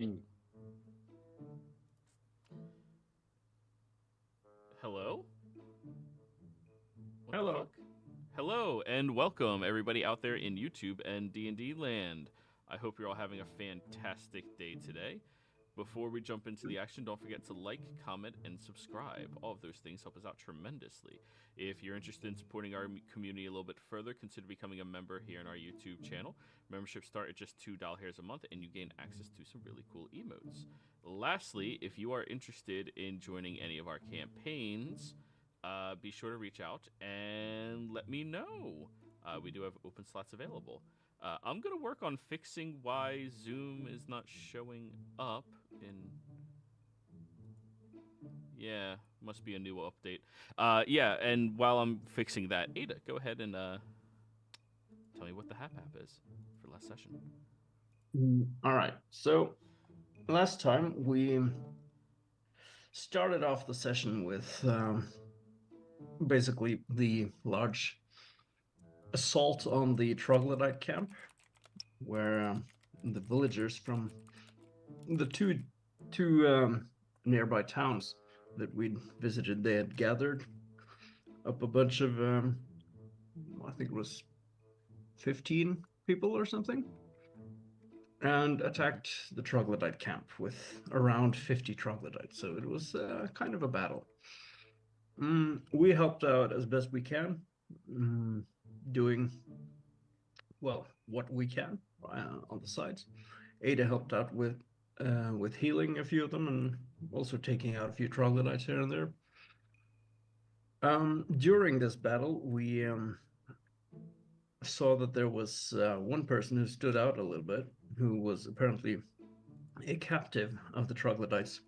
Mm. Hello? What the fuck? Hello. Hello and welcome everybody out there in YouTube and D&D land. I hope you're all having a fantastic day today. Before we jump into the action, don't forget to like, comment, and subscribe. All of those things help us out tremendously. If you're interested in supporting our community a little bit further, consider becoming a member here on our YouTube channel. Memberships start at just $2 a month, and you gain access to some really cool emotes. Lastly, if you are interested in joining any of our campaigns, be sure to reach out and let me know. We do have open slots available. I'm gonna work on fixing why Zoom is not showing up in. Yeah, must be a new update. Yeah, and while I'm fixing that, Ada, go ahead and tell me what the hap is for last session. All right. So last time we started off the session with basically the large assault on the troglodyte camp, where the villagers from the two nearby towns that we'd visited, they had gathered up a bunch of I think it was 15 people or something, and attacked the troglodyte camp with around 50 troglodytes. So it was kind of a battle. We helped out as best we can, mm, doing, well, what we can on the sides. Ada helped out with healing a few of them and also taking out a few troglodytes here and there. During this battle, we saw that there was one person who stood out a little bit, who was apparently a captive of the troglodytes.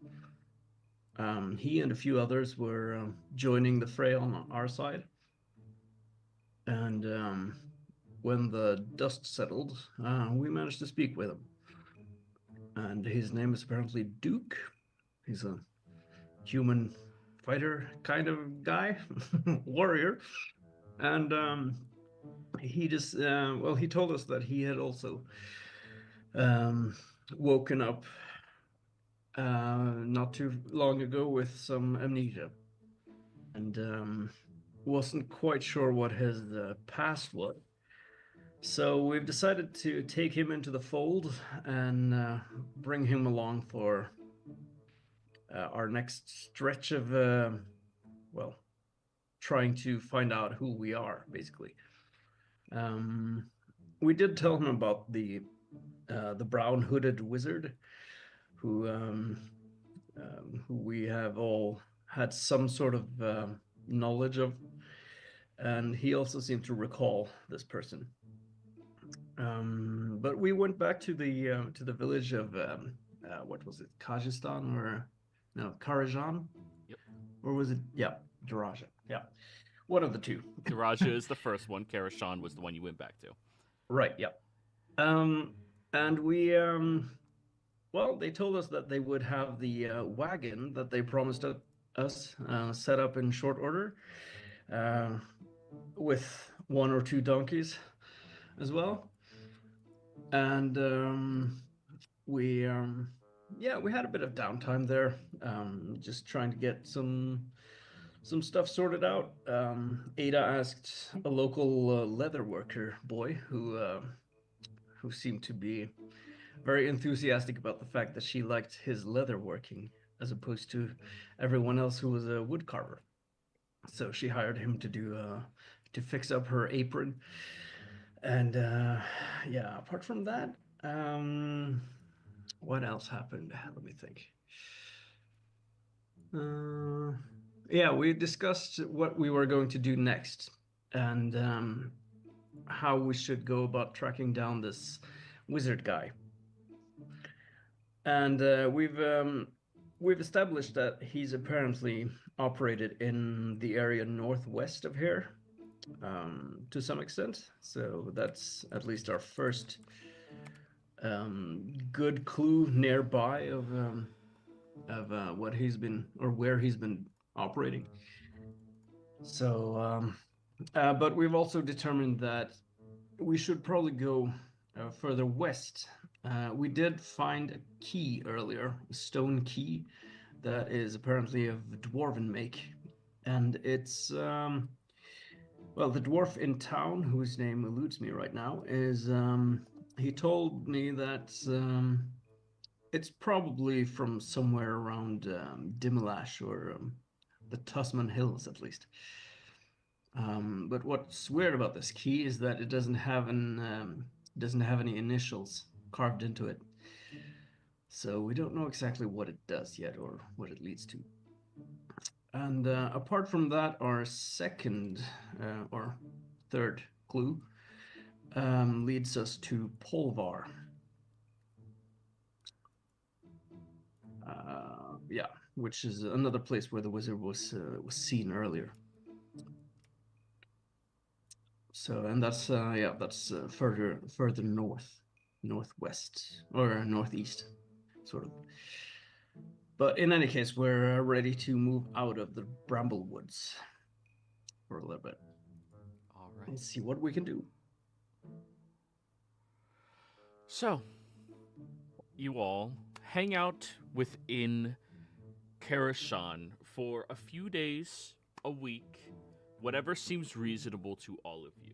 He and a few others were joining the fray on our side. And when the dust settled, we managed to speak with him. And his name is apparently Duke. He's a human fighter kind of guy, warrior. And he just, well, he told us that he had also um, woken up not too long ago with some amnesia. And wasn't quite sure what his past was. So we've decided to take him into the fold and bring him along for our next stretch of, well, trying to find out who we are, basically. Um, we did tell him about the brown hooded wizard who we have all had some sort of knowledge of, and he also seemed to recall this person. But we went back to the village of what was it, Kajistan or no, Karajan, Yep. or was it? Yeah, Daraja. Yeah, one of the two. Daraja is the first one. Karashan was the one you went back to. Right. Yeah. Um, and we well, they told us that they would have the wagon that they promised us set up in short order, uh, with one or two donkeys as well. And we yeah, we had a bit of downtime there, just trying to get some stuff sorted out. Ada asked a local leather worker boy who seemed to be very enthusiastic about the fact that she liked his leather working as opposed to everyone else who was a wood carver. So she hired him to do to fix up her apron. And yeah, apart from that, what else happened? Let me think. Uh, yeah, we discussed what we were going to do next and how we should go about tracking down this wizard guy. And we've established that he's apparently operated in the area northwest of here, to some extent. So that's at least our first good clue nearby of what he's been or where he's been operating. So, but we've also determined that we should probably go further west We did find a key earlier, a stone key that is apparently of dwarven make, and it's well, the dwarf in town, whose name eludes me right now, is he told me that it's probably from somewhere around Dimelash or the Tusman Hills, at least. But what's weird about this key is that it doesn't have any initials carved into it. So we don't know exactly what it does yet or what it leads to. And apart from that, our second or third clue leads us to Polvar. Yeah, which is another place where the wizard was seen earlier. So, and that's further northwest or northeast, sort of. But in any case, we're ready to move out of the bramble woods for a little bit. All right. Let's see what we can do. So, you all hang out within Karashan for a few days, a week, whatever seems reasonable to all of you.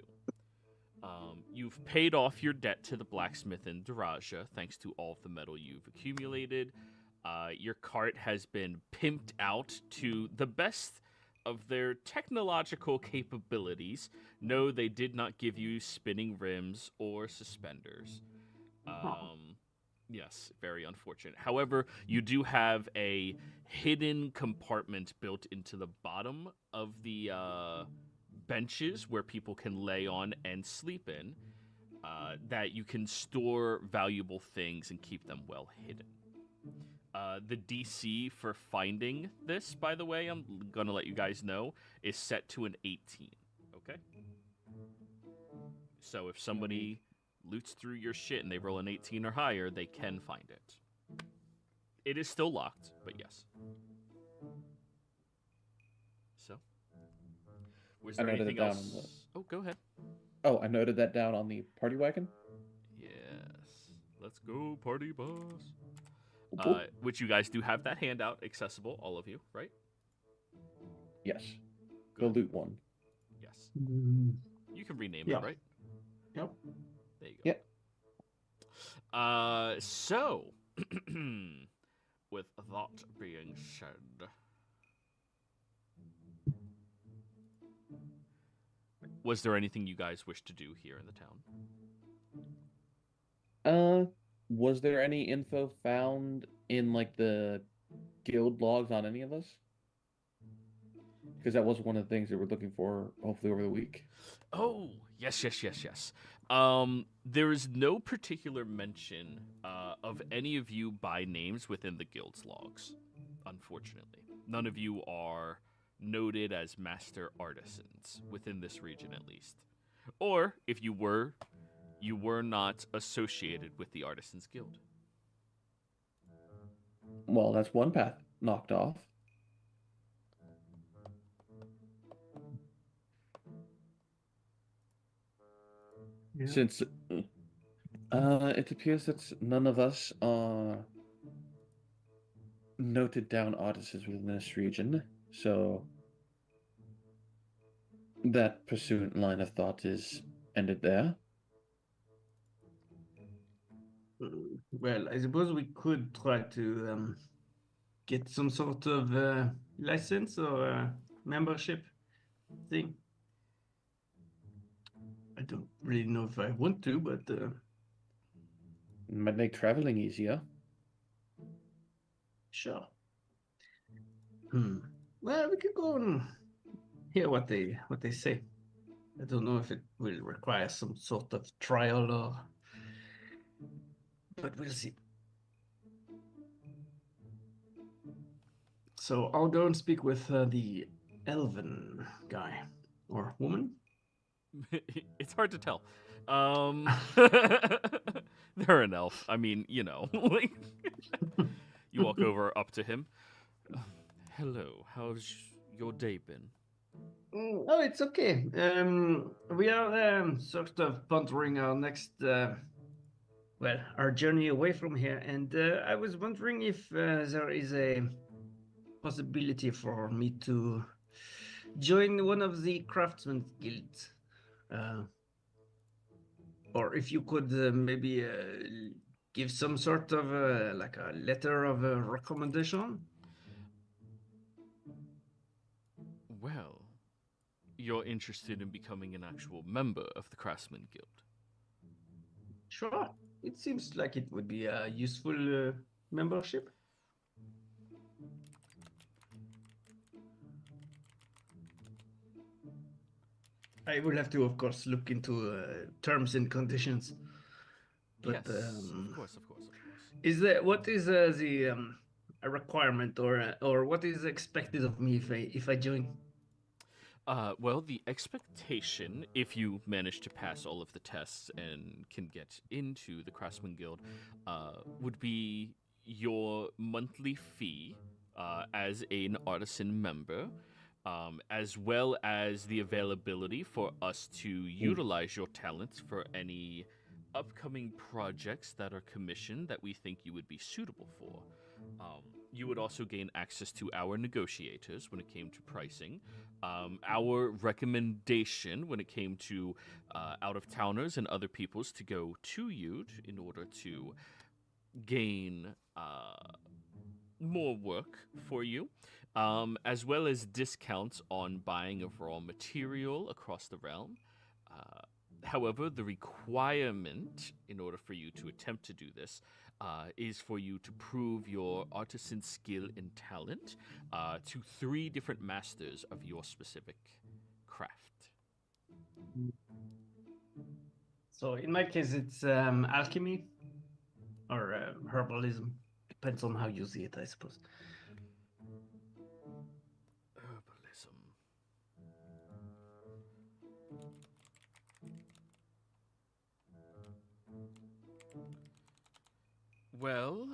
You've paid off your debt to the blacksmith in Daraja, thanks to all of the metal you've accumulated. Your cart has been pimped out to the best of their technological capabilities. No, they did not give you spinning rims or suspenders. Yes, very unfortunate. However, you do have a hidden compartment built into the bottom of the benches where people can lay on and sleep in, that you can store valuable things and keep them well hidden. The DC for finding this, by the way, I'm going to let you guys know, is set to an 18. Okay? So if somebody loots through your shit and they roll an 18 or higher, they can find it. It is still locked, but yes. So, was there anything else? Oh, go ahead. Oh, I noted that down on the party wagon. Yes. Let's go, party boss. Cool. Which you guys do have that handout accessible, all of you, right? Yes. Good. The loot one. Yes. You can rename it, right? Yep. There you go. Yep. So, with that being said, was there anything you guys wish to do here in the town? Was there any info found in like the guild logs on any of us? Because that was one of the things that we're looking for, hopefully over the week. Oh, yes. There is no particular mention of any of you by names within the guild's logs, unfortunately. None of you are noted as master artisans, within this region at least. Or, if you were not associated with the Artisans Guild. Well, that's one path knocked off. Yeah. Since it appears that none of us are noted down artisans within this region, so that pursuant line of thought is ended there. Well, I suppose we could try to get some sort of license or membership thing. I don't really know if I want to, but Might make traveling easier. sure. Well, we could go and hear what they say. I don't know if it will require some sort of trial or, but we'll see. So I'll go and speak with the elven guy or woman. It's hard to tell. They're an elf. I mean, you know. You walk up to him. Hello, how's your day been? Oh, it's okay. We are sort of pondering our next well, our journey away from here, and I was wondering if there is a possibility for me to join one of the craftsmen guilds, or if you could maybe give some sort of like a letter of recommendation. Well, you're interested in becoming an actual member of the Craftsman Guild. Sure, it seems like it would be a useful membership. I will have to, of course, look into terms and conditions. But Yes, of course, of course, of course. is there what is the a requirement or what is expected of me if I join? Well, the expectation, if you manage to pass all of the tests and can get into the Craftsman Guild, would be your monthly fee as an artisan member, as well as the availability for us to utilize your talents for any upcoming projects that are commissioned that we think you would be suitable for. You would also gain access to our negotiators when it came to pricing, our recommendation when it came to out-of-towners and other peoples to go to you in order to gain more work for you, as well as discounts on buying of raw material across the realm. However, the requirement in order for you to attempt to do this is for you to prove your artisan skill and talent to 3 different masters of your specific craft. So in my case, it's alchemy or herbalism. Depends on how you see it, I suppose. Herbalism. Well,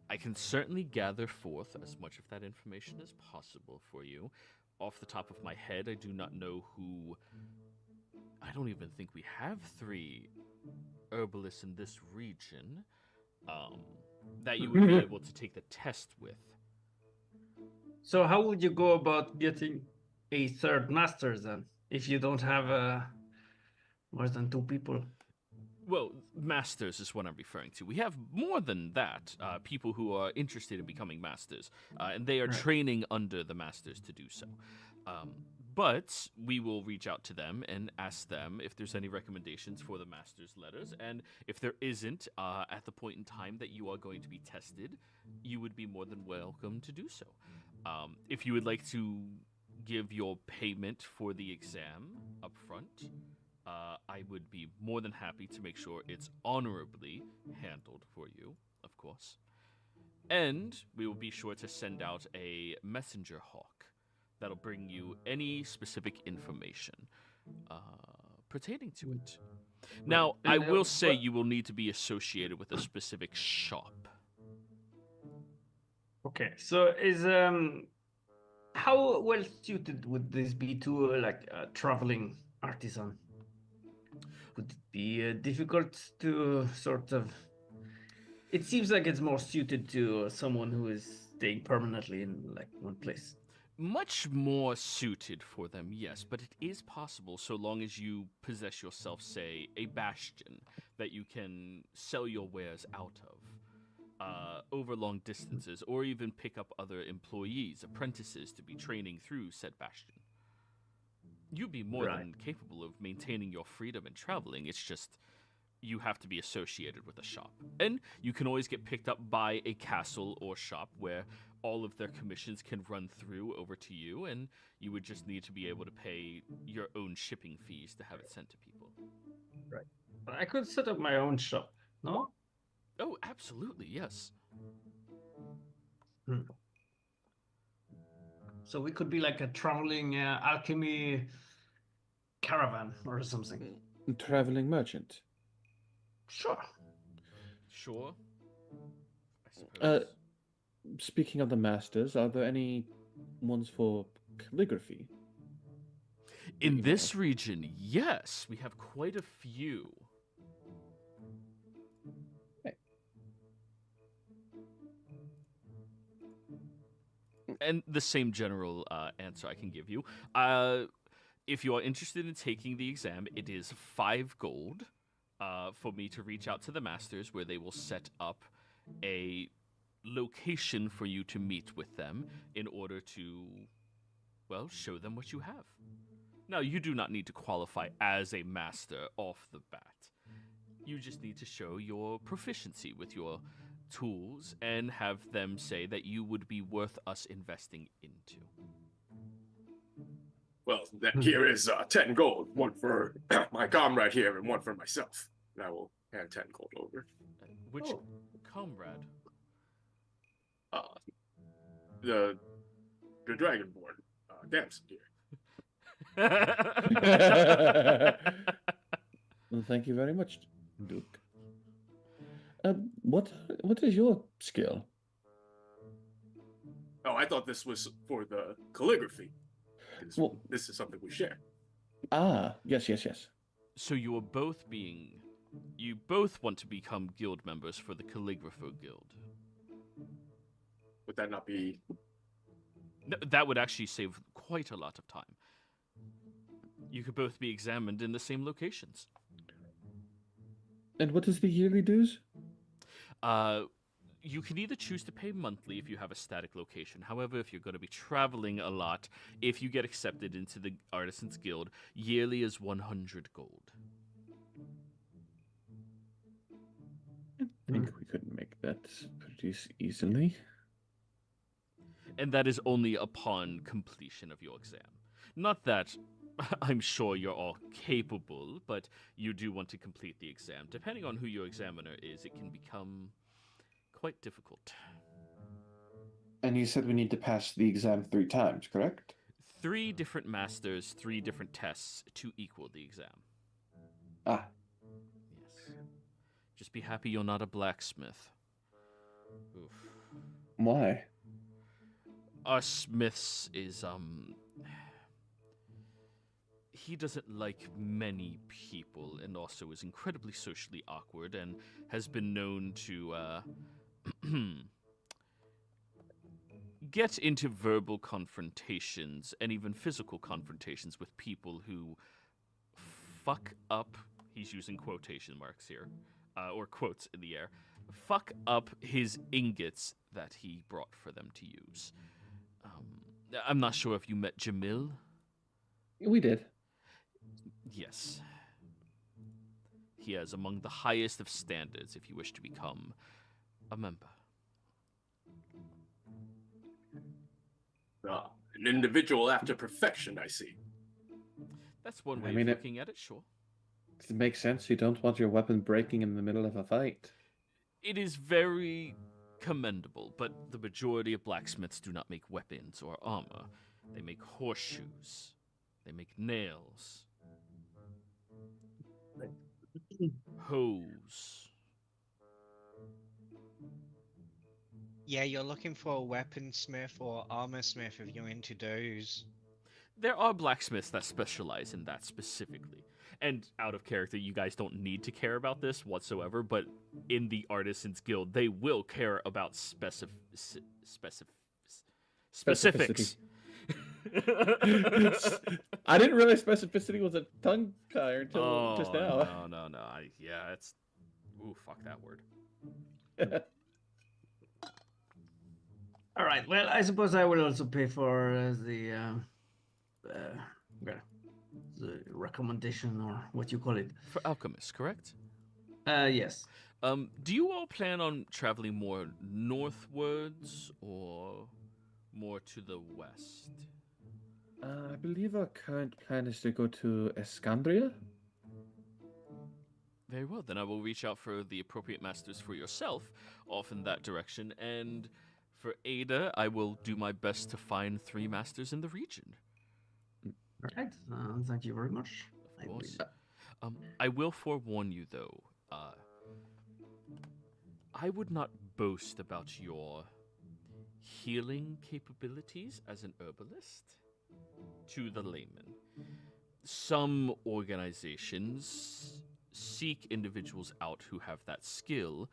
I can certainly gather forth as much of that information as possible for you. Off the top of my head, I do not know who. I don't even think we have 3 herbalists in this region that you would be able to take the test with. So how would you go about getting a third master then, if you don't have more than 2 people? Well, masters is what I'm referring to. We have more than that, people who are interested in becoming masters, and they are training under the masters to do so. But we will reach out to them and ask them if there's any recommendations for the master's letters, and if there isn't, at the point in time that you are going to be tested, you would be more than welcome to do so. If you would like to give your payment for the exam up front, I would be more than happy to make sure it's honorably handled for you, of course. And we will be sure to send out a messenger hawk that'll bring you any specific information pertaining to it. Now, I will say you will need to be associated with a specific shop. Okay, so is how well suited would this be to like a traveling artisan? Would it be difficult to sort of? It seems like it's more suited to someone who is staying permanently in like one place. Much more suited for them, yes, but it is possible so long as you possess yourself, say, a bastion that you can sell your wares out of over long distances, or even pick up other employees, apprentices, to be training through said bastion. You'd be more than capable of maintaining your freedom and traveling. It's just you have to be associated with a shop. And you can always get picked up by a castle or shop where all of their commissions can run through over to you, and you would just need to be able to pay your own shipping fees to have it sent to people. Right. I could set up my own shop, no? Oh, absolutely, yes. So we could be like a traveling alchemy caravan or something. Traveling merchant. Sure. Sure. I suppose. Speaking of the masters, are there any ones for calligraphy? In this region, yes, we have quite a few. And the same general answer I can give you. If you are interested in taking the exam, it is 5 gold for me to reach out to the masters, where they will set up a location for you to meet with them in order to, well, show them what you have. Now, you do not need to qualify as a master off the bat. You just need to show your proficiency with your tools and have them say that you would be worth us investing into. Well, then here is 10 gold, one for my comrade here and one for myself. And I will hand 10 gold over. Which comrade? The Dragonborn damsel here. Well, thank you very much, Duke. What is your skill? Oh, I thought this was for the calligraphy. Well, this is something we share. Ah, yes. So you both want to become guild members for the Calligrapher Guild. Would that not be... No, that would actually save quite a lot of time. You could both be examined in the same locations. And what is the yearly dues? You can either choose to pay monthly if you have a static location. However, if you're going to be traveling a lot, if you get accepted into the Artisans Guild, yearly is 100 gold. I think we could make that pretty easily. And that is only upon completion of your exam. Not that I'm sure you're all capable, but you do want to complete the exam. Depending on who your examiner is, it can become quite difficult. And you said we need to pass the exam 3 times, correct? 3 different masters, 3 different tests to equal the exam. Ah. Yes. Just be happy you're not a blacksmith. Oof. Why? Our smiths is, he doesn't like many people and also is incredibly socially awkward and has been known to, get into verbal confrontations and even physical confrontations with people who fuck up, he's using quotation marks here, or quotes in the air, fuck up his ingots that he brought for them to use. I'm not sure if you met Jamil. We did. Yes. He has among the highest of standards if you wish to become a member. An individual after perfection, I see. That's one way I mean, of looking at it, sure. It makes sense. You don't want your weapon breaking in the middle of a fight. It is very commendable, but the majority of blacksmiths do not make weapons or armor. They make horseshoes. They make nails. Hose. Yeah, you're looking for a weaponsmith or armorsmith if you're into those. There are blacksmiths that specialize in that specifically. And out of character, you guys don't need to care about this whatsoever, but in the Artisans Guild, they will care about specifics. I didn't realize specificity was a tongue tire until just now. No. It's... Ooh, fuck that word. All right. Well, I suppose I will also pay for the recommendation, or what you call it. For alchemists, correct? Yes. Do you all plan on traveling more northwards or more to the west? I believe our current plan is to go to EXANDRIA. Very well, then I will reach out for the appropriate masters for yourself off in that direction, and for Ada, I will do my best to find 3 masters in the region. All right. Thank you very much. Of course. I will forewarn you, though. I would not boast about your healing capabilities as an herbalist to the layman. Some organizations seek individuals out who have that skill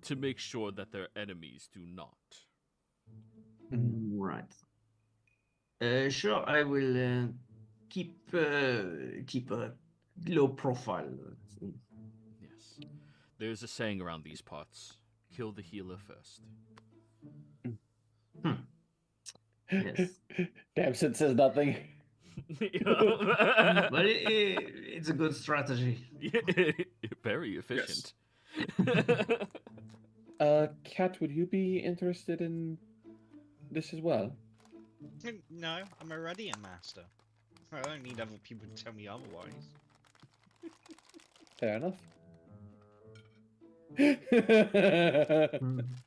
to make sure that their enemies do not. Right. Sure, I will keep a low profile. Yes. There's a saying around these parts: kill the healer first. Yes. Damson says nothing. But it's a good strategy. Very efficient. Kat, would you be interested in this as well? No, I'm already a master. I don't need other people to tell me otherwise. Fair enough.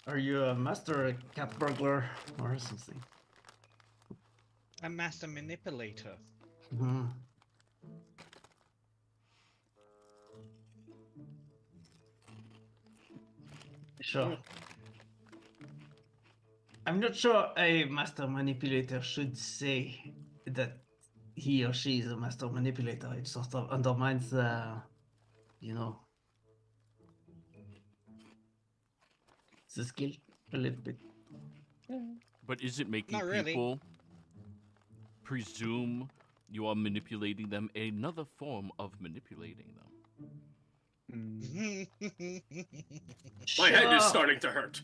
Are you a master cat burglar or something? A master manipulator. Mhm. Sure. I'm not sure a master manipulator should say that he or she is a master manipulator. It sort of undermines you know, the skill a little bit. But is it making Not really. people presume you are manipulating them? Another form of manipulating them. My head is Sure. starting to hurt.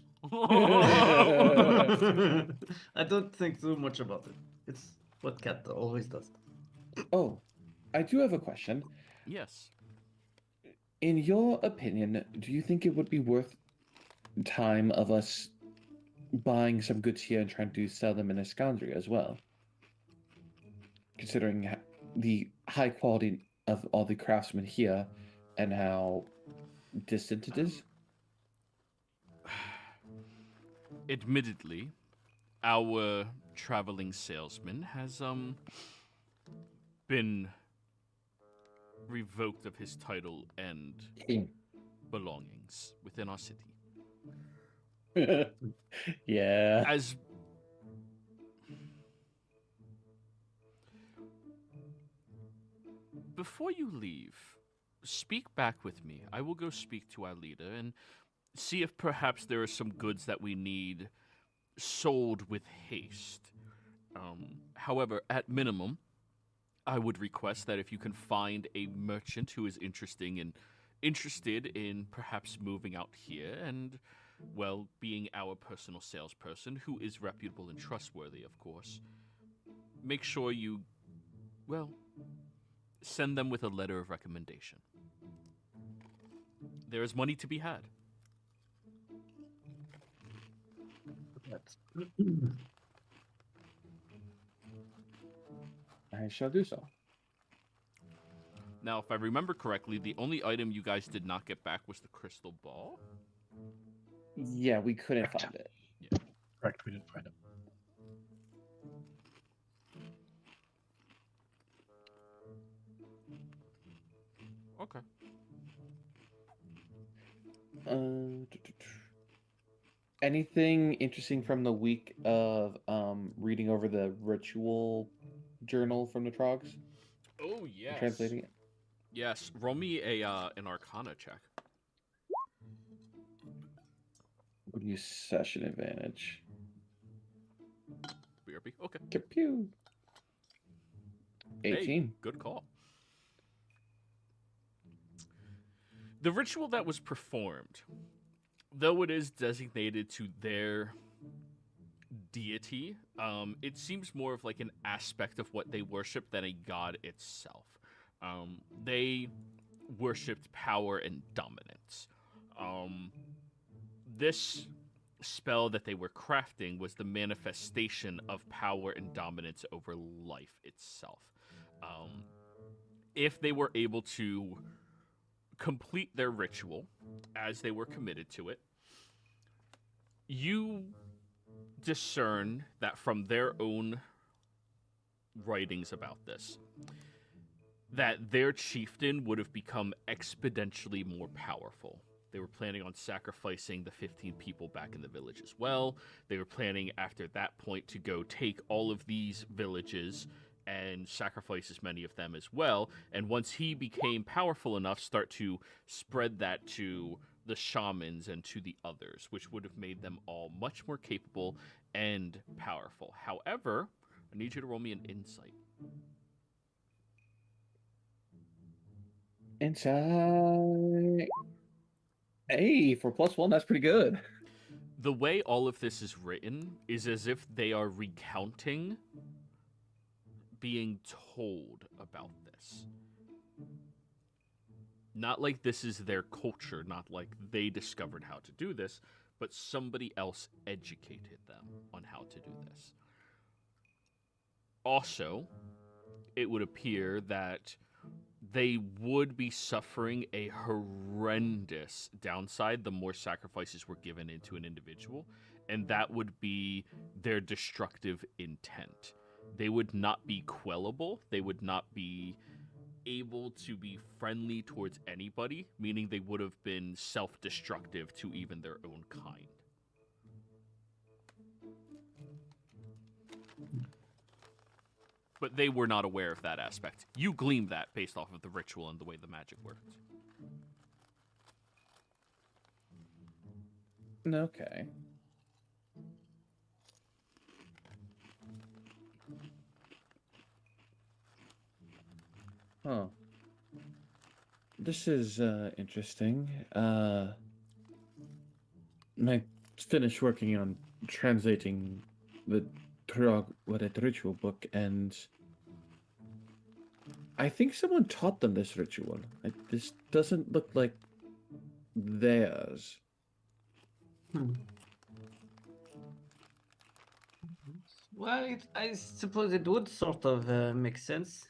I don't think too much about it. It's what Cat always does. Oh, I do have a question. Yes. In your opinion, do you think it would be worth time of us buying some goods here and trying to sell them in EXANDRIA as well? Considering the high quality of all the craftsmen here and how distant it is? Admittedly, our traveling salesman has been revoked of his title and belongings within our city. Yeah. As before you leave, speak back with me. I will go speak to our leader and see if perhaps there are some goods that we need sold with haste. However, at minimum, I would request that if you can find a merchant who is interested in perhaps moving out here and, well, being our personal salesperson, who is reputable and trustworthy, of course, make sure you, well, send them with a letter of recommendation. There is money to be had. I shall do so. Now, if I remember correctly, the only item you guys did not get back was the crystal ball. Yeah, we couldn't find it. Correct, we didn't find it. Okay. Anything interesting from the week of reading over the ritual journal from the Trogs? Oh, yes. Translating it? Yes. Roll me an Arcana check. Would use session advantage. BRB. Okay. Pew. 18. Hey, good call. The ritual that was performed, though it is designated to their deity, it seems more of like an aspect of what they worship than a god itself. They worshipped power and dominance. This spell that they were crafting was the manifestation of power and dominance over life itself. If they were able to complete their ritual as they were committed to it, you discern that from their own writings about this, that their chieftain would have become exponentially more powerful. They were planning on sacrificing the 15 people back in the village as well. They were planning after that point to go take all of these villages and sacrifice as many of them as well. And once he became powerful enough, start to spread that to the shamans and to the others, which would have made them all much more capable and powerful. However, I need you to roll me an insight. Insight. Hey, for +1, that's pretty good. The way all of this is written is as if they are recounting being told about this. Not like this is their culture, not like they discovered how to do this, but somebody else educated them on how to do this. Also, it would appear that they would be suffering a horrendous downside the more sacrifices were given into an individual, and that would be their destructive intent. They would not be quellable. They would not be able to be friendly towards anybody, meaning they would have been self-destructive to even their own kind. But they were not aware of that aspect. You gleaned that based off of the ritual and the way the magic worked. Okay. Huh. This is interesting. I finished working on translating the Tal'Dorei ritual book, and I think someone taught them this ritual. This doesn't look like theirs. Well, I suppose it would sort of make sense.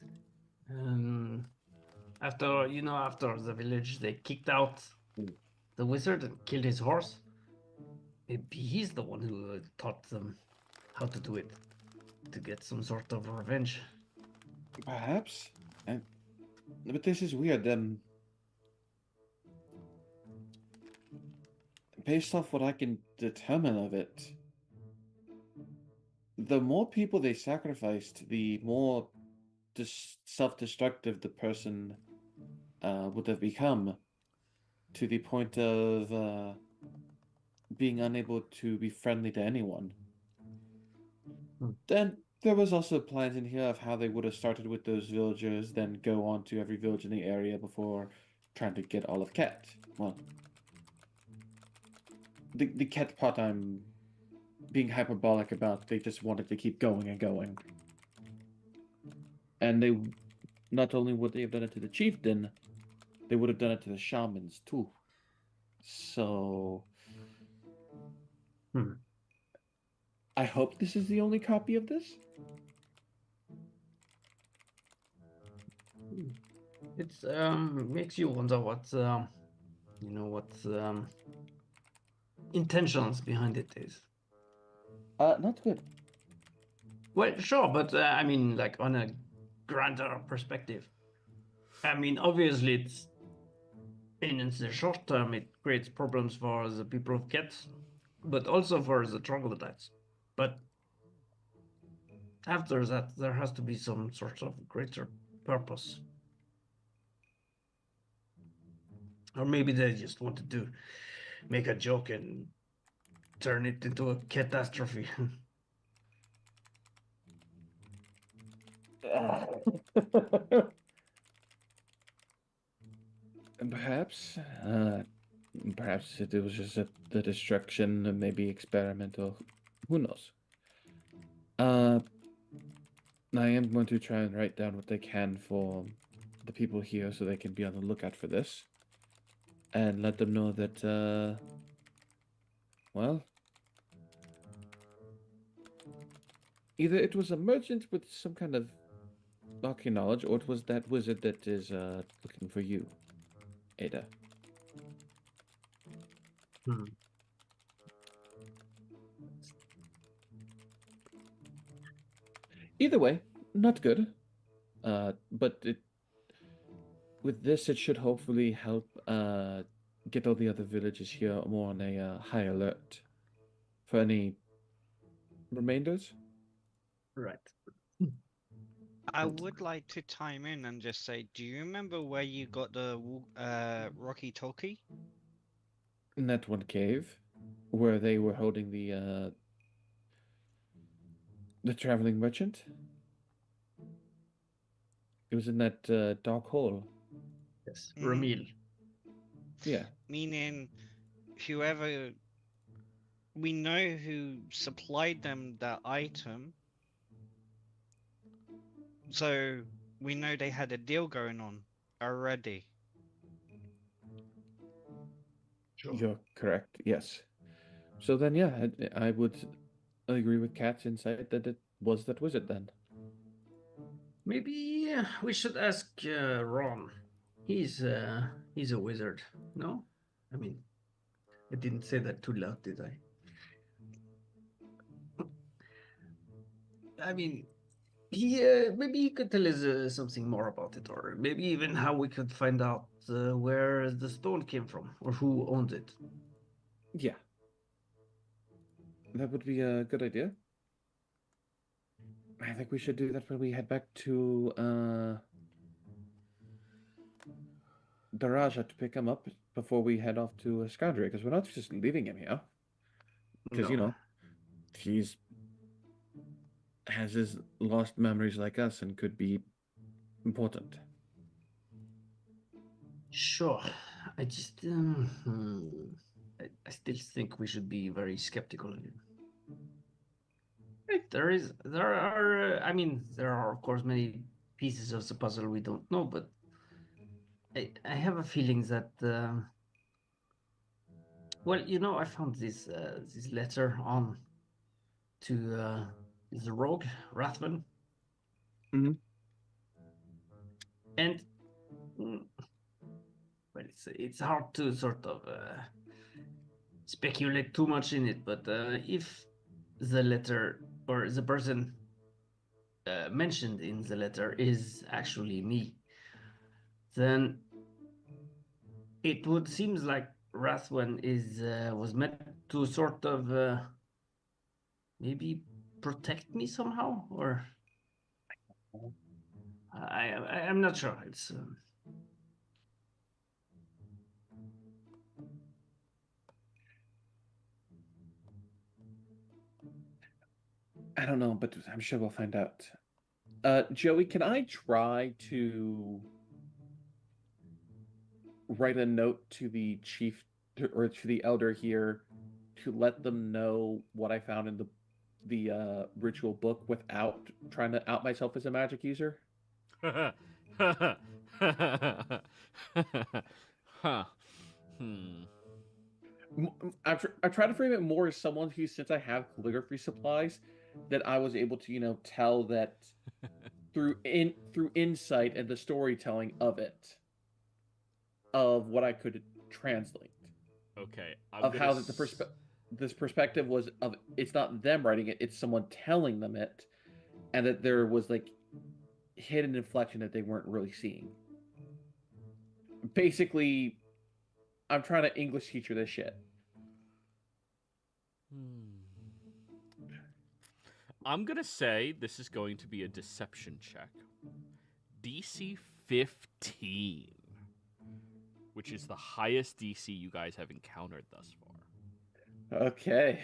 After the village, they kicked out the wizard and killed his horse. Maybe he's the one who taught them how to do it, to get some sort of revenge. Perhaps. But this is weird. Based off what I can determine of it, the more people they sacrificed, the more self-destructive the person would have become, to the point of being unable to be friendly to anyone. Then there was also plans in here of how they would have started with those villagers, then go on to every village in the area before trying to get all of Ket. Well, the Ket part I'm being hyperbolic about. They just wanted to keep going and going. And they not only would they have done it to the chieftain, they would have done it to the shamans too. So I hope this is the only copy of this. It's makes you wonder what intentions behind it is. Not good. Well, sure, but I mean, like on a grander perspective. I mean, obviously, it's in the short term, it creates problems for the people of Ket, but also for the troglodytes. But after that, there has to be some sort of greater purpose. Or maybe they just wanted to make a joke and turn it into a catastrophe. Perhaps it was just the destruction, and maybe experimental. Who knows? I am going to try and write down what they can for the people here, so they can be on the lookout for this, and let them know that, well, either it was a merchant with some kind of arcane knowledge, or it was that wizard that is looking for you, Ada. Either way, not good. But with this, it should hopefully help get all the other villages here more on a high alert for any remainders. Right. I would like to chime in and just say, do you remember where you got the walkie-talkie? in that one cave where they were holding the traveling merchant. It was in that dark hole. Yes, Mhm. Ramil. Yeah. Meaning, whoever we know who supplied them that item, so we know they had a deal going on already. Sure. You're correct. Yes. So then, yeah, I would agree with Kat's insight that it was that wizard then. Maybe we should ask Ron. He's a wizard. No, I mean, I didn't say that too loud, did I? I mean, he maybe he could tell us something more about it, or maybe even how we could find out where the stone came from or who owned it. Yeah. That would be a good idea. I think we should do that when we head back to Daraja to pick him up before we head off to Escandria, because we're not just leaving him here. Because, you No. know, he's has his lost memories like us and could be important. Sure. I just I still think we should be very skeptical of him. There are I mean there are of course many pieces of the puzzle we don't know, but I have a feeling that well, you know, I found this letter on to the rogue Rathman, Mhm. and well, it's hard to sort of speculate too much in it, but if the letter or the person mentioned in the letter is actually me, then it would seems like Rathwan is was meant to sort of maybe protect me somehow, or I'm not sure. It's I don't know, but I'm sure we'll find out. Joey, can I try to write a note to the chief or to the elder here to let them know what I found in the ritual book without trying to out myself as a magic user? Huh. Hmm. I try to frame it more as someone who, since I have calligraphy supplies, that I was able to, you know, tell that through insight and the storytelling of it, of what I could translate, Okay. of how that this perspective was of it's not them writing it, it's someone telling them it, and that there was like hidden inflection that they weren't really seeing. Basically, I'm trying to English teacher this shit. I'm gonna say this is going to be a deception check. DC 15, which is the highest DC you guys have encountered thus far. Okay.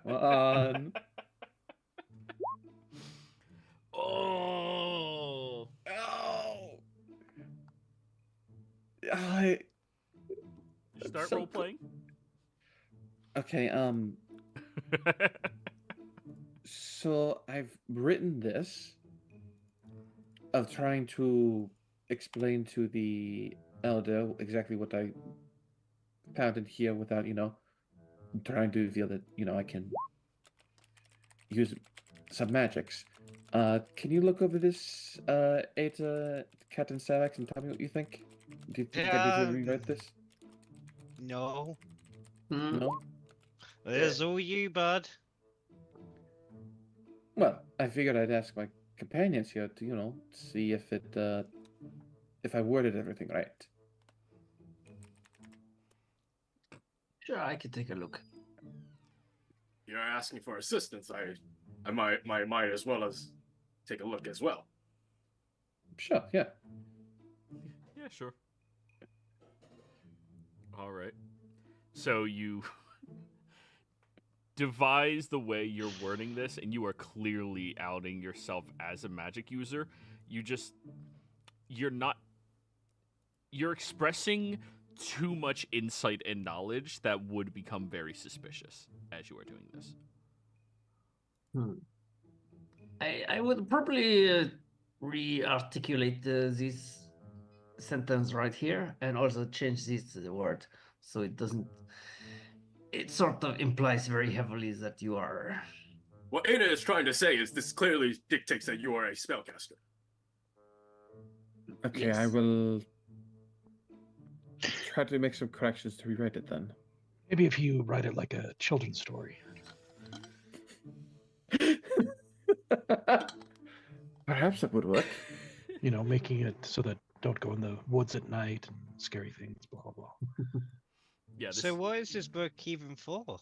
Come on. Oh. Oh. I Start so role playing. Okay, so I've written this of trying to explain to the elder exactly what I found in here without, you know, trying to reveal that, you know, I can use some magics. Can you look over this, Eta, Cat and Salax, and tell me what you think? Do you think I need to rewrite this? No, No? it's all you, bud. Well, I figured I'd ask my companions here to, you know, see if if I worded everything right. sure I could take a look. You're asking for assistance. I might as well as take a look as well. Sure, yeah. Yeah, sure. All right. So you devise the way you're wording this, and you are clearly outing yourself as a magic user. You're expressing too much insight and knowledge that would become very suspicious as you are doing this. I would probably re-articulate this sentence right here and also change this word so it doesn't. It sort of implies very heavily that you are. What Ada is trying to say is this clearly dictates that you are a spellcaster. Okay, Yes. I will try to make some corrections to rewrite it then. Maybe if you write it like a children's story. Perhaps that would work. You know, making it so that don't go in the woods at night and scary things, blah, blah, blah. Yeah. So what is this book even for?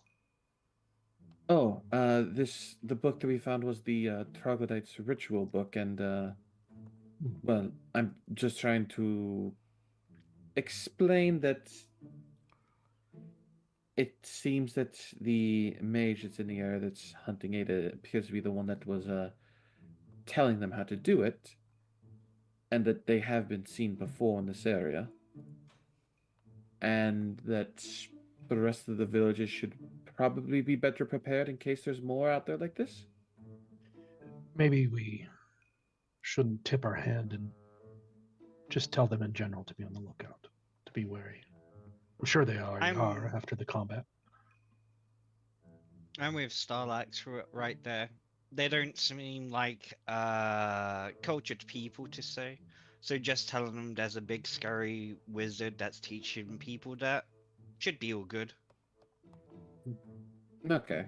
Oh, the book that we found was the Troglodyte's ritual book, and well, I'm just trying to explain that it seems that the mage that's in the area that's hunting Ada appears to be the one that was telling them how to do it, and that they have been seen before in this area, and that the rest of the villages should probably be better prepared in case there's more out there like this. Maybe we shouldn't tip our hand and just tell them in general to be on the lookout, to be wary. I'm sure they already are after the combat. I'm with Starlax right there. They don't seem like cultured people to say. So just telling them there's a big scary wizard that's teaching people that should be all good. Okay.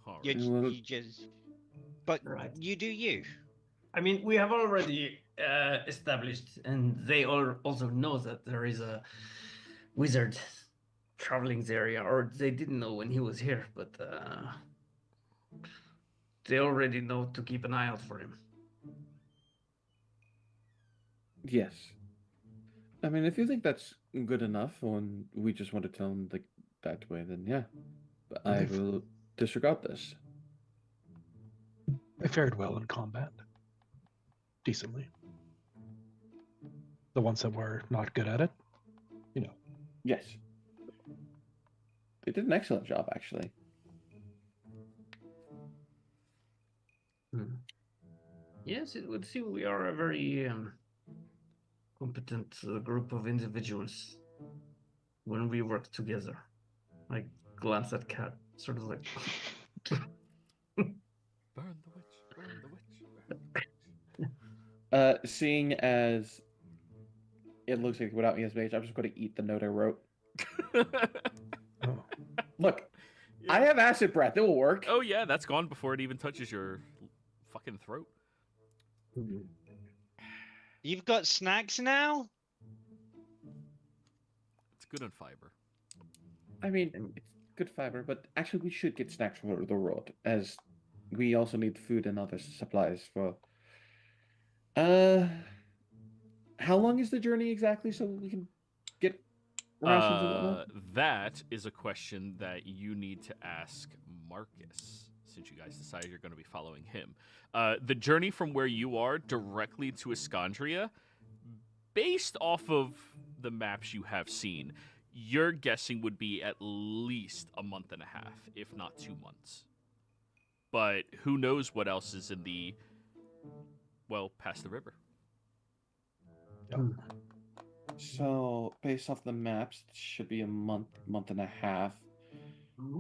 All You, right. Well- you just, but Right. you do you. I mean, we have already established, and they all also know that there is a wizard traveling the area, or they didn't know when he was here, but they already know to keep an eye out for him. Yes. I mean, if you think that's good enough, and we just want to tell them that way, then yeah. But I They've- will disregard this. They fared well in combat. Decently. The ones that were not good at it, you know. Yes. They did an excellent job, actually. Yes, it would seem we are a very competent group of individuals when we work together. I glance at Cat, sort of like. Burn the witch. Burn the witch. Burn the witch. Seeing as it looks like without me as mage, I'm just going to eat the note I wrote. Oh. Look, Yeah. I have acid breath. It will work. Oh yeah, that's gone before it even touches your fucking throat. You've got snacks now? It's good on fiber. I mean, it's good fiber, but actually we should get snacks from the road, as we also need food and other supplies for... How long is the journey exactly so we can get rations and whatnot? That is a question that you need to ask Marcus, since you guys decided you're going to be following him. The journey from where you are directly to EXANDRIA, based off of the maps you have seen, your guessing would be at least a month and a half, if not 2 months. But who knows what else is in the, well, past the river. So, based off the maps, it should be a month and a half.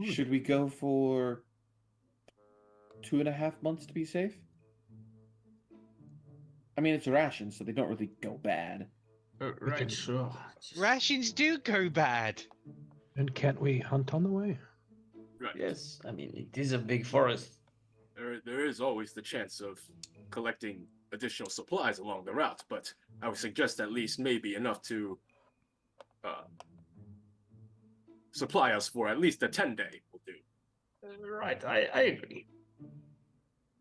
Should we go for 2.5 months to be safe? I mean, it's rations, so they don't really go bad. Right, can- sure. Rations do go bad. And can't we hunt on the way? Right. Yes, I mean, it is a big forest. There is always the chance of collecting additional supplies along the route, but I would suggest at least maybe enough to supply us for at least a 10-day will do. Right, I agree.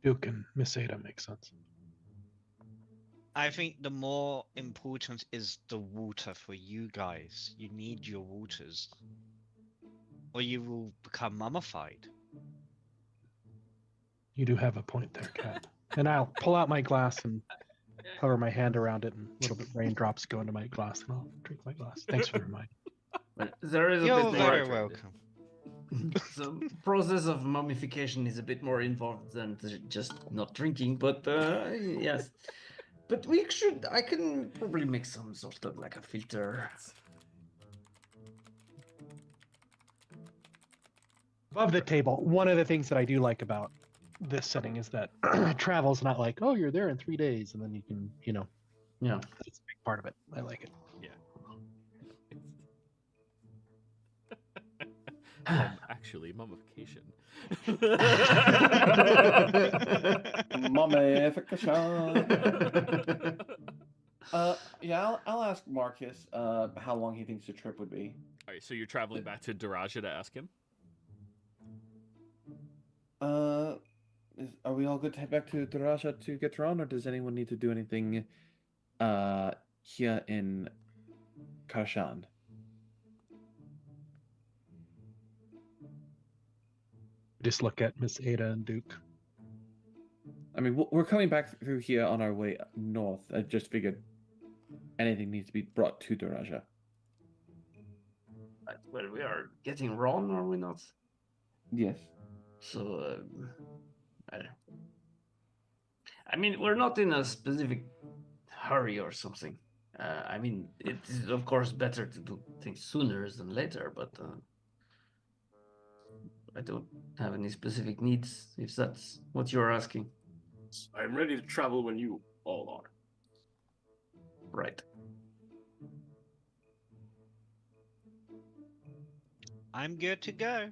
Duke and Miss Ada make sense. I think the more important is the water for you guys. You need your waters. or you will become mummified. You do have a point there, Cat. And I'll pull out my glass and hover my hand around it, and little bit raindrops go into my glass, and I'll drink my glass. Thanks for reminding. But there is a You're bit very more. welcome. The process of mummification is a bit more involved than just not drinking, but yes. But I can probably make some sort of like a filter. Above the table, one of the things that I do like about this setting is that travel's not like, oh, you're there in 3 days, and then you can, Yeah. that's a big part of it. I like it. Actually, mummification. Mummification. Yeah, I'll ask Marcus how long he thinks the trip would be. All right, so you're traveling back to Daraja to ask him? Are we all good to head back to Daraja to get Ron, or does anyone need to do anything here in Karshan? Just look at Miss Ada and Duke. I mean, we're coming back through here on our way north. I just figured anything needs to be brought to Daraja. Well, we are getting Ron, are we not? Yes. So, I mean, we're not in a specific hurry or something. I mean, it is of course better to do things sooner than later, but I don't have any specific needs, if that's what you're asking. I'm ready to travel when you all are. Right. I'm good to go.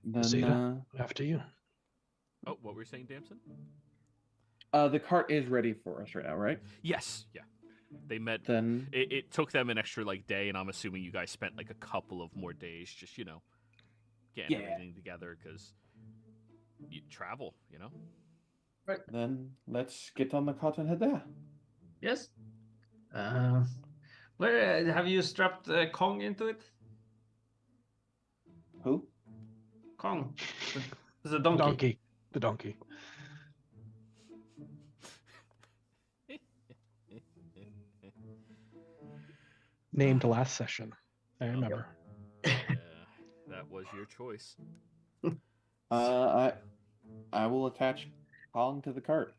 Miss Then, Ada, after you. Oh, what were you saying, Damson? the cart is ready for us right now, right? Yes, yeah. They met. Then It took them an extra day, and I'm assuming you guys spent a couple of more days just getting everything together because you travel, Right. Then let's get on the cart and head there. Yes. Where have you strapped Kong into it? Who? Kong, the donkey. The donkey. Named last session. I remember. Yeah, that was your choice. I will attach Kong to the cart.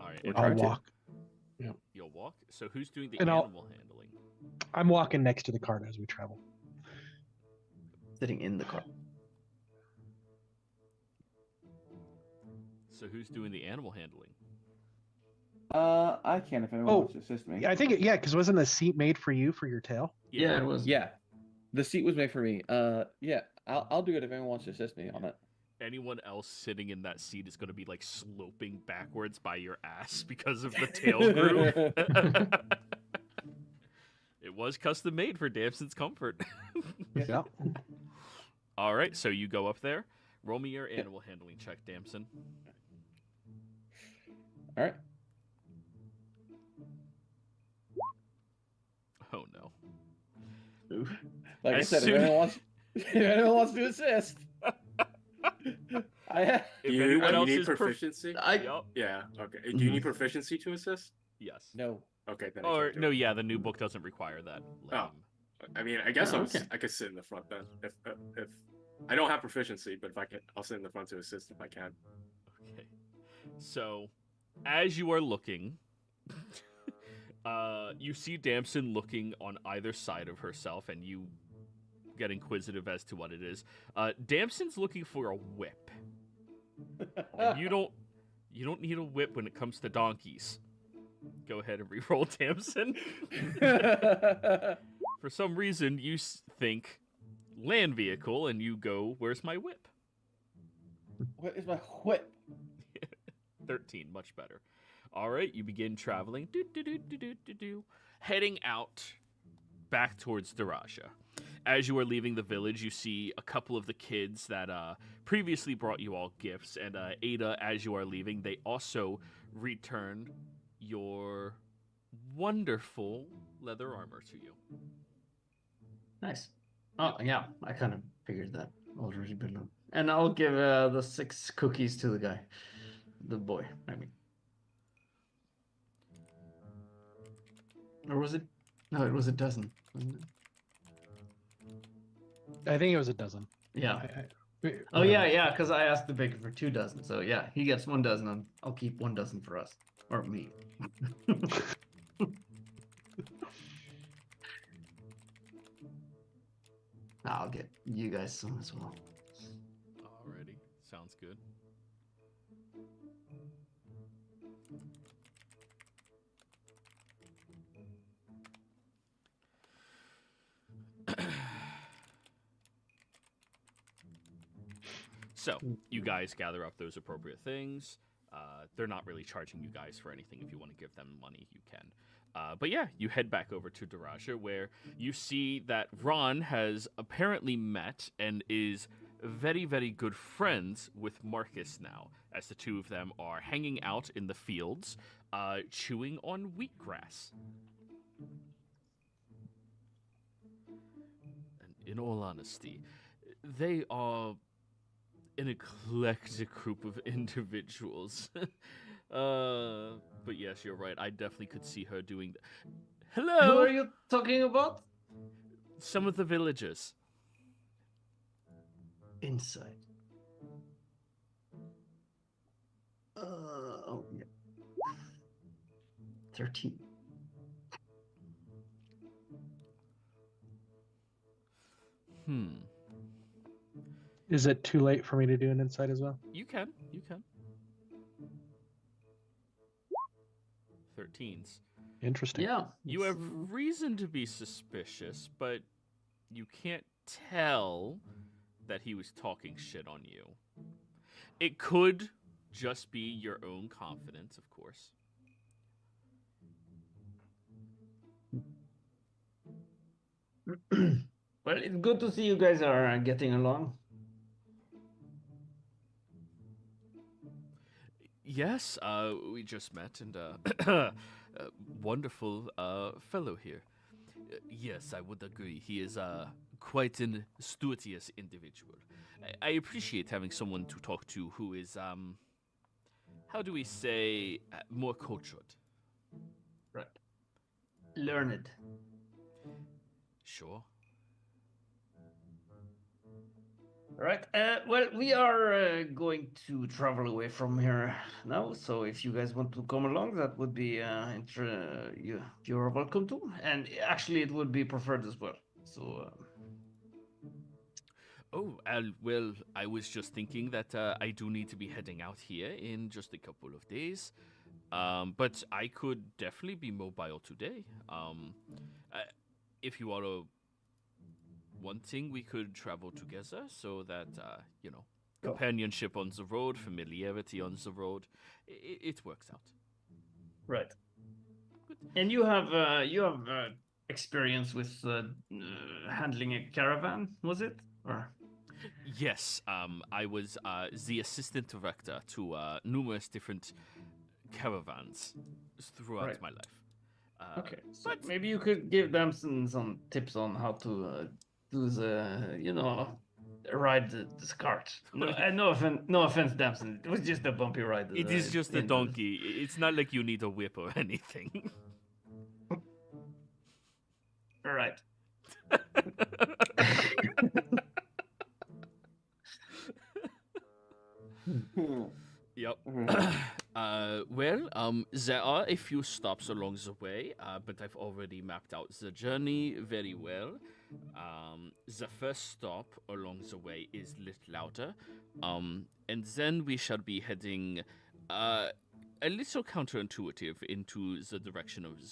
All right, Or and try I'll to. walk. you'll walk. So who's doing the And I'll- animal handling? I'm walking next to the cart as we travel. Sitting in the car. So who's doing the animal handling? I can if anyone Oh, wants to assist me. Yeah, I think because wasn't the seat made for you for your tail? Yeah, it was. Yeah. The seat was made for me. Yeah, I'll do it if anyone wants to assist me on it. Anyone else sitting in that seat is going to be sloping backwards by your ass because of the tail groove. It was custom made for Damson's comfort. Yeah. All right, so you go up there. Roll me your animal handling check, Damson. All right. Oh no. Like As I said, soon- if anyone wants to assist, I have. If Do anyone you else need is proficiency? Yup. Yeah. Okay. Do you need proficiency to assist? Yes. No. Okay. Then I Or can't do no, it. yeah, the new book doesn't require that. Oh. I mean, I guess Oh, okay. I could sit in the front then. If I don't have proficiency, but if I can, I'll sit in the front to assist if I can. Okay. So, as you are looking, you see Damson looking on either side of herself, and you get inquisitive as to what it is. Damson's looking for a whip. And you don't need a whip when it comes to donkeys. Go ahead and re-roll, Damson. For some reason, you think land vehicle, and you go, "Where's my whip?" What is my whip? 13, much better. All right, you begin traveling, heading out back towards Daraja. As you are leaving the village, you see a couple of the kids that previously brought you all gifts, and Ada, as you are leaving, they also return your wonderful leather armor to you. Nice. Oh, yeah, I kind of figured that already. And I'll give the 6 cookies to the guy. The boy, I mean. Or was it? No, it was a dozen, wasn't it? I think it was a dozen. Yeah. Oh, Whatever. yeah, because I asked the baker for 2 dozen. So, yeah, he gets 1 dozen, and I'll keep 1 dozen for us. Or me. I'll get you guys some as well. Alrighty, sounds good. So, you guys gather up those appropriate things. They're not really charging you guys for anything. If you want to give them money, you can. But yeah, you head back over to Daraja, where you see that Ron has apparently met and is very, very good friends with Marcus now, as the two of them are hanging out in the fields, chewing on wheatgrass. And in all honesty, they are an eclectic group of individuals. But yes, you're right. I definitely could see her doing that. Hello! Who are you talking about? Some of the villagers. Inside. Oh, yeah. 13. Is it too late for me to do an insight as well? You can. 13s. Interesting. Yeah. You have reason to be suspicious, but you can't tell that he was talking shit on you. It could just be your own confidence, of course. Well, it's good to see you guys are getting along. Yes, we just met, and wonderful fellow here. Yes, I would agree. He is quite an studious individual. I appreciate having someone to talk to who is, how do we say, more cultured. Right. Learned. Sure. All right. Well, we are going to travel away from here now. So if you guys want to come along, that would be you're welcome to. And actually, it would be preferred as well. So. Oh, well, I was just thinking that I do need to be heading out here in just a couple of days. But I could definitely be mobile today. If you are wanting, we could travel together so that, companionship on the road, familiarity on the road, it works out. Right. Good. And you have experience with handling a caravan, was it? Or? Yes, I was the assistant director to numerous different caravans throughout my life. Okay, so but maybe you could give them some tips on how to do the, ride this cart. No offense, Damson. It was just a bumpy ride. It is just a donkey. It's not like you need a whip or anything. All right. Yep. Well, there are a few stops along the way, but I've already mapped out the journey very well. The first stop along the way is Litlauter, and then we shall be heading a little counterintuitive into the direction of the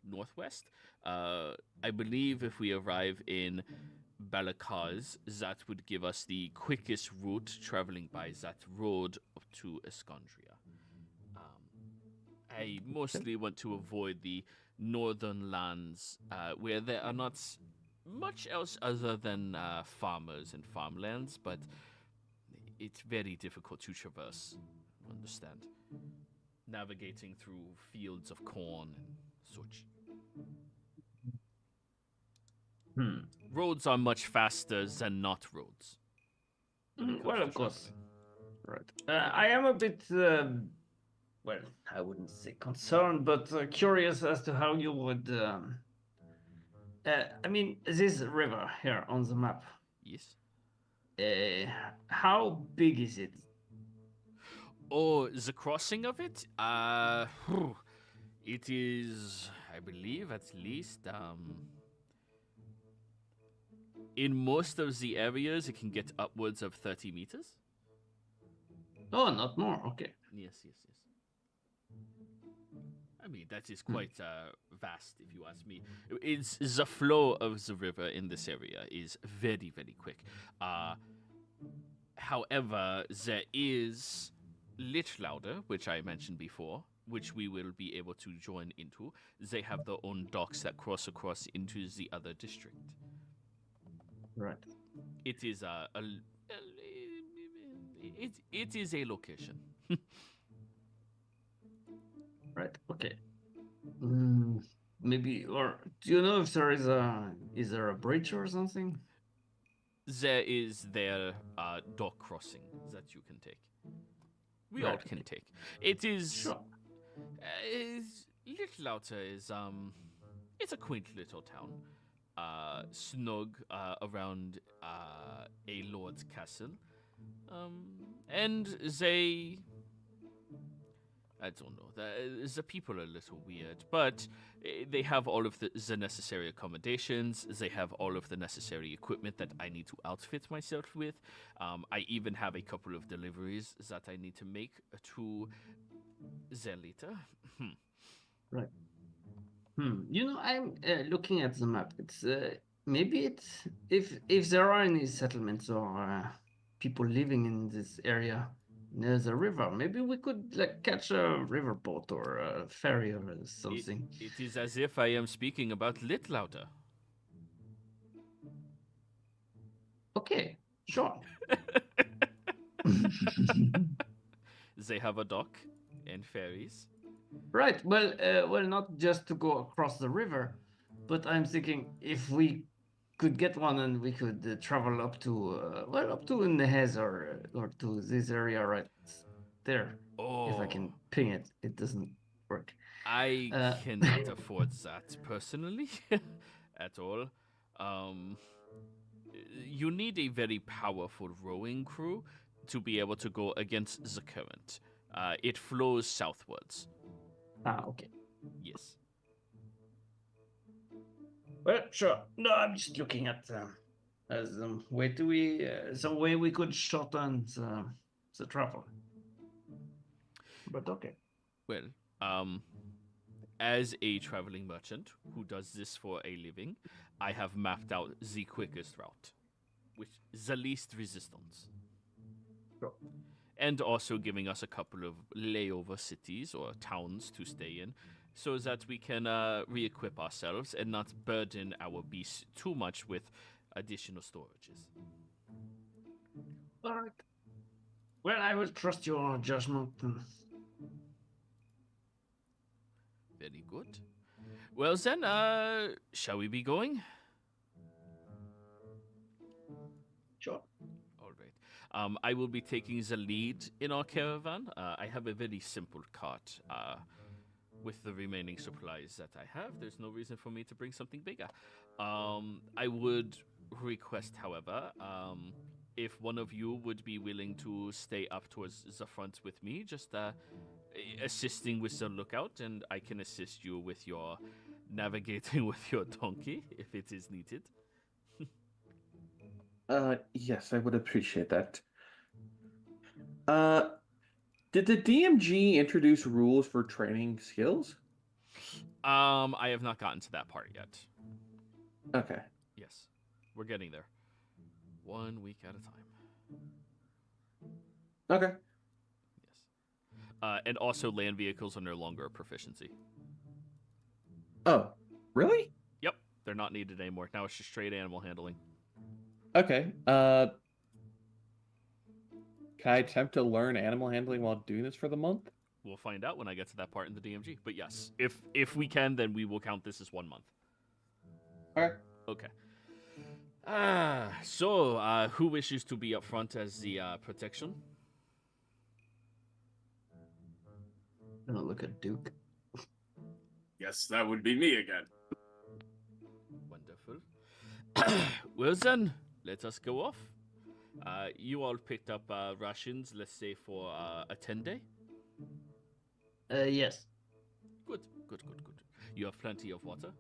northwest. I believe if we arrive in Balakaz, that would give us the quickest route traveling by that road up to Escondria. I mostly want to avoid the northern lands where there are not much else other than farmers and farmlands, but it's very difficult to traverse, understand? Navigating through fields of corn and such. Hmm. Roads are much faster than not roads. when it comes Well, to of course. traveling. Right. I am a bit, well, I wouldn't say concerned, but curious as to how you would. I mean, this river here on the map. Yes. How big is it? Oh, the crossing of it? It is, I believe, at least, in most of the areas, it can get upwards of 30 meters. Oh, not more. Okay. Yes. I mean, that is quite vast, if you ask me. It's the flow of the river in this area is very, very quick. However, there is Lichtlauder, which I mentioned before, which we will be able to join into. They have their own docks that cross across into the other district. Right. It is it is a location. Right. Okay. Maybe, or do you know if there is there a bridge or something? There is their dock crossing that you can take. We all Right. can take. It is. Sure. Lichtlauter is it's a quaint little town, snug around a lord's castle, and they. I don't know. The people are a little weird, but they have all of the necessary accommodations. They have all of the necessary equipment that I need to outfit myself with. I even have a couple of deliveries that I need to make to Zelita. Right. You know, I'm looking at the map. It's maybe it's if there are any settlements or people living in this area near the river, maybe we could like catch a riverboat or a ferry or something. It is as if I am speaking about Litlauter. Okay, sure. They have a dock and ferries. Right. Well, not just to go across the river, but I'm thinking if we could get one and we could travel up to up to Nehez or to this area right there. Oh, If I can ping it, it doesn't work. I cannot afford that personally at all. You need a very powerful rowing crew to be able to go against the current. It flows southwards. Okay. Yes. Well, sure. No, I'm just looking at way do we some way we could shorten the travel. But okay. Well, as a traveling merchant who does this for a living, I have mapped out the quickest route, which is the least resistance. Sure. And also giving us a couple of layover cities or towns to stay in, so that we can re-equip ourselves and not burden our beasts too much with additional storages. All right. Well, I will trust your judgment. Very good. Well then, shall we be going? Sure. All right. I will be taking the lead in our caravan. I have a very simple cart. With the remaining supplies that I have, there's no reason for me to bring something bigger. I would request, however, if one of you would be willing to stay up towards the front with me, just assisting with the lookout, and I can assist you with your navigating with your donkey if it is needed. Yes, I would appreciate that. Did the DMG introduce rules for training skills? I have not gotten to that part yet. Okay. Yes, we're getting there. 1 week at a time. Okay. Yes. And also land vehicles are no longer a proficiency. Oh, really? Yep, they're not needed anymore. Now it's just straight animal handling. Okay. Can I attempt to learn animal handling while doing this for the month? We'll find out when I get to that part in the DMG. But yes, if we can, then we will count this as 1 month. Okay. Okay. Who wishes to be up front as the protection? I'm gonna look at Duke. Yes, that would be me again. Wonderful. Well then, let us go off. You all picked up rations, let's say for a 10-day? Yes. Good. You have plenty of water?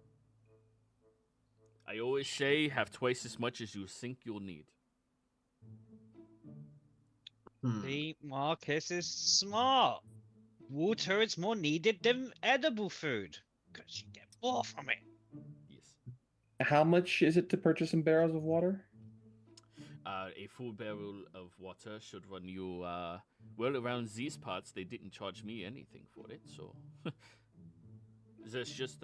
I always say have twice as much as you think you'll need. See, Marcus is smart. Water is more needed than edible food because you get more from it. Yes. How much is it to purchase some barrels of water? A full barrel of water should run you, well, around these parts, they didn't charge me anything for it, so... There's just,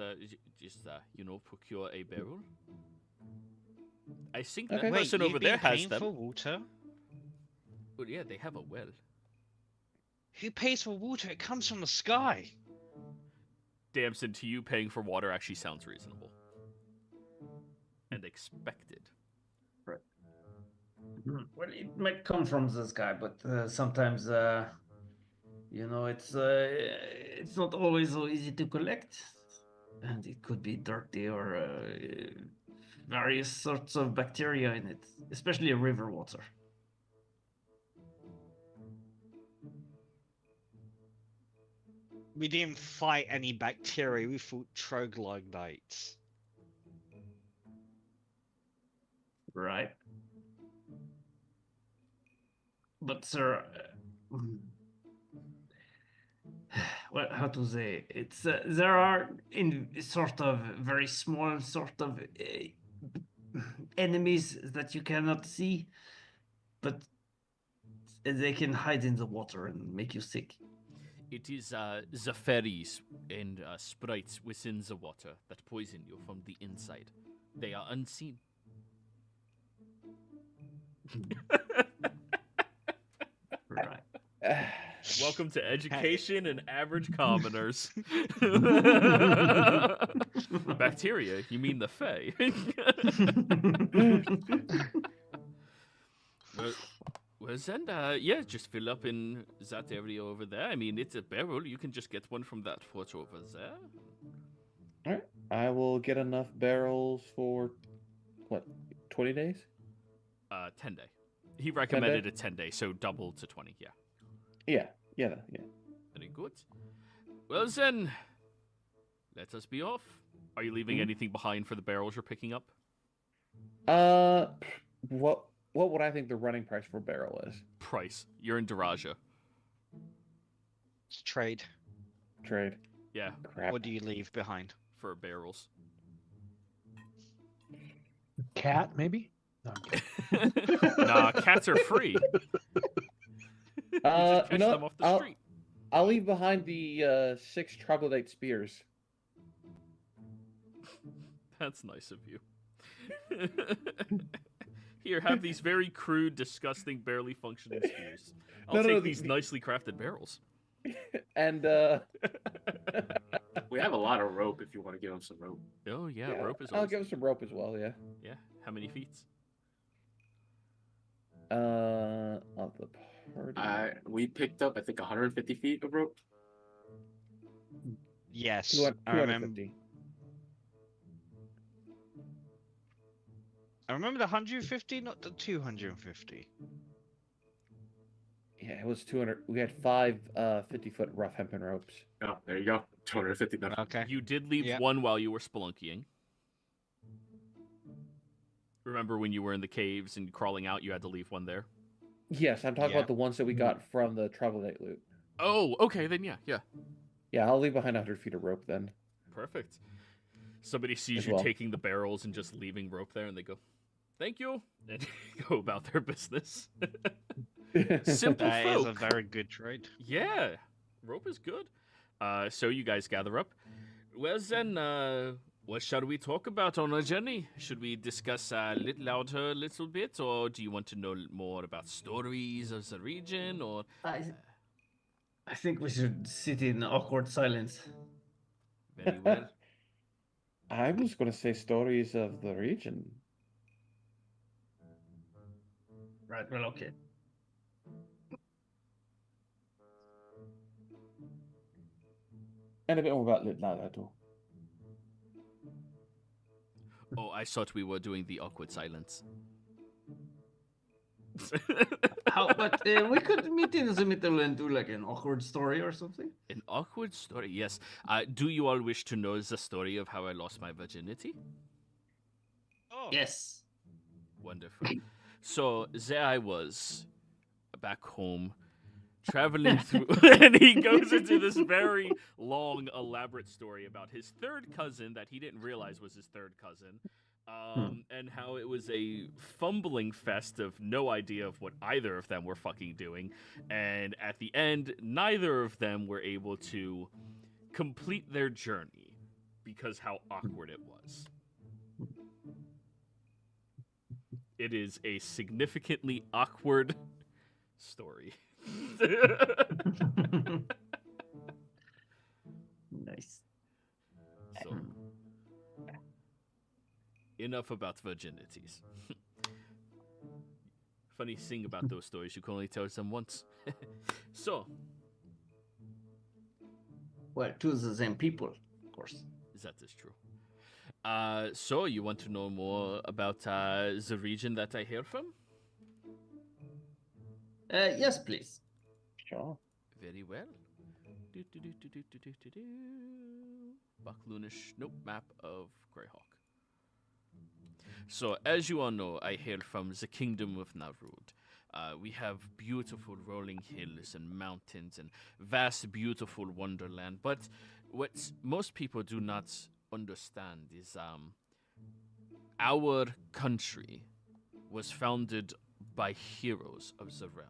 procure a barrel. I think that Okay. Wait, person you've over been there has paying them. for water? Well, yeah, they have a well. Who pays for water? It comes from the sky. Damson, to you, paying for water actually sounds reasonable. And expected. Well, it might come from this guy, but sometimes, it's not always so easy to collect, and it could be dirty or various sorts of bacteria in it, especially river water. We didn't fight any bacteria. We fought troglodytes. Right. But sir, well, how to say? It's there are in sort of very small sort of enemies that you cannot see, but they can hide in the water and make you sick. It is the fairies and sprites within the water that poison you from the inside. They are unseen. Right. Welcome to Education and Average Commoners. Bacteria? You mean the Fae? Well, then, just fill up in that area over there. I mean, it's a barrel. You can just get one from that fort over there. All right. I will get enough barrels for, 20 days? 10-day. He recommended a 10-day, so double to 20, yeah. Yeah. Very good. Well, then, let us be off. Are you leaving anything behind for the barrels you're picking up? What would I think the running price for a barrel is? Price. You're in Daraja. It's trade. Trade. Yeah, Crap. What do you leave behind? for barrels. Cat, maybe? No, I'm kidding. Nah, cats are free. You just catch them off the street. I'll leave behind the 6 troglodyte spears. That's nice of you. Here, have these very crude, disgusting, barely functioning spears. I'll take these nicely crafted barrels. And we have a lot of rope if you want to give him some rope. Oh yeah, rope is. I'll Awesome. give him some rope as well. Yeah. Yeah. How many feet? Of the party. We picked up, I think, 150 feet of rope. Yes, I 250. remember the 150, not the 250. Yeah, it was 200. We had 5 50-foot rough hempen ropes. Oh, there you go. 250 then. Okay. You did leave Yeah. one while you were spelunkying. Remember when you were in the caves and crawling out, you had to leave one there? Yes, I'm talking Yeah. about the ones that we got from the troglodyte loot. Oh, okay, then yeah. Yeah, I'll leave behind 100 feet of rope then. Perfect. Somebody sees As you well. taking the barrels and just leaving rope there, and they go, "Thank you," and go about their business. Simple That is a folk. very good trade. Yeah, rope is good. So you guys gather up. Well then, what shall we talk about on our journey? Should we discuss a little bit, or do you want to know more about stories of the region, or? I think we should sit in awkward silence. Very well. I was going to say stories of the region. Right. Well, okay. And a bit more about Litlala, too. Oh, I thought we were doing the awkward silence. But we could meet in the middle and do like an awkward story or something. An awkward story, yes. Do you all wish to know the story of how I lost my virginity? Oh, Yes. Wonderful. So there I was, back home, traveling through, and he goes into this very long, elaborate story about his third cousin that he didn't realize was his third cousin, and how it was a fumbling fest of no idea of what either of them were fucking doing, and at the end, neither of them were able to complete their journey because how awkward it was. It is a significantly awkward story. Nice. So, enough about virginities. Funny thing about those stories, you can only tell them once. So, Well, to the same people, of course. that is true. So you want to know more about the region that I hail from? Yes, please. Sure. Very well. Bakloonish, nope, map of Greyhawk. So, as you all know, I hail from the Kingdom of Narud. We have beautiful rolling hills and mountains and vast, beautiful wonderland. But what most people do not understand is our country was founded by heroes of the realm.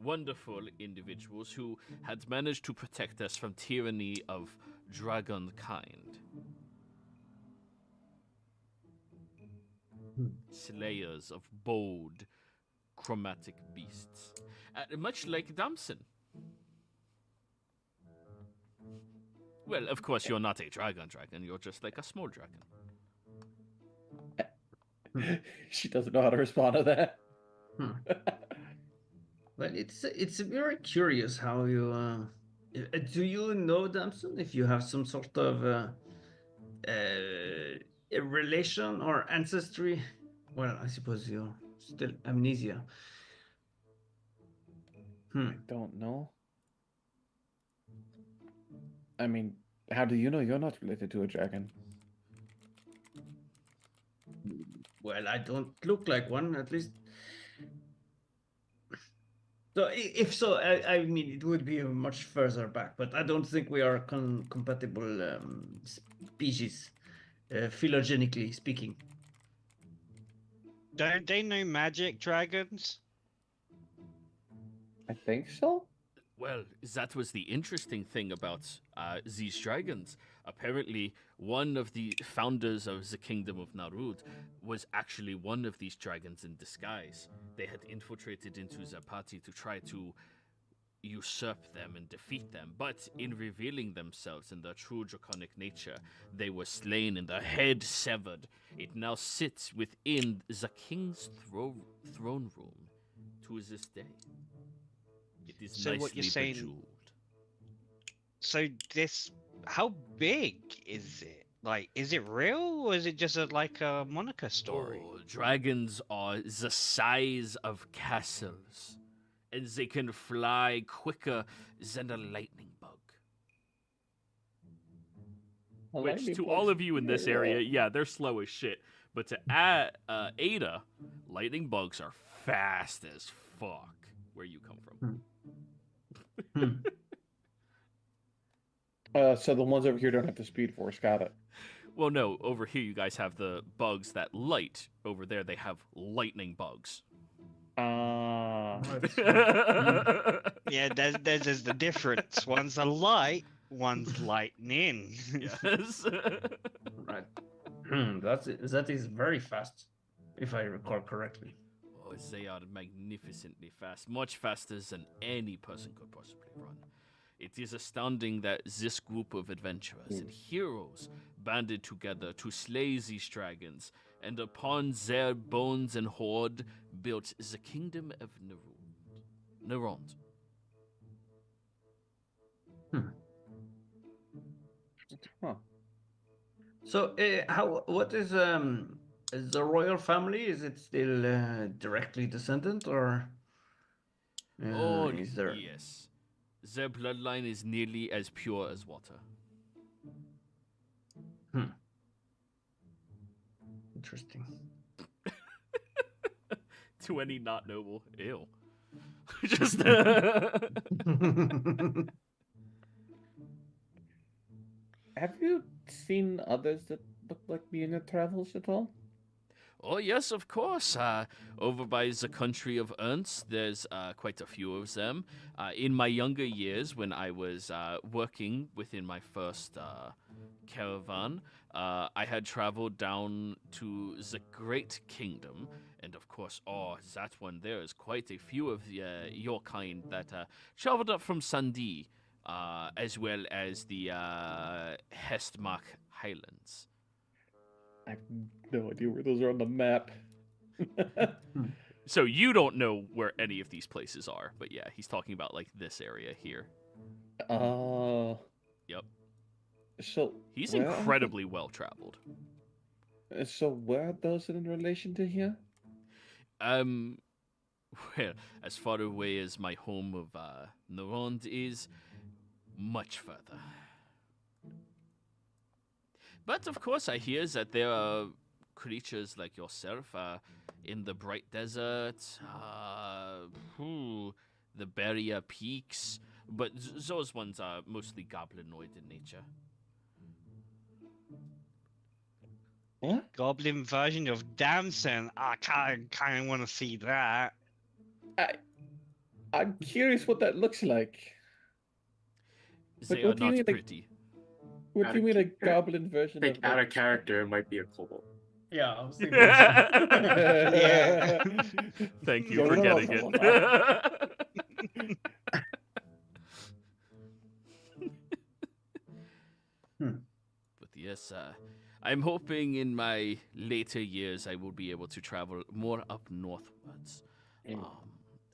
Wonderful individuals who had managed to protect us from tyranny of dragon kind. Slayers of bold, chromatic beasts. Much like Damson. Well, of course, you're not a dragon, you're just like a small dragon. She doesn't know how to respond to that. Well, it's very curious how you do you know Damson if you have some sort of a relation or ancestry? Well, I suppose you're still amnesia. I don't know. I mean, how do you know you're not related to a dragon? Well, I don't look like one, at least. So, if so, I mean, it would be much further back, but I don't think we are compatible species, phylogenetically speaking. don't they know magic dragons? I think so. Well, that was the interesting thing about these dragons. Apparently, one of the founders of the Kingdom of Narud was actually one of these dragons in disguise. They had infiltrated into the party to try to usurp them and defeat them, but in revealing themselves in their true draconic nature, they were slain and their head severed. It now sits within the king's throne room to this day. It is So nicely what you're saying- bejeweled. So this, how big is it? Like, is it real or is it just like a Monica story? Oh, dragons are the size of castles, and they can fly quicker than a lightning bug. Which, to all of you in this area, yeah, they're slow as shit. But to Ada, lightning bugs are fast as fuck. Where you come from? So the ones over here don't have the speed force. Got it. Well, no, over here you guys have the bugs that light. Over there they have lightning bugs. Yeah, there's the difference. One's a light, one's lightning. Yes. Right. That is very fast, if I recall correctly. Oh, they are magnificently fast, much faster than any person could possibly run. It is astounding that this group of adventurers and heroes banded together to slay these dragons and upon their bones and hoard built the kingdom of Nerond. Huh. So, what is the royal family? Is it still directly descendant, or is there? Yes. Their bloodline is nearly as pure as water. Interesting. 20 not noble. Ew. Just Have you seen others that look like me in your travels at all? Oh, yes, of course. Over by the country of Ernst, there's quite a few of them. In my younger years, when I was working within my first caravan, I had traveled down to the Great Kingdom. And of course, that one there is quite a few of your kind that traveled up from Sandi, as well as the Hestmark Highlands. I have no idea where those are on the map. So you don't know where any of these places are, but yeah, he's talking about like this area here. Yep. So He's where are incredibly well traveled. So where are those in relation to here? Well, as far away as my home of Nerond is, much further. But of course, I hear that there are creatures like yourself in the Bright Desert, the Barrier Peaks, but those ones are mostly goblinoid in nature. What? Goblin version of Damson. I kind of want to see that. I'm curious what that looks like. They what are do you not mean, pretty. What do you mean a goblin version I think of out of character, it might be a kobold. Yeah, I was thinking. Yeah. Thank you for getting it. But yes, I'm hoping in my later years I will be able to travel more up northwards.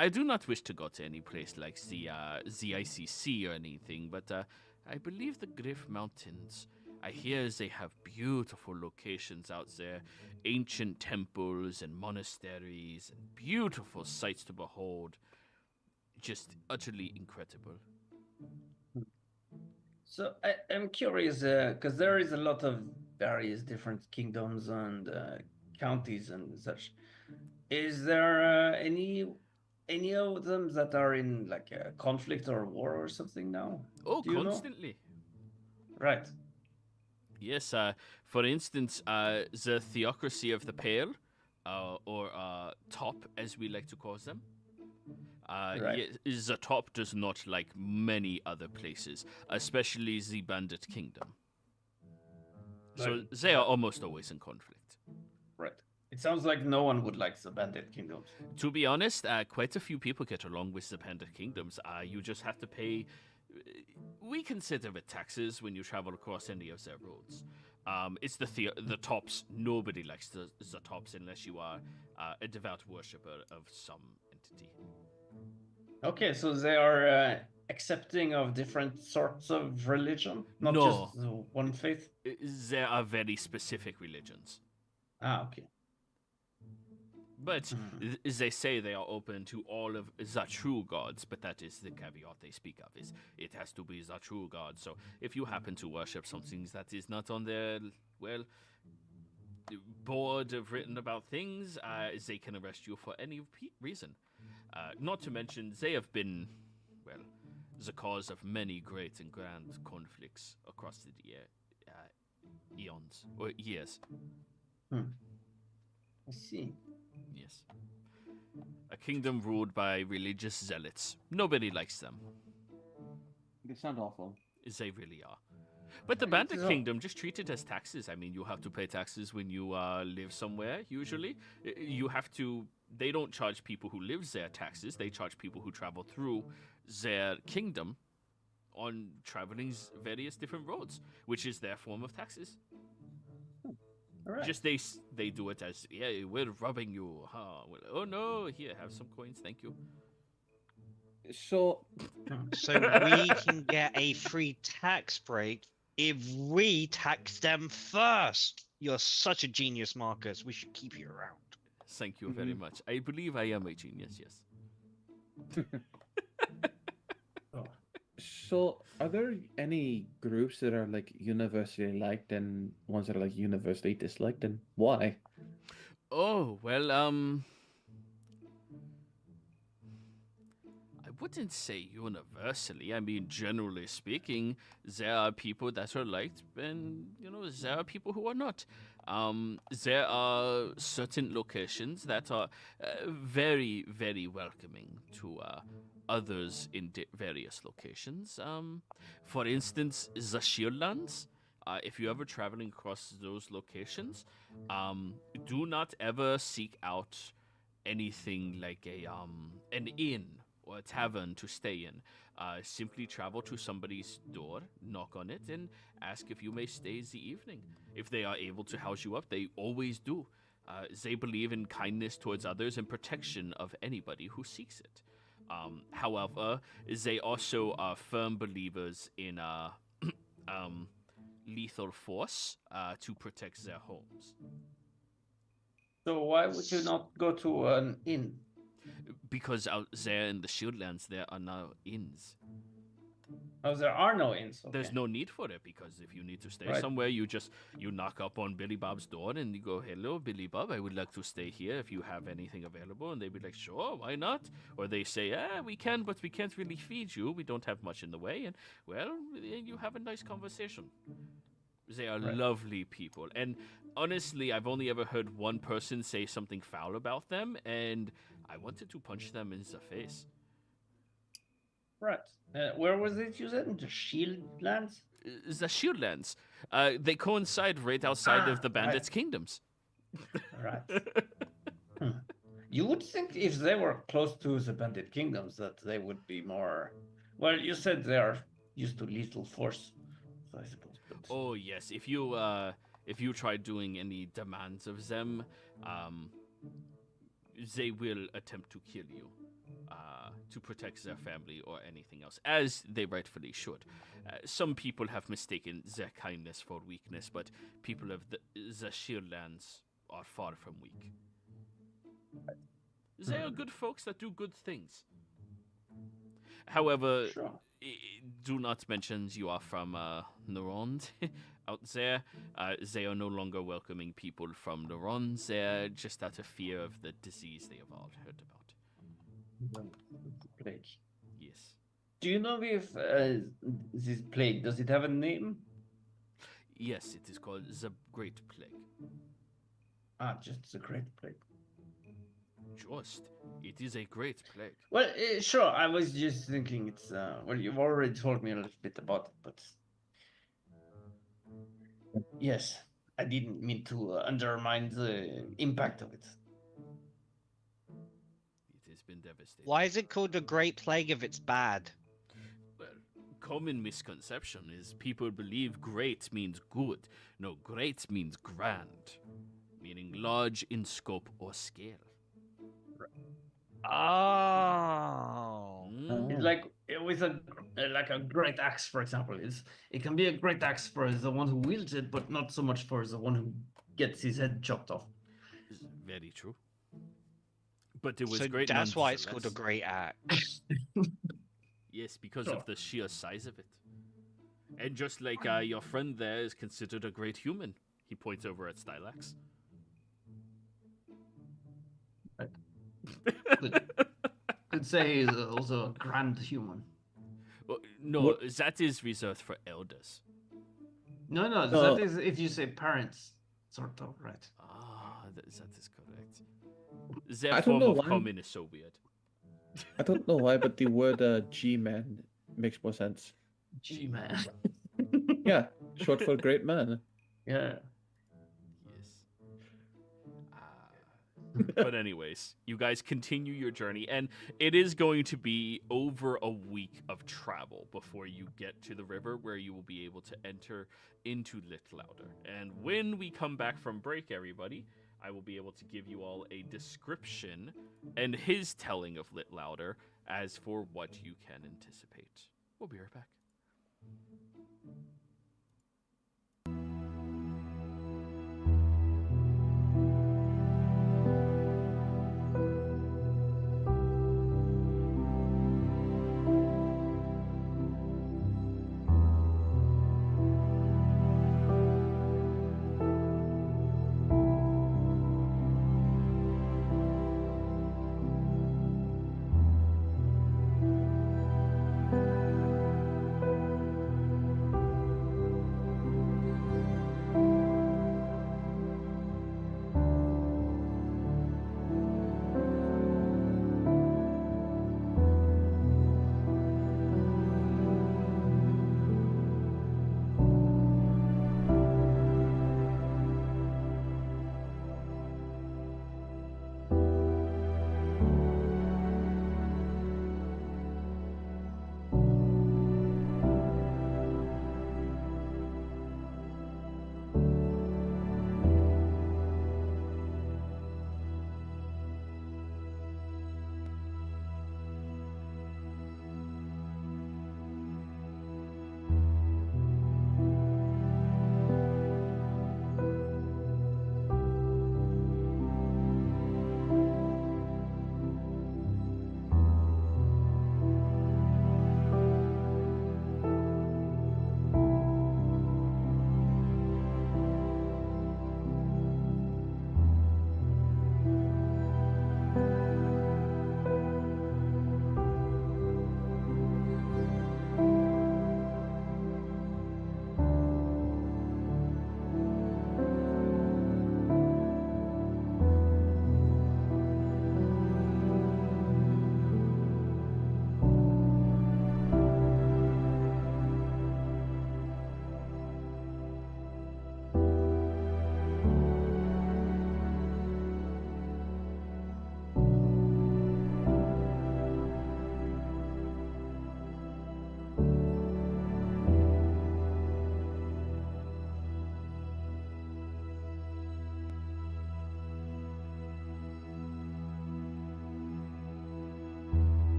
I do not wish to go to any place like the ICC or anything, but I believe the Griff Mountains. I hear they have beautiful locations out there, ancient temples and monasteries, and beautiful sights to behold. Just utterly incredible. So I'm curious, because there is a lot of various different kingdoms and counties and such. Is there any of them that are in like a conflict or war or something now? Oh, Do you know? constantly. Right. Yes, for instance, the Theocracy of the Pale, or Top, as we like to call them. Right. The Top does not like many other places, especially the Bandit Kingdom. So they are almost always in conflict. Right. It sounds like no one would like the Bandit Kingdoms. To be honest, quite a few people get along with the Bandit Kingdoms. You just have to pay... We consider it taxes when you travel across any of their roads. It's the Tops. Nobody likes the Tops unless you are a devout worshipper of some entity. Okay, so they are accepting of different sorts of religion, not No. just one faith. There are very specific religions. Ah, okay. But they say they are open to all of the true gods, but that is the caveat they speak of, is it has to be the true god. So if you happen to worship something that is not on their, well, board of written about things, they can arrest you for any reason. Not to mention, they have been, well, the cause of many great and grand conflicts across the eons, or years. I see. Yes. A kingdom ruled by religious zealots. Nobody likes them. They sound awful. They really are. But the Bandit Kingdom, just treat it as taxes. I mean, you have to pay taxes when you live somewhere, usually. You have to... They don't charge people who live there taxes. They charge people who travel through their kingdom on traveling various different roads, which is their form of taxes. All right. Just they do it as, yeah, we're robbing you. Huh? Well, oh no, here, have some coins, thank you. So, So we can get a free tax break if we tax them first. You're such a genius, Marcus. We should keep you around. Thank you very much. I believe I am a genius, yes. Oh. so are there any groups that are like universally liked and ones that are like universally disliked, and why? Oh, well, I wouldn't say universally. I mean, generally speaking, there are people that are liked, and there are people who are not. There are certain locations that are very, very welcoming to others in various locations. For instance, the Shieldlands. If you're ever traveling across those locations, do not ever seek out anything like an inn or a tavern to stay in. Simply travel to somebody's door, knock on it, and ask if you may stay the evening. If they are able to house you up, they always do. They believe in kindness towards others and protection of anybody who seeks it. However, they also are firm believers in lethal force to protect their homes. So why would you not go to an inn? Because out there in the Shieldlands, there are no inns. Oh, there are no inns. Okay. There's no need for it, because if you need to stay Right. somewhere, you knock up on Billy Bob's door and you go, "Hello, Billy Bob, I would like to stay here if you have anything available." And they'd be like, "Sure, why not?" Or they say, "We can, but we can't really feed you. We don't have much in the way." And, well, you have a nice conversation. They are Right. lovely people. And honestly, I've only ever heard one person say something foul about them, and I wanted to punch them in the face. Right. Where was it you said? In the Shieldlands? The Shieldlands. They coincide right outside of the Bandits' kingdoms. Right. You would think if they were close to the Bandit Kingdoms that they would be more... Well, you said they are used to lethal force, so I suppose. But... Oh yes, if you try doing any demands of them, they will attempt to kill you, to protect their family or anything else, as they rightfully should. Some people have mistaken their kindness for weakness, but people of the Shieldlands are far from weak. They are good folks that do good things. However, Sure. do not mention you are from Narond out there. They are no longer welcoming people from Narond. They're just out of fear of the disease they have all heard about. Plague. Yes. Do you know if this plague, does it have a name? Yes, it is called the Great Plague. Just the Great Plague. Just. It is a great plague. Well, sure. I was just thinking it's... well, you've already told me a little bit about it, but... Yes, I didn't mean to undermine the impact of it. It has been devastating. Why is it called the Great Plague if it's bad? Well, common misconception is people believe great means good. No, great means grand, meaning large in scope or scale. Oh. It's like with a great axe, for example. It can be a great axe for the one who wields it, but not so much for the one who gets his head chopped off. Very true. But it was So great. that's why it's called a nonetheless. Great Axe. Yes, because Sure. of the sheer size of it. And just like your friend there is considered a great human. He points over at Stylax. Could say he's also a grand human. Well, no, What- that is reserved for elders. No, No. that is if you say parents, sort of, right? That is correct. I Their don't form know of why- common is so weird. I don't know why, but the word G-man makes more sense. G-man. Yeah, short for great man. Yeah. Yes. But anyways, you guys continue your journey, and it is going to be over a week of travel before you get to the river where you will be able to enter into Litlauder. And when we come back from break, everybody, I will be able to give you all a description and his telling of Litlauder as for what you can anticipate. We'll be right back.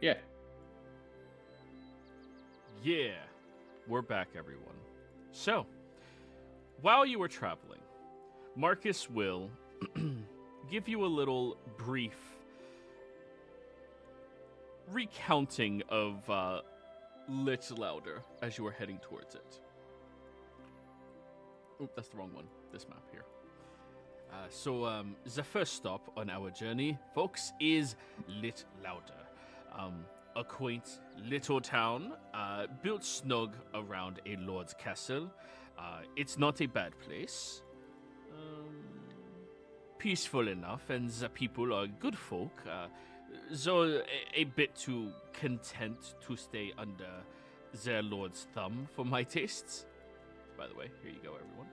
Yeah. Yeah, we're back, everyone. So, while you were traveling, Marcus will give you a little brief recounting of Little Louder as you are heading towards it. Oh, that's the wrong one. This map here. So the first stop on our journey, folks, is Lit Louder. A quaint little town built snug around a lord's castle. It's not a bad place. Peaceful enough, and the people are good folk, though a bit too content to stay under their lord's thumb for my tastes. By the way, here you go, everyone.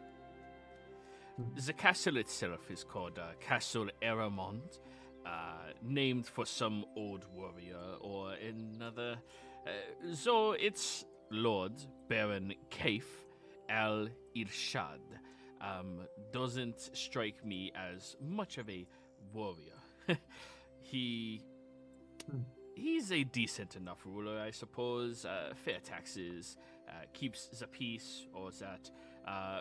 The castle itself is called Castle Eramond, named for some old warrior or another. So its Lord Baron Kaif al-Irshad doesn't strike me as much of a warrior. He's a decent enough ruler, I suppose. Fair taxes, keeps the peace, or that.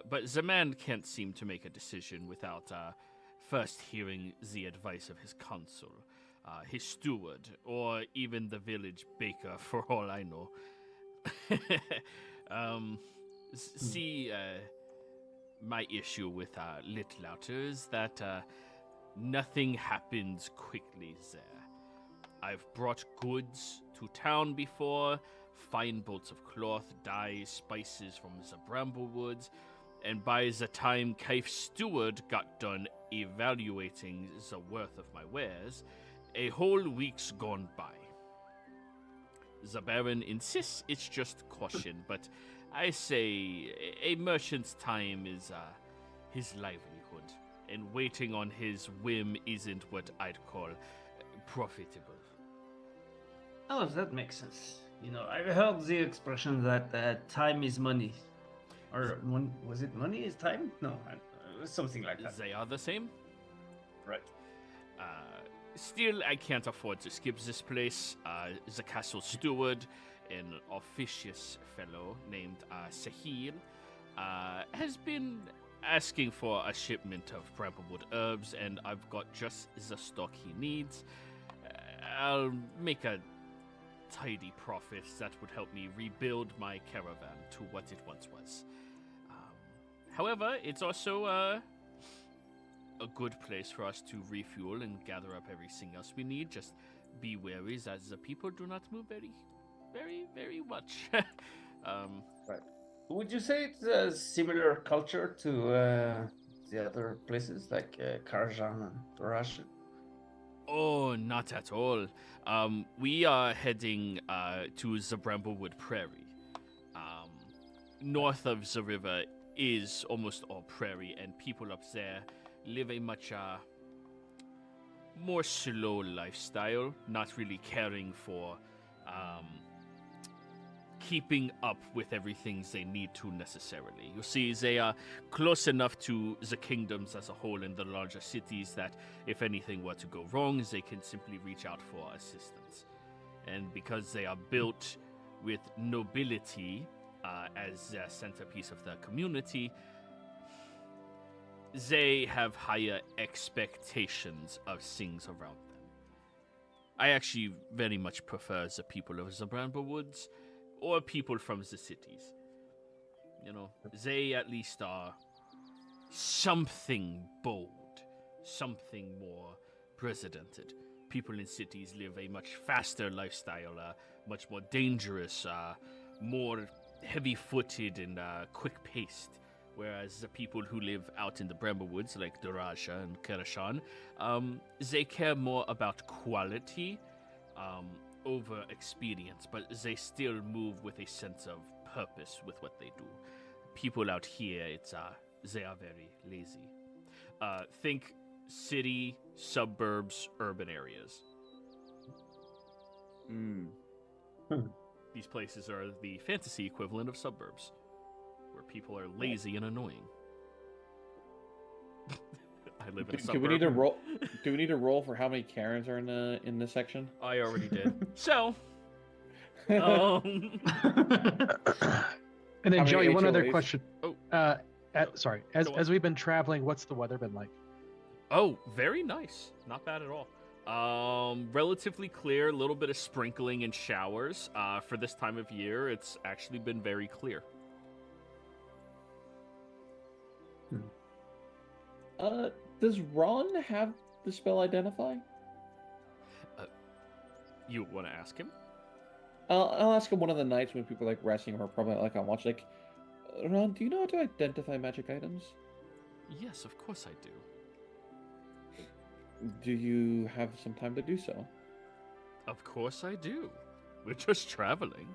But the man can't seem to make a decision without first hearing the advice of his consul, his steward, or even the village baker, for all I know. See, my issue with Little Louder is that nothing happens quickly there. I've brought goods to town before, fine bolts of cloth, dye, spices from the Bramblewoods, and by the time Kaif's steward got done evaluating the worth of my wares, a whole week's gone by. The Baron insists it's just caution, but I say a merchant's time is his livelihood, and waiting on his whim isn't what I'd call profitable. Oh, that makes sense. You know, I've heard the expression that time is money. Or was it money is time? No, it was something like that. They are the same? Right. Still, I can't afford to skip this place. The castle steward, an officious fellow named Sahil, has been asking for a shipment of Bramblewood herbs, and I've got just the stock he needs. I'll make a tidy profit that would help me rebuild my caravan to what it once was. However, it's also a good place for us to refuel and gather up everything else we need. Just be wary as the people do not move very much. Right. Would you say it's a similar culture to the other places like Karajan and Russia? Oh, not at all. We are heading to the Bramblewood Prairie. North of the river is almost all prairie, and people up there live a much more slow lifestyle, not really caring for keeping up with everything they need to necessarily. You see, they are close enough to the kingdoms as a whole and the larger cities that if anything were to go wrong, they can simply reach out for assistance. And because they are built with nobility as the centerpiece of their community, they have higher expectations of things around them. I actually very much prefer the people of the Bramblewoods or people from the cities. You know, they at least are something bold, something more precedented. People in cities live a much faster lifestyle, much more dangerous, more heavy-footed and quick-paced. Whereas the people who live out in the Bramblewoods, like Doraja and Karashan, they care more about quality over experience, but they still move with a sense of purpose with what they do. People out here, they are very lazy. Think city, suburbs, urban areas. These places are the fantasy equivalent of suburbs, where people are lazy and annoying. I live in a Do suburb. we need to roll? Do we need to roll for how many Karens are in this section? I already did. So, And then How many Joey, one other HOAs? question. Oh. Sorry. Go on. As we've been traveling, what's the weather been like? oh, very nice. Not bad at all. Relatively clear, a little bit of sprinkling and showers. For this time of year, it's actually been very clear. Does Ron have the spell Identify? You want to ask him? I'll ask him one of the nights when people are like resting or probably like on watch. Like, Ron, do you know how to identify magic items? Yes, of course I do. Do you have some time to do so? Of course I do. We're just traveling.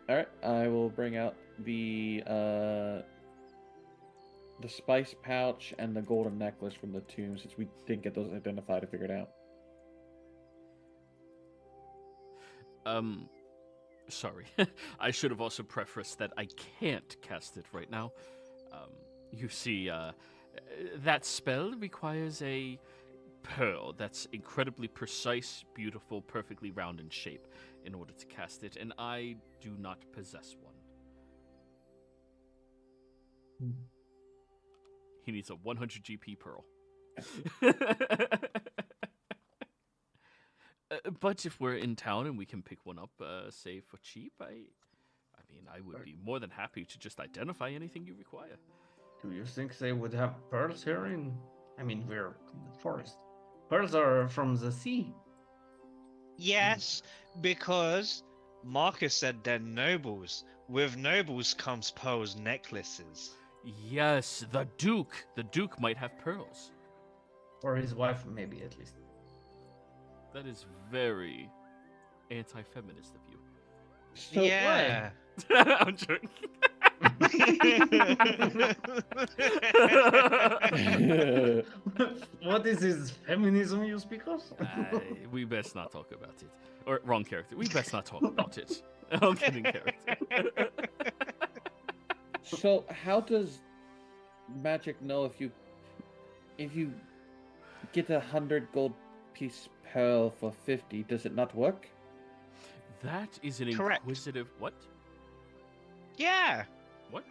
All right, I will bring out the spice pouch and the golden necklace from the tomb, since we didn't get those identified or figured out. Sorry. I should have also prefaced that I can't cast it right now. You see, that spell requires a pearl that's incredibly precise, beautiful, perfectly round in shape in order to cast it, and I do not possess one. He needs a 100 GP pearl. But if we're in town and we can pick one up, say for cheap, I mean, I would be more than happy to just identify anything you require. Do you think they would have pearls here in... I mean, we're in the forest. Pearls are from the sea. Yes, because Marcus said they're nobles. With nobles comes pearls necklaces. Yes, the Duke. The Duke might have pearls. Or his wife, maybe, at least. That is very anti-feminist of you. So, Yeah. I'm joking. What is this feminism you speak of? We best not talk about it. Or, wrong character. We best not talk about it. I'm kidding, character. So how does magic know if you get 100 gold piece pearl for 50? Does it not work? That is an Correct. inquisitive... What? Yeah. What?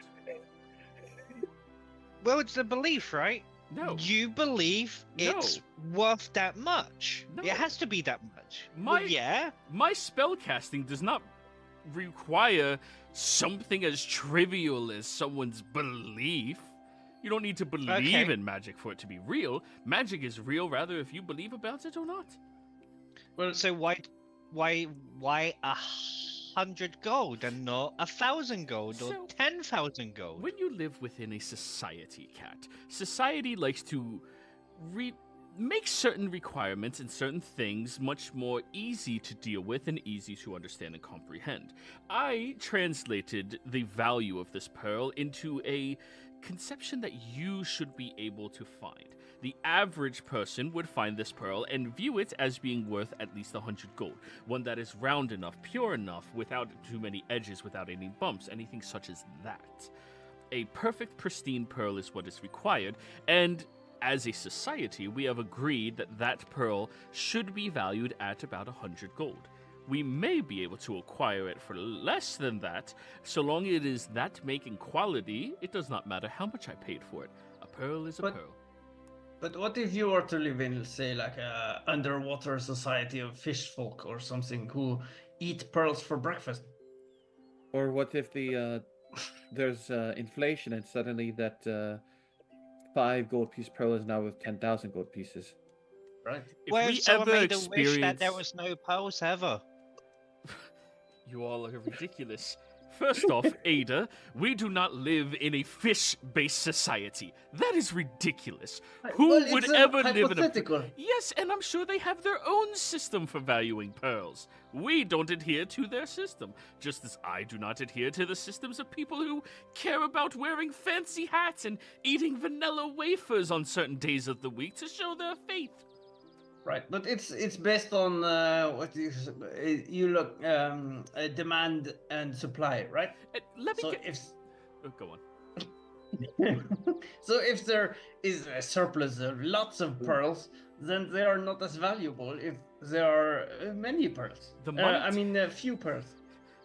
Well, it's a belief, right? No. You believe it's worth that much. No. It has to be that much. My- Well, yeah. My spell casting does not require something as trivial as someone's belief. You don't need to believe in magic for it to be real. Magic is real rather if you believe about it or not. Well, So why 100 gold and not 1,000 gold or So- 10,000 gold? When you live within a society, Cat, society likes to make certain requirements and certain things much more easy to deal with and easy to understand and comprehend. I translated the value of this pearl into a conception that you should be able to find. The average person would find this pearl and view it as being worth at least 100 gold. One that is round enough, pure enough, without too many edges, without any bumps, anything such as that. A perfect, pristine pearl is what is required, and as a society, we have agreed that that pearl should be valued at about 100 gold. We may be able to acquire it for less than that, so long it is that making quality, it does not matter how much I paid for it. A pearl is a pearl. But what if you were to live in, say, like a underwater society of fish folk or something who eat pearls for breakfast? Or what if there's inflation and suddenly that 5 gold piece pearl is now worth 10,000 gold pieces? Right. If Well, we someone ever made a wish that there experience... was no pearls ever. You all are ridiculous. First off, Ada, we do not live in a fish-based society. That is ridiculous. Who Well, would it's a ever live in a... hypothetical. Yes, and I'm sure they have their own system for valuing pearls. We don't adhere to their system, just as I do not adhere to the systems of people who care about wearing fancy hats and eating vanilla wafers on certain days of the week to show their faith. Right, but it's based on what you look demand and supply, right? Let me So get... if Oh, go on. So if there is a surplus of lots of pearls, then they are not as valuable if there are many pearls. Few pearls.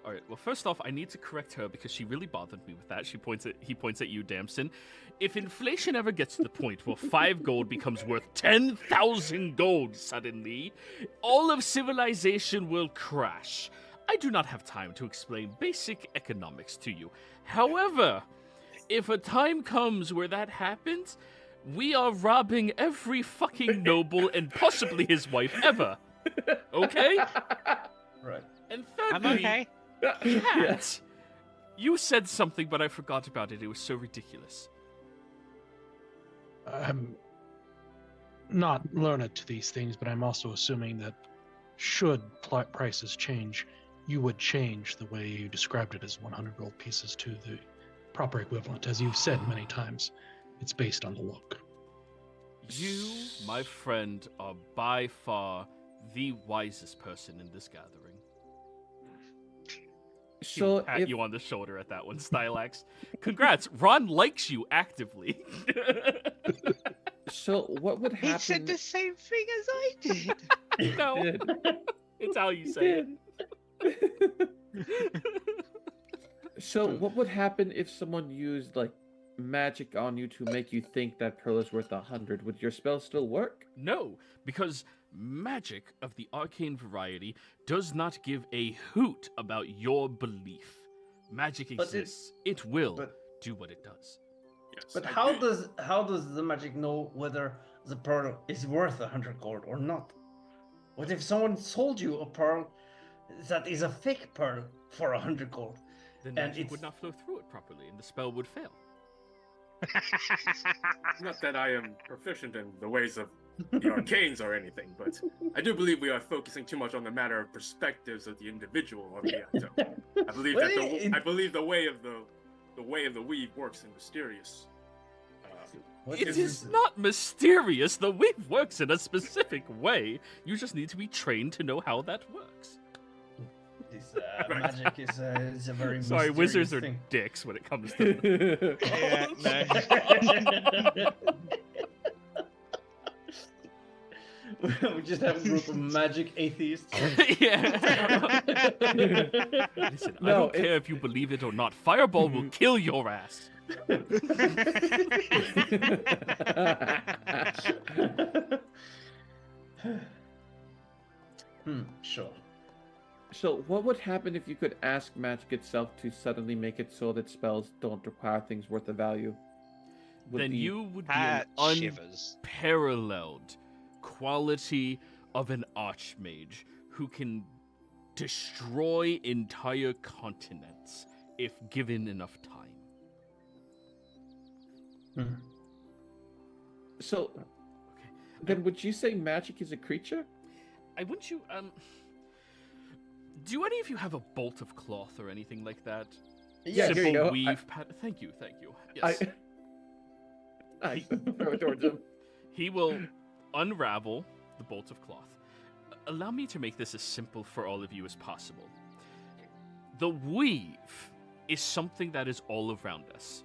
All right. Well, first off, I need to correct her because she really bothered me with that. He points at you, Damson. If inflation ever gets to the point where 5 gold becomes worth 10,000 gold suddenly, all of civilization will crash. I do not have time to explain basic economics to you. However, if a time comes where that happens, we are robbing every fucking noble and possibly his wife ever. Okay? Right. And thirdly, I'm okay. Cat, you said something, but I forgot about it. It was so ridiculous. I'm not learned to these things, but I'm also assuming that should prices change, you would change the way you described it as 100 gold pieces to the proper equivalent. As you've said many times, it's based on the look. You, my friend, are by far the wisest person in this gathering. So Pat if you on the shoulder at that one, Stylax. Congrats, Ron likes you actively. so what would happen? He said the same thing as I did. No, Did. it's how you say it. So what would happen if someone used like magic on you to make you think that pearl is worth 100? Would your spell still work? No, because magic of the arcane variety does not give a hoot about your belief. Magic exists. It will do what it does. Yes, But I how agree. does the magic know whether the pearl is worth 100 gold or not? What if someone sold you a pearl that is a fake pearl for 100 gold? Then And magic it's- would not flow through it properly, and the spell would fail. Not that I am proficient in the ways of the arcanes or anything, but I do believe we are focusing too much on the matter of perspectives of the individual on the item. I believe Well, the way of the weave works in mysterious. What It if is this- not mysterious. The weave works in a specific way. You just need to be trained to know how that works. This magic is a very Sorry, mysterious wizards are thing. dicks when it comes to Yeah, We just have a group of magic atheists. yeah. Listen, I No, don't care if you believe it or not. Fireball will kill your ass. Sure. So what would happen if you could ask magic itself to suddenly make it so that spells don't require things worth a value? Then the- you would be Pat an shivers. unparalleled quality of an archmage who can destroy entire continents if given enough time. So then would you say magic is a creature? I want you, do any of you have a bolt of cloth or anything like that? Yeah, here you Simple go. weave Thank you. Yes. I throw it towards him. He will unravel the bolt of cloth. Allow me to make this as simple for all of you as possible. The weave is something that is all around us.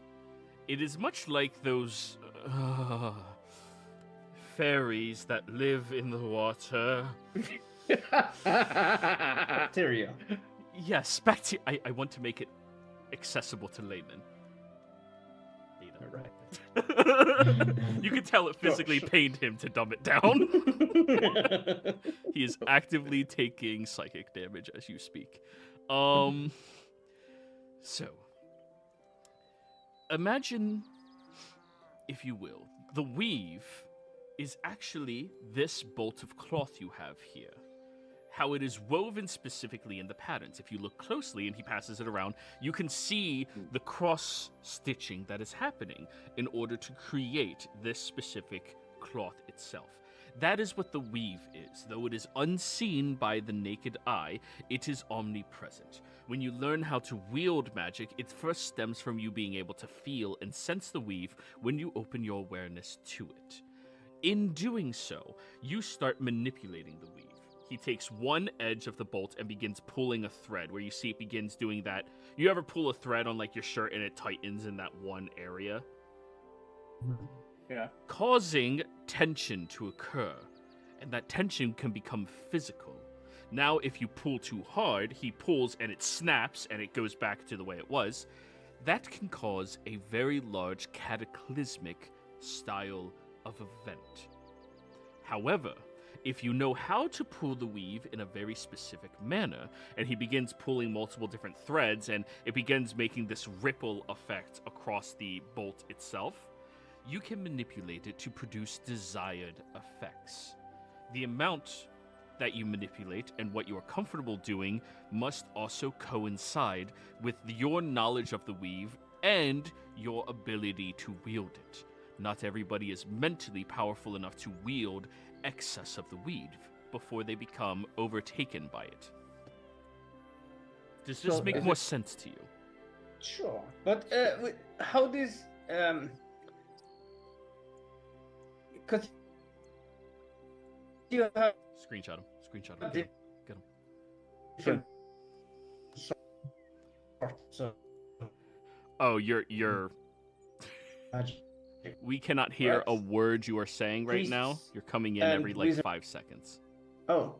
It is much like those fairies that live in the water. Bacteria. Yes, I want to make it accessible to laymen. Right. You can tell it physically pained him to dumb it down. He is actively taking psychic damage as you speak. So imagine, if you will, the weave is actually this bolt of cloth you have here. How it is woven specifically in the patterns. If you look closely and he passes it around, you can see the cross stitching that is happening in order to create this specific cloth itself. That is what the weave is. Though it is unseen by the naked eye, it is omnipresent. When you learn how to wield magic, it first stems from you being able to feel and sense the weave when you open your awareness to it. In doing so, you start manipulating the weave. he takes one edge of the bolt and begins pulling a thread, where you see it begins doing that. You ever pull a thread on like your shirt and it tightens in that one area? Yeah. Causing tension to occur, and that tension can become physical. Now, if you pull too hard, he pulls and it snaps and it goes back to the way it was. That can cause a very large cataclysmic style of event. However, if you know how to pull the weave in a very specific manner, and he begins pulling multiple different threads and it begins making this ripple effect across the bolt itself, you can manipulate it to produce desired effects. The amount that you manipulate and what you are comfortable doing must also coincide with your knowledge of the weave and your ability to wield it. Not everybody is mentally powerful enough to wield excess of the weave before they become overtaken by it. Does this So make is more it- sense to you? Sure, but how this? Because you have Screenshot him. Screenshot him. Did- Get him. different sorts of Oh, you're. magic. We cannot hear a Right. word you are saying right now. Priests You're coming in and every like wizards. 5 seconds. Oh,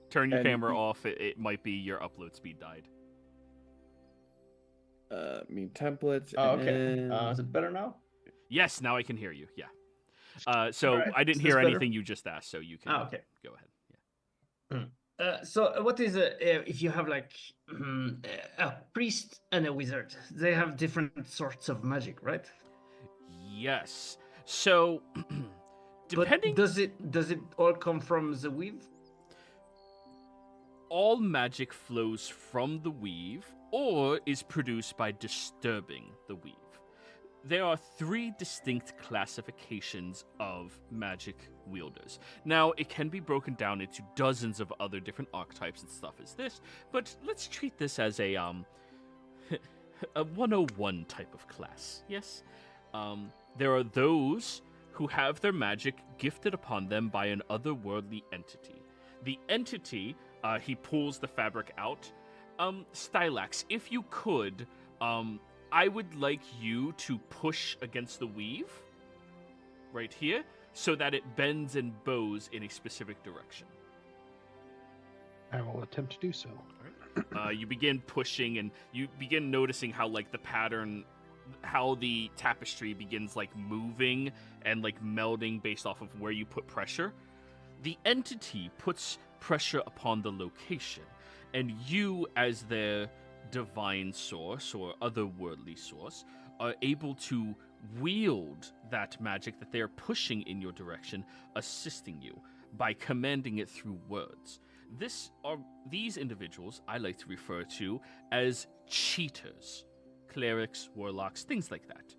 Turn your And camera we- off. It might be your upload speed died. Templates. oh, okay. and- Is it better now? Yes, now I can hear you. Yeah. So Alright, I didn't is hear this better? anything you just asked, so you can Ah, okay. go ahead. Yeah. So what is if you have like a priest and a wizard? They have different sorts of magic, right? Yes. So depending, But does it all come from the weave? all magic flows from the weave or is produced by disturbing the weave. There are 3 distinct classifications of magic wielders. Now, it can be broken down into dozens of other different archetypes and stuff as this, but let's treat this as a a 101 type of class. Yes? There are those who have their magic gifted upon them by an otherworldly entity. The entity, he pulls the fabric out. Stylax, if you could, I would like you to push against the weave right here so that it bends and bows in a specific direction. I will attempt to do so. You begin pushing and you begin noticing how like the pattern, how the tapestry begins like moving and like melding based off of where you put pressure. The entity puts pressure upon the location, and you as their divine source or otherworldly source are able to wield that magic that they are pushing in your direction, assisting you by commanding it through words. These individuals I like to refer to as cheaters, clerics, warlocks, things like that.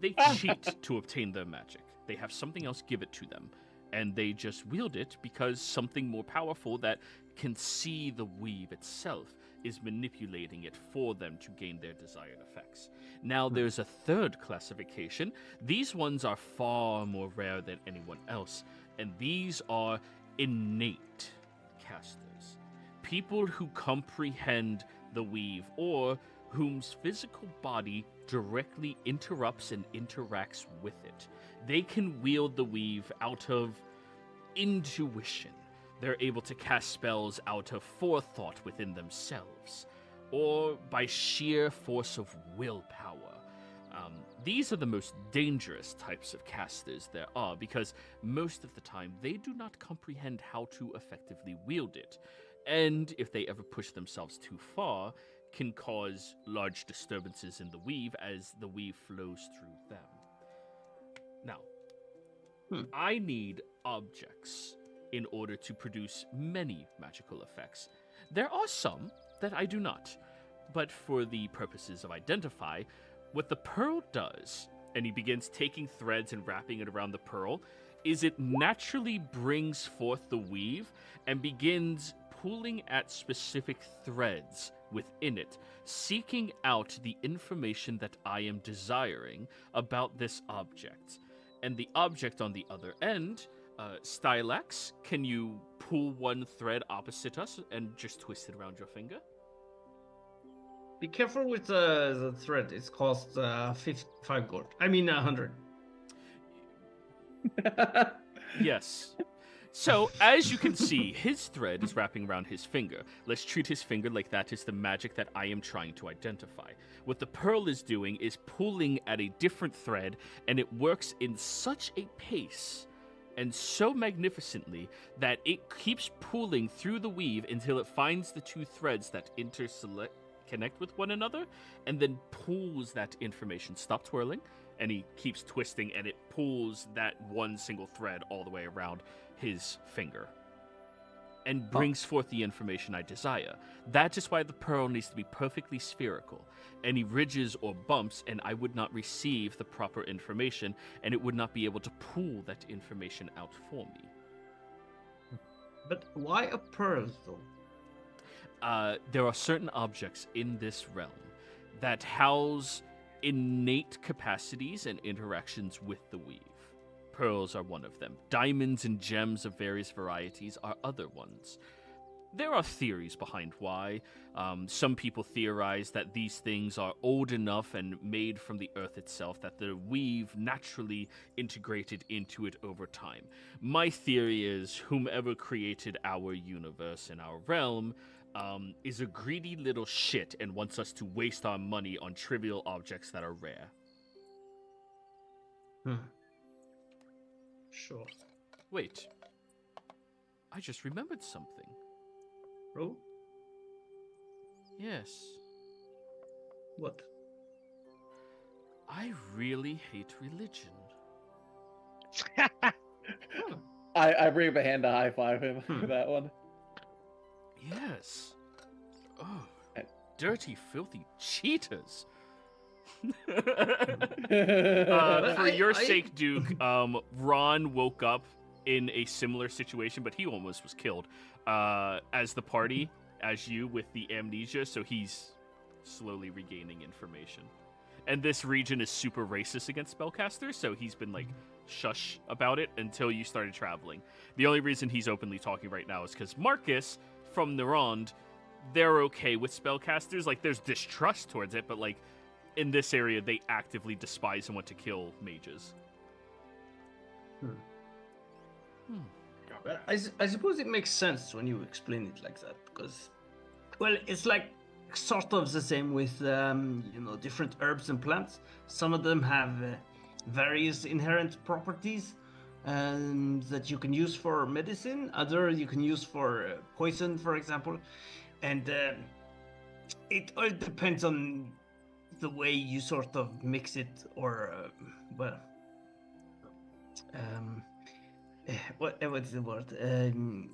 They cheat to obtain their magic. They have something else give it to them, and they just wield it because something more powerful that can see the weave itself is manipulating it for them to gain their desired effects. Now, there's a third classification. These ones are far more rare than anyone else, and these are innate casters. People who comprehend the weave or whose physical body directly interrupts and interacts with it. They can wield the weave out of intuition. They're able to cast spells out of forethought within themselves, or by sheer force of willpower. These are the most dangerous types of casters there are, because most of the time they do not comprehend how to effectively wield it, and if they ever push themselves too far, can cause large disturbances in the weave as the weave flows through them. Now, I need objects in order to produce many magical effects. There are some that I do not, but for the purposes of identify, what the pearl does, and he begins taking threads and wrapping it around the pearl, is it naturally brings forth the weave and begins pulling at specific threads within it, seeking out the information that I am desiring about this object. And the object on the other end Stylax, can you pull one thread opposite us and just twist it around your finger? Be careful with the thread. It costs 55 gold. I mean 100. Yes. So, as you can see, his thread is wrapping around his finger. Let's treat his finger like that is the magic that I am trying to identify. What the pearl is doing is pulling at a different thread, and it works in such a pace and so magnificently that it keeps pulling through the weave until it finds the two threads that connect with one another, and then pulls that information. Stop twirling, and he keeps twisting, and it pulls that one single thread all the way around his finger and brings forth the information I desire. That is why the pearl needs to be perfectly spherical. Any ridges or bumps, and I would not receive the proper information, and it would not be able to pull that information out for me. But why a pearl, though? There are certain objects in this realm that house innate capacities and interactions with the weave. Pearls are one of them. Diamonds and gems of various varieties are other ones. There are theories behind why. Some people theorize that these things are old enough and made from the earth itself that the weave naturally integrated into it over time. My theory is whomever created our universe and our realm is a greedy little shit and wants us to waste our money on trivial objects that are rare. Sure. Wait. I just remembered something. Oh? Yes. What? I really hate religion. I bring up a hand to high five him for that one. Yes. Oh, dirty, filthy cheaters. For your sake, Duke, Ron woke up in a similar situation, but he almost was killed as the party, as you with the amnesia, so he's slowly regaining information. And this region is super racist against spellcasters, so he's been like shush about it until you started traveling. The only reason he's openly talking right now is because Marcus from Nerond, they're okay with spellcasters. Like, there's distrust towards it, but like in this area, they actively despise and want to kill mages. But I suppose it makes sense when you explain it like that, because, well, it's like sort of the same with, different herbs and plants. Some of them have various inherent properties that you can use for medicine. Other you can use for poison, for example. And it all depends on the way you sort of mix it, or what's the word?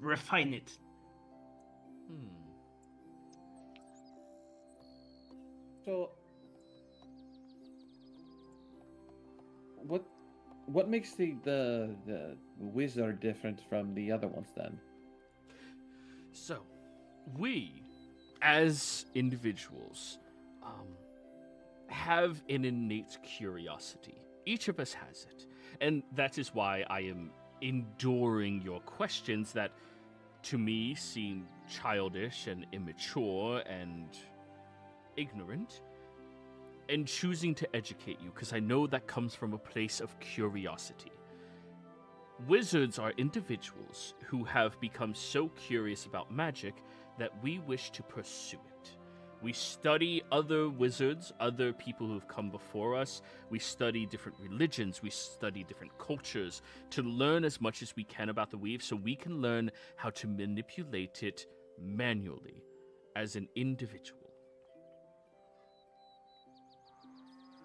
Refine it. So, what makes the wizard different from the other ones then? So, we, as individuals, have an innate curiosity. Each of us has it. And that is why I am enduring your questions that, to me, seem childish and immature and ignorant, and choosing to educate you, because I know that comes from a place of curiosity. Wizards are individuals who have become so curious about magic that we wish to pursue it. We study other wizards, other people who have come before us. We study different religions. We study different cultures to learn as much as we can about the weave so we can learn how to manipulate it manually as an individual.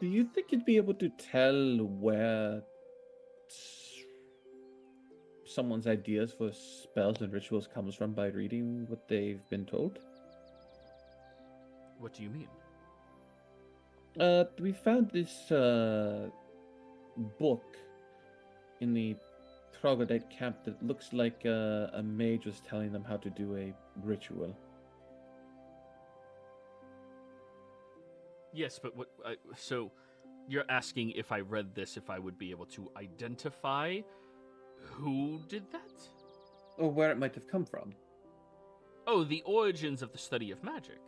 Do you think you'd be able to tell where someone's ideas for spells and rituals comes from by reading what they've been told? What do you mean? We found this book in the troglodyte camp that looks like a mage was telling them how to do a ritual. Yes, but what? So, you're asking if I read this, if I would be able to identify Who did that? Or where it might have come from. Oh, the origins of the study of magic.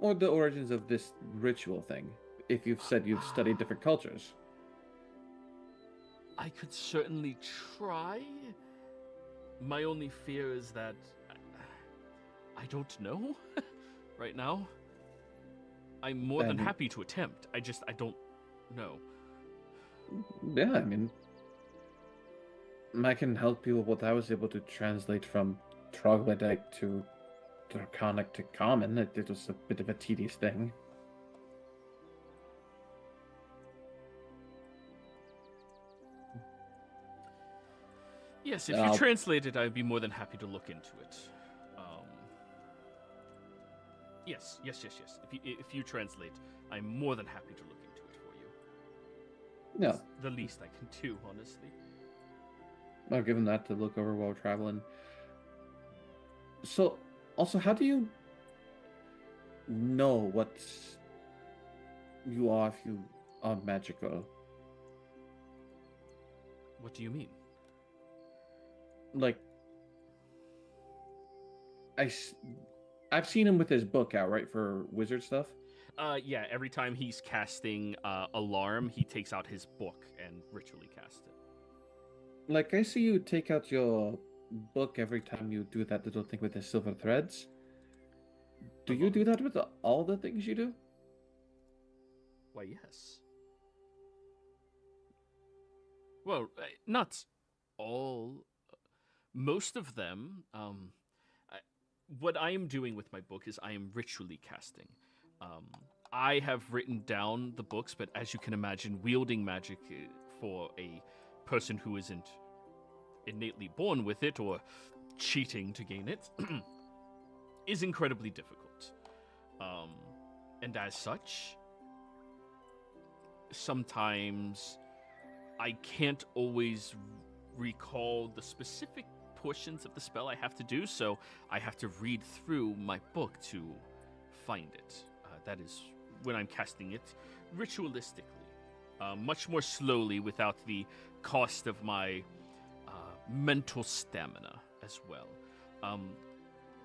Or the origins of this ritual thing, if you've said you've studied different cultures. I could certainly try. My only fear is that I don't know right now. I'm more than happy to attempt. I don't know. Yeah, I mean, I can help you with what I was able to translate from troglodyte to draconic to common. It was a bit of a tedious thing. Yes, if you translate it, I'd be more than happy to look into it. Yes. If you translate, I'm more than happy to look into it for you. Yeah. It's the least I can do, honestly. I'll give him that to look over while traveling. So, also, how do you know what you are if you are magical? What do you mean? Like, I've seen him with his book out, right, for wizard stuff? Yeah, every time he's casting Alarm, he takes out his book and ritually casts it. Like, I see you take out your book every time you do that little thing with the silver threads. Do you do that with all the things you do? Why, yes. Well, not all. Most of them, what I am doing with my book is I am ritually casting. I have written down the books, but as you can imagine, wielding magic for a person who isn't innately born with it or cheating to gain it is incredibly difficult. And as such, sometimes I can't always recall the specific portions of the spell I have to do, so I have to read through my book to find it. That is when I'm casting it ritualistically, much more slowly without the cost of my mental stamina as well.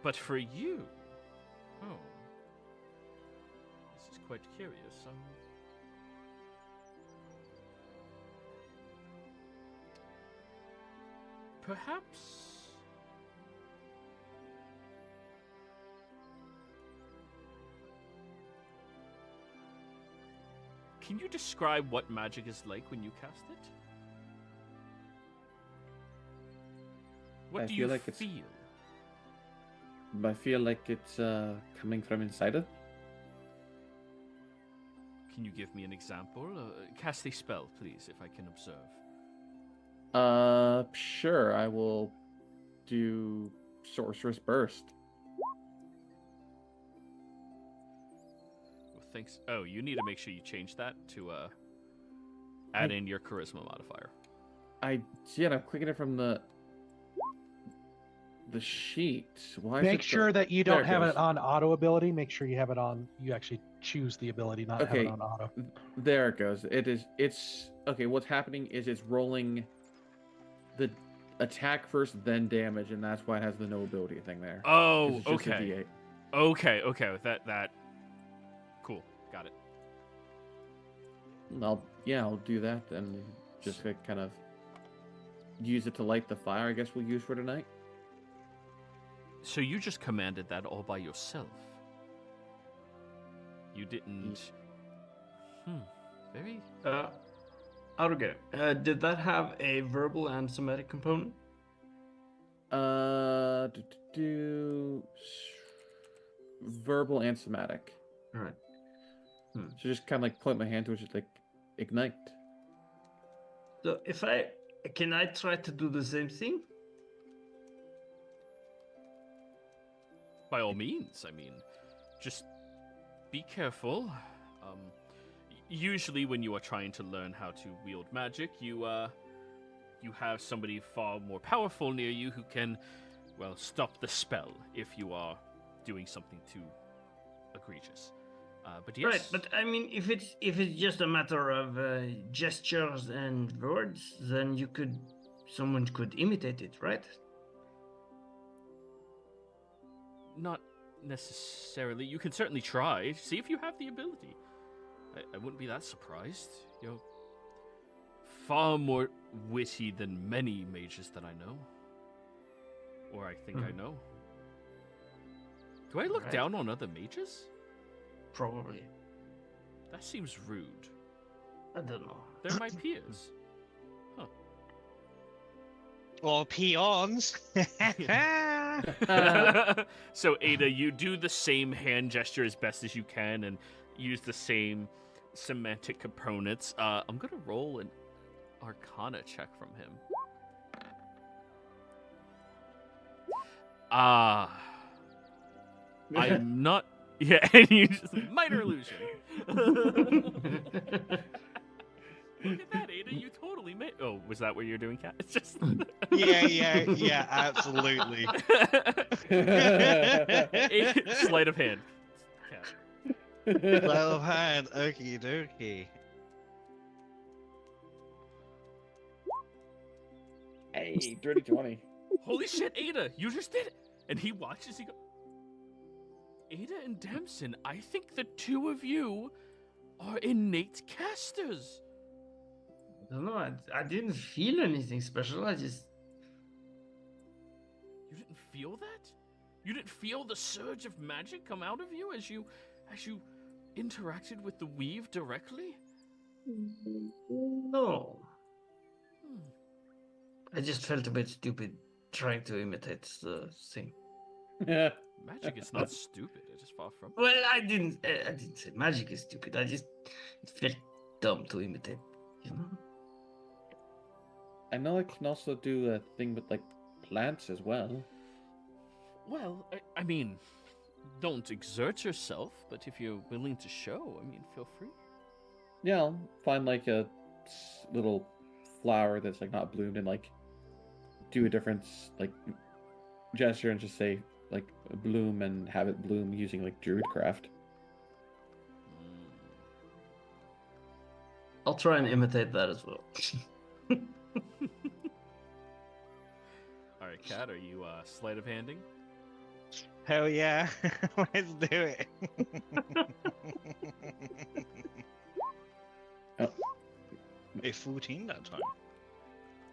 But for you, this is quite curious. Perhaps. Can you describe what magic is like when you cast it? What do you feel? I feel like it's coming from inside it. Can you give me an example? Cast a spell, please, if I can observe. Sure. I will do Sorcerer's Burst. Thanks. Oh, you need to make sure you change that to add in your charisma modifier. I did. I'm clicking it from the sheet. Why? Make sure that you don't have it on auto ability. Make sure you have it on. You actually choose the ability, not have it on auto. There it goes. It's okay. What's happening is it's rolling the attack first, then damage, and that's why it has the no ability thing there. Oh, okay. Okay. That. Cool. Got it. I'll do that and just kind of use it to light the fire. I guess we'll use for tonight. So you just commanded that all by yourself. You didn't. Very. Aruge, did that have a verbal and somatic component? Verbal and somatic. All right. So just kind of like point my hand towards it, like ignite. So can I try to do the same thing? By all means, I mean, just be careful. Usually when you are trying to learn how to wield magic, you have somebody far more powerful near you who can, well, stop the spell if you are doing something too egregious. But yes. Right, but I mean, if it's just a matter of gestures and words, then you could someone could imitate it, right? Not necessarily. You can certainly try. See if you have the ability. I wouldn't be that surprised. You're far more witty than many mages that I know. Or I think I know. Do I look down on other mages? Probably. That seems rude. I don't know. They're my peers. Huh. Or peons. So Ada, you do the same hand gesture as best as you can and use the same semantic components. I'm gonna roll an Arcana check from him. I'm not. Yeah, and you just minor illusion. Look at that, Ada. You totally made. Oh, was that what you're doing, Kat? It's just. yeah, absolutely. Sleight of hand. Kat. Well hand, okie dokie. Hey, dirty 20. Holy shit, Ada! You just did it! And he watches, he goes, Ada and Damson, I think the two of you are innate casters. I don't know. I didn't feel anything special. I just. You didn't feel that? You didn't feel the surge of magic come out of you as you interacted with the weave directly? No. I just felt a bit stupid trying to imitate the thing. Yeah. Magic is not stupid. It is far from. Well, I didn't say magic is stupid. It felt dumb to imitate. You know. I know I can also do a thing with like plants as well. Well, I mean, don't exert yourself, but if you're willing to show, I mean, feel free. Yeah, I'll find like a little flower that's like not bloomed and like do a different like gesture and just say like bloom and have it bloom using like druidcraft. I'll try and imitate that as well. All right, Kat, are you sleight of handing? Hell yeah, let's do it. Oh. A 14 that time.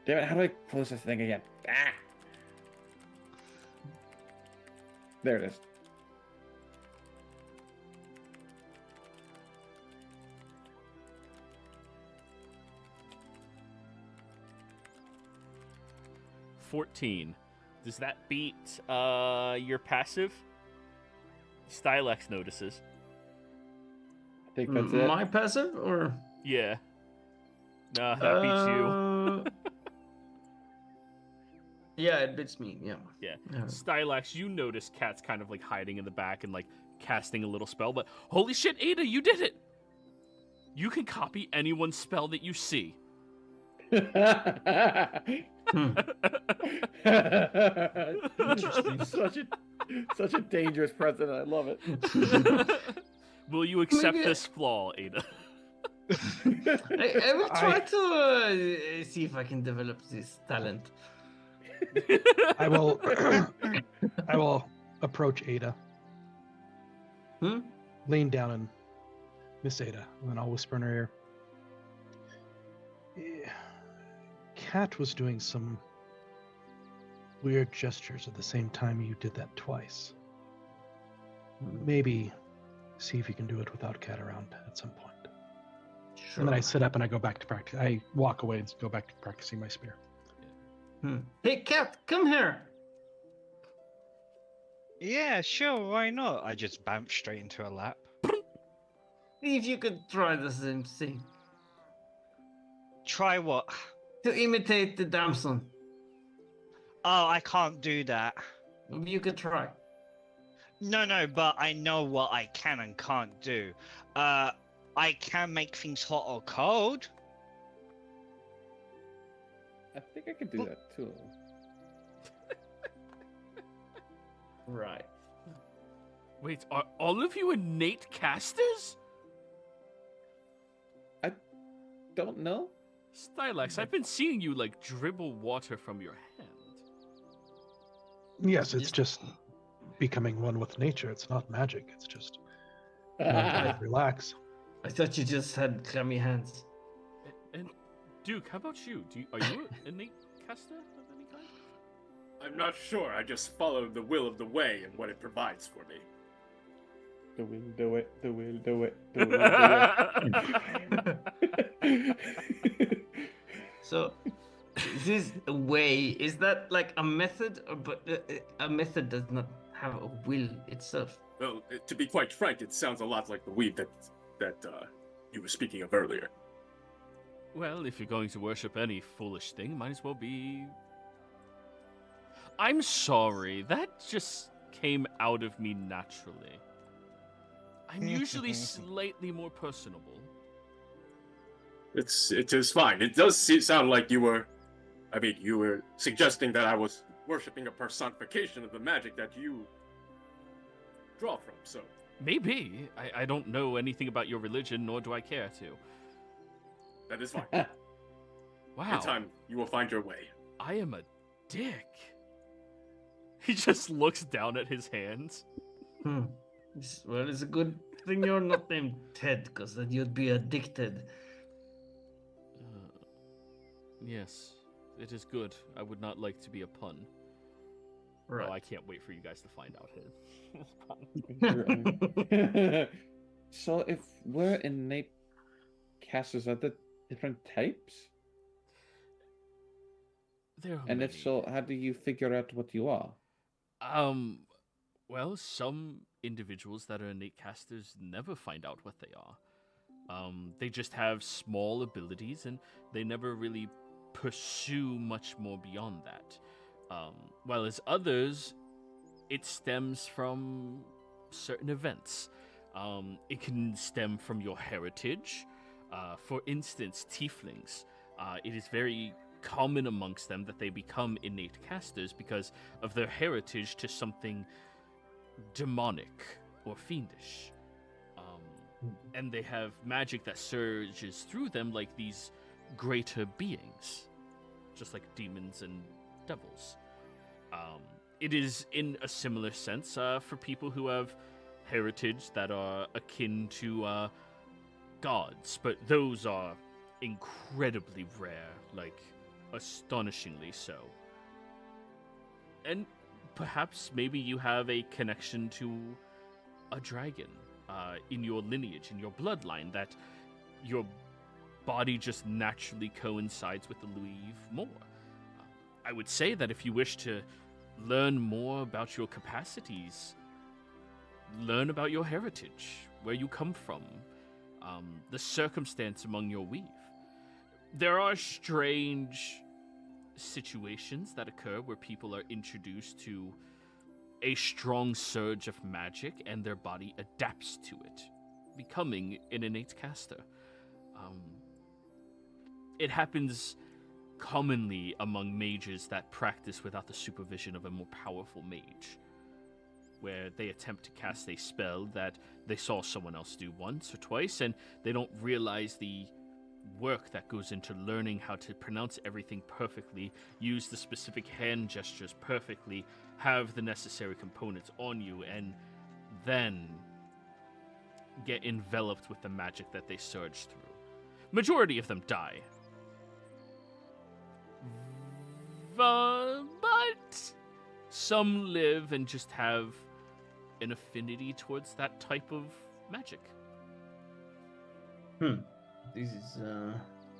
Damn it, how do I close this thing again? Ah! There it is. $14. Does that beat your passive? Stylex notices. I think that's it. My passive or? Yeah. Nah, that beats you. Yeah, it beats me. Yeah. Yeah. Stylex, you notice Kat's kind of like hiding in the back and like casting a little spell, but holy shit, Ada, you did it! You can copy anyone's spell that you see. Interesting. Such a dangerous president. I love it. Will you accept this flaw, Ada? I will try to see if I can develop this talent. I will. I will approach Ada. Lean down and Miss Ada, and then I'll whisper in her ear. Kat was doing some weird gestures at the same time you did that twice. Maybe see if you can do it without Kat around at some point. Sure. And then I sit up and I go back to practice. I walk away and go back to practicing my spear. Hey, Kat, come here. Yeah, sure, why not? I just bounce straight into her lap. See if you could try the same thing. Try what? To imitate the damson. Oh, I can't do that. You could try. No, but I know what I can and can't do. I can make things hot or cold. I think I could do that too. Right. Wait, are all of you innate casters? I don't know. Stylax, I've been seeing you like dribble water from your hand. Yes, it's just becoming one with nature. It's not magic. It's just relax. I thought you just had clammy hands. And Duke, how about you? Are you an innate caster of any kind? I'm not sure. I just follow the will of the way and what it provides for me. The will do it. The will do it. The will do it. So, this way, is that like a method? But a method does not have a will itself. Well, to be quite frank, it sounds a lot like the weed that you were speaking of earlier. Well, if you're going to worship any foolish thing, might as well be... I'm sorry, that just came out of me naturally. I'm usually slightly more personable. It is fine. It does sound like you were suggesting that I was worshipping a personification of the magic that you draw from, so... Maybe. I don't know anything about your religion, nor do I care to. That is fine. Wow. In time, you will find your way. I am a dick. He just looks down at his hands. Well, it's a good thing you're not named Ted, because then you'd be addicted. Yes, it is good. I would not like to be a pun. Right. Oh, I can't wait for you guys to find out his. So if we're innate casters, are there different types? There are And many. if so, how do you figure out what you are? Well, some individuals that are innate casters never find out what they are. They just have small abilities and they never really pursue much more beyond that. While as others, it stems from certain events. It can stem from your heritage. For instance, tieflings. It is very common amongst them that they become innate casters because of their heritage to something demonic or fiendish. And they have magic that surges through them like these greater beings, just like demons and devils. It is in a similar sense for people who have heritage that are akin to gods, but those are incredibly rare, like astonishingly so. And perhaps maybe you have a connection to a dragon in your lineage, in your bloodline, that your body just naturally coincides with the Louis more. I would say that if you wish to learn more about your capacities, learn about your heritage, where you come from, the circumstance among your weave. There are strange situations that occur where people are introduced to a strong surge of magic and their body adapts to it, becoming an innate caster. It happens commonly among mages that practice without the supervision of a more powerful mage, where they attempt to cast a spell that they saw someone else do once or twice, and they don't realize the work that goes into learning how to pronounce everything perfectly, use the specific hand gestures perfectly, have the necessary components on you, and then get enveloped with the magic that they surge through. Majority of them die. But some live and just have an affinity towards that type of magic. This is.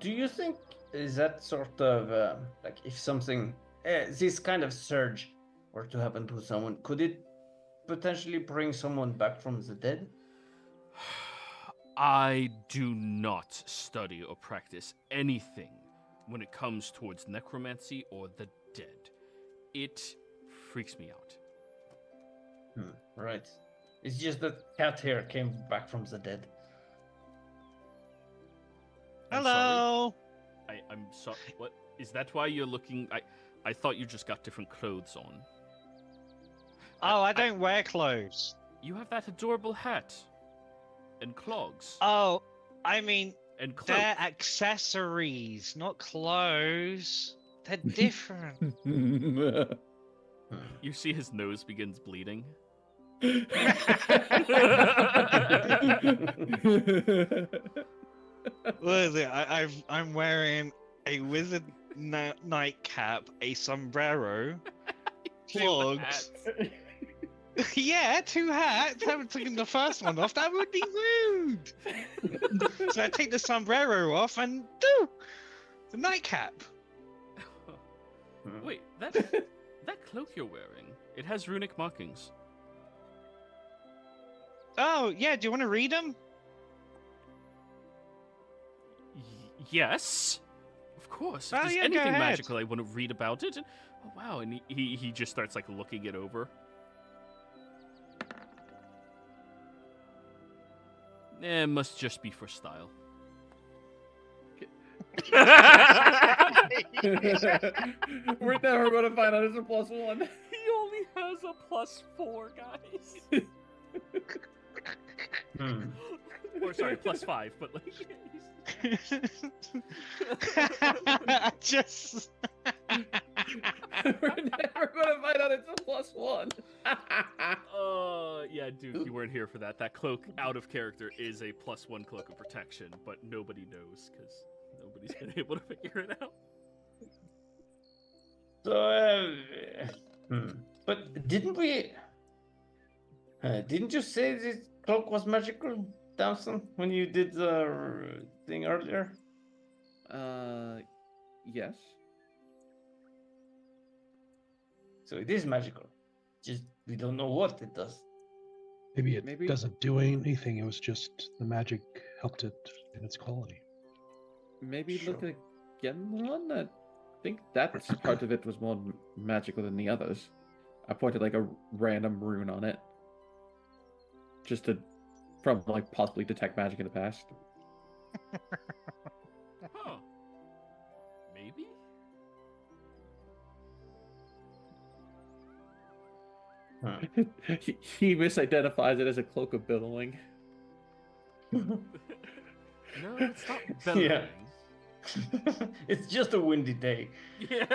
Do you think is that sort of like if something, this kind of surge were to happen to someone, could it potentially bring someone back from the dead? I do not study or practice anything when it comes towards necromancy or the dead. It freaks me out. Right. It's just that cat hair came back from the dead. I'm Hello. sorry. I'm sorry. What is that? Why you're looking? I thought you just got different clothes on. Oh, I don't wear clothes. You have that adorable hat and clogs. Oh, I mean, And cloak. They're accessories, not clothes. They're different. You see his nose begins bleeding. What is it? I'm wearing a wizard nightcap, a sombrero, clogs. Yeah, 2 hats. I haven't taken the first one off. That would be rude. So I take the sombrero off and do the nightcap. Wait, that cloak you're wearing, it has runic markings. Oh, yeah. Do you want to read them? Yes, of course. If Oh, there's yeah, go anything ahead. magical, I want to read about it. Oh, wow, and he just starts like looking it over. It must just be for style. We're never going to find out it's a +1. He only has a +4, guys. Or sorry, +5, but like. Just. We're never going to find out it's a +1. Yeah, Duke, you weren't here for that. That cloak, out of character, is a +1 cloak of protection, but nobody knows because nobody's been able to figure it out. So, but didn't we? Didn't you say this cloak was magical, Dawson, when you did the thing earlier? Yes. So it is magical. Just we don't know what it does. Maybe it Maybe- doesn't do anything. It was just the magic helped it in its quality. Maybe Sure. look again one. I think that part of it was more magical than the others. I pointed like a random rune on it, just to from like possibly detect magic in the past. Huh. Maybe? He misidentifies it as a cloak of billowing. No, it's not bellowing. Yeah. It's just a windy day. Yeah.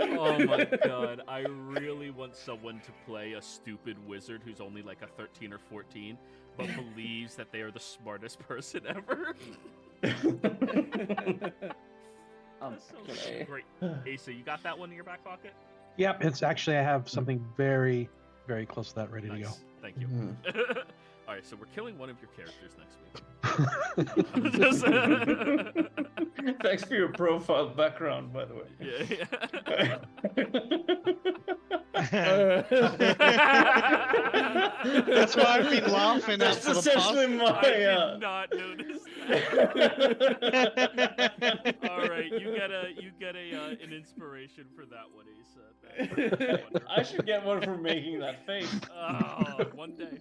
Oh my god, I really want someone to play a stupid wizard who's only like a 13 or 14, but believes that they are the smartest person ever. That sounds Okay. great. Asa, you got that one in your back pocket? Yep, it's actually I have something very, very close to that ready to go. Nice. Thank you. Mhm. Alright, so we're killing one of your characters next week. Thanks for your profile background, by the way. Yeah. That's why I've been laughing at That's for the essentially past. I my. did not notice that. All right, you get an inspiration for that one, Asa. That's I should get one for making that face. Oh, one day.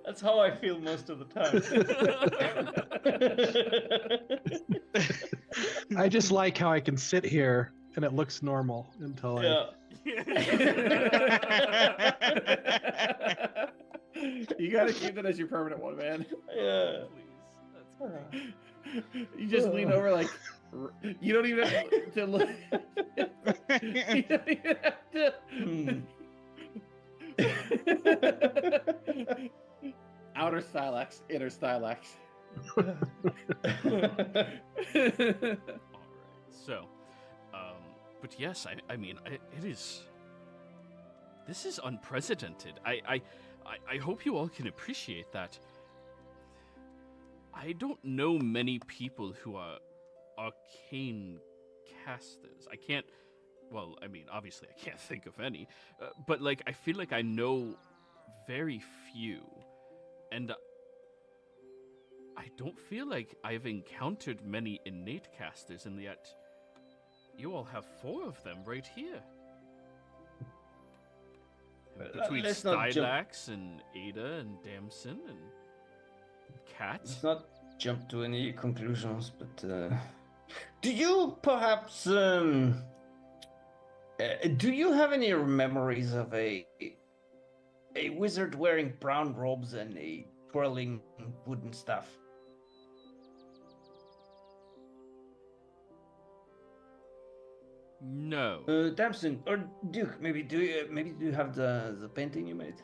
That's how I feel most of the time. I just like how I can sit here and it looks normal until Yeah. You gotta keep that as your permanent one, man. Yeah. Please, that's great. You just lean over like you don't even have to look. You don't even have to. Outer stylax, inner stylax. All right, so, but yes, I mean, it is. This is unprecedented. I hope you all can appreciate that. I don't know many people who are arcane casters. I can't. Well, I mean, obviously, I can't think of any. But like, I feel like I know very few, and I don't feel like I've encountered many innate casters, and yet you all have 4 of them right here. Between Let's not jump- Stylax and Ada and Damson and Cat. Let's not jump to any conclusions, but do you perhaps Do you have any memories of a wizard wearing brown robes and a twirling wooden staff? No. Damson or Duke, maybe do you have the painting you made?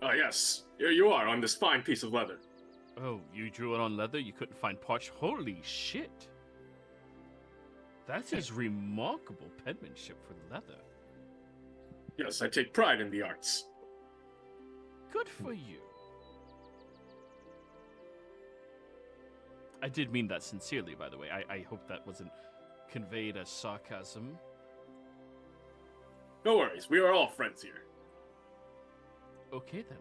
Yes, here you are on this fine piece of leather. Oh, you drew it on leather? You couldn't find parch? Holy shit! That is remarkable penmanship for leather. Yes, I take pride in the arts. Good for you. I did mean that sincerely, by the way. I hope that wasn't conveyed as sarcasm. No worries, we are all friends here. Okay, then.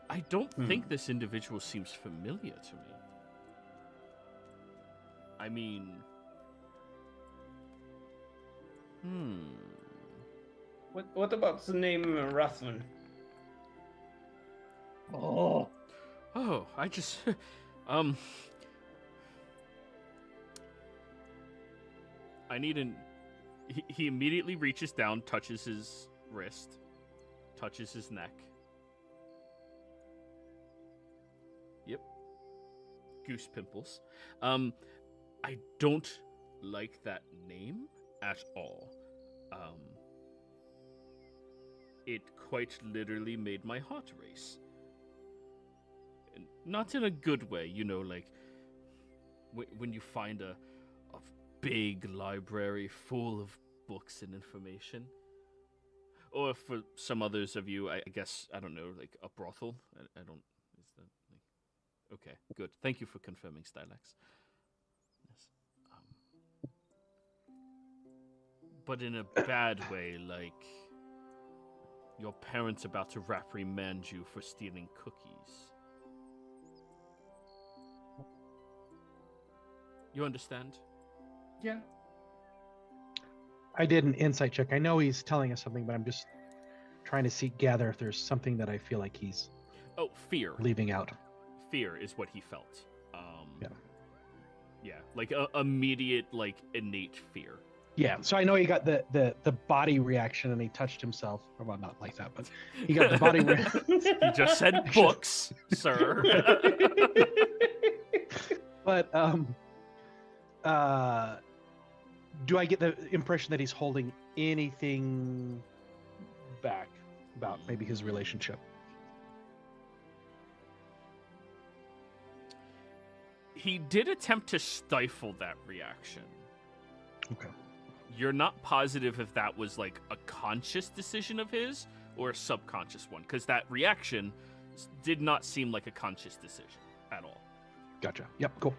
I don't think this individual seems familiar to me. I mean... What about the name Rathman? Oh, I just... I need an... He immediately reaches down, touches his wrist, touches his neck. Yep. Goose pimples. I don't like that name at all. It quite literally made my heart race. And not in a good way, you know, like when you find a big library full of books and information. Or for some others of you, I guess, I don't know, like a brothel. I don't, is that like... Okay, good. Thank you for confirming, Stylax. Yes. But in a bad way, like your parents about to reprimand you for stealing cookies. You understand? Yeah. I did an insight check. I know he's telling us something, but I'm just trying to gather if there's something that I feel like he's fear. Leaving out. Fear is what he felt. Yeah. Yeah, like immediate, like innate fear. Yeah, so I know he got the body reaction and he touched himself. Or, well, not like that, but he got the body reaction. He just said books, sir. But do I get the impression that he's holding anything back about maybe his relationship? He did attempt to stifle that reaction. Okay. You're not positive if that was like a conscious decision of his or a subconscious one, because that reaction did not seem like a conscious decision at all. Gotcha. Yep, cool.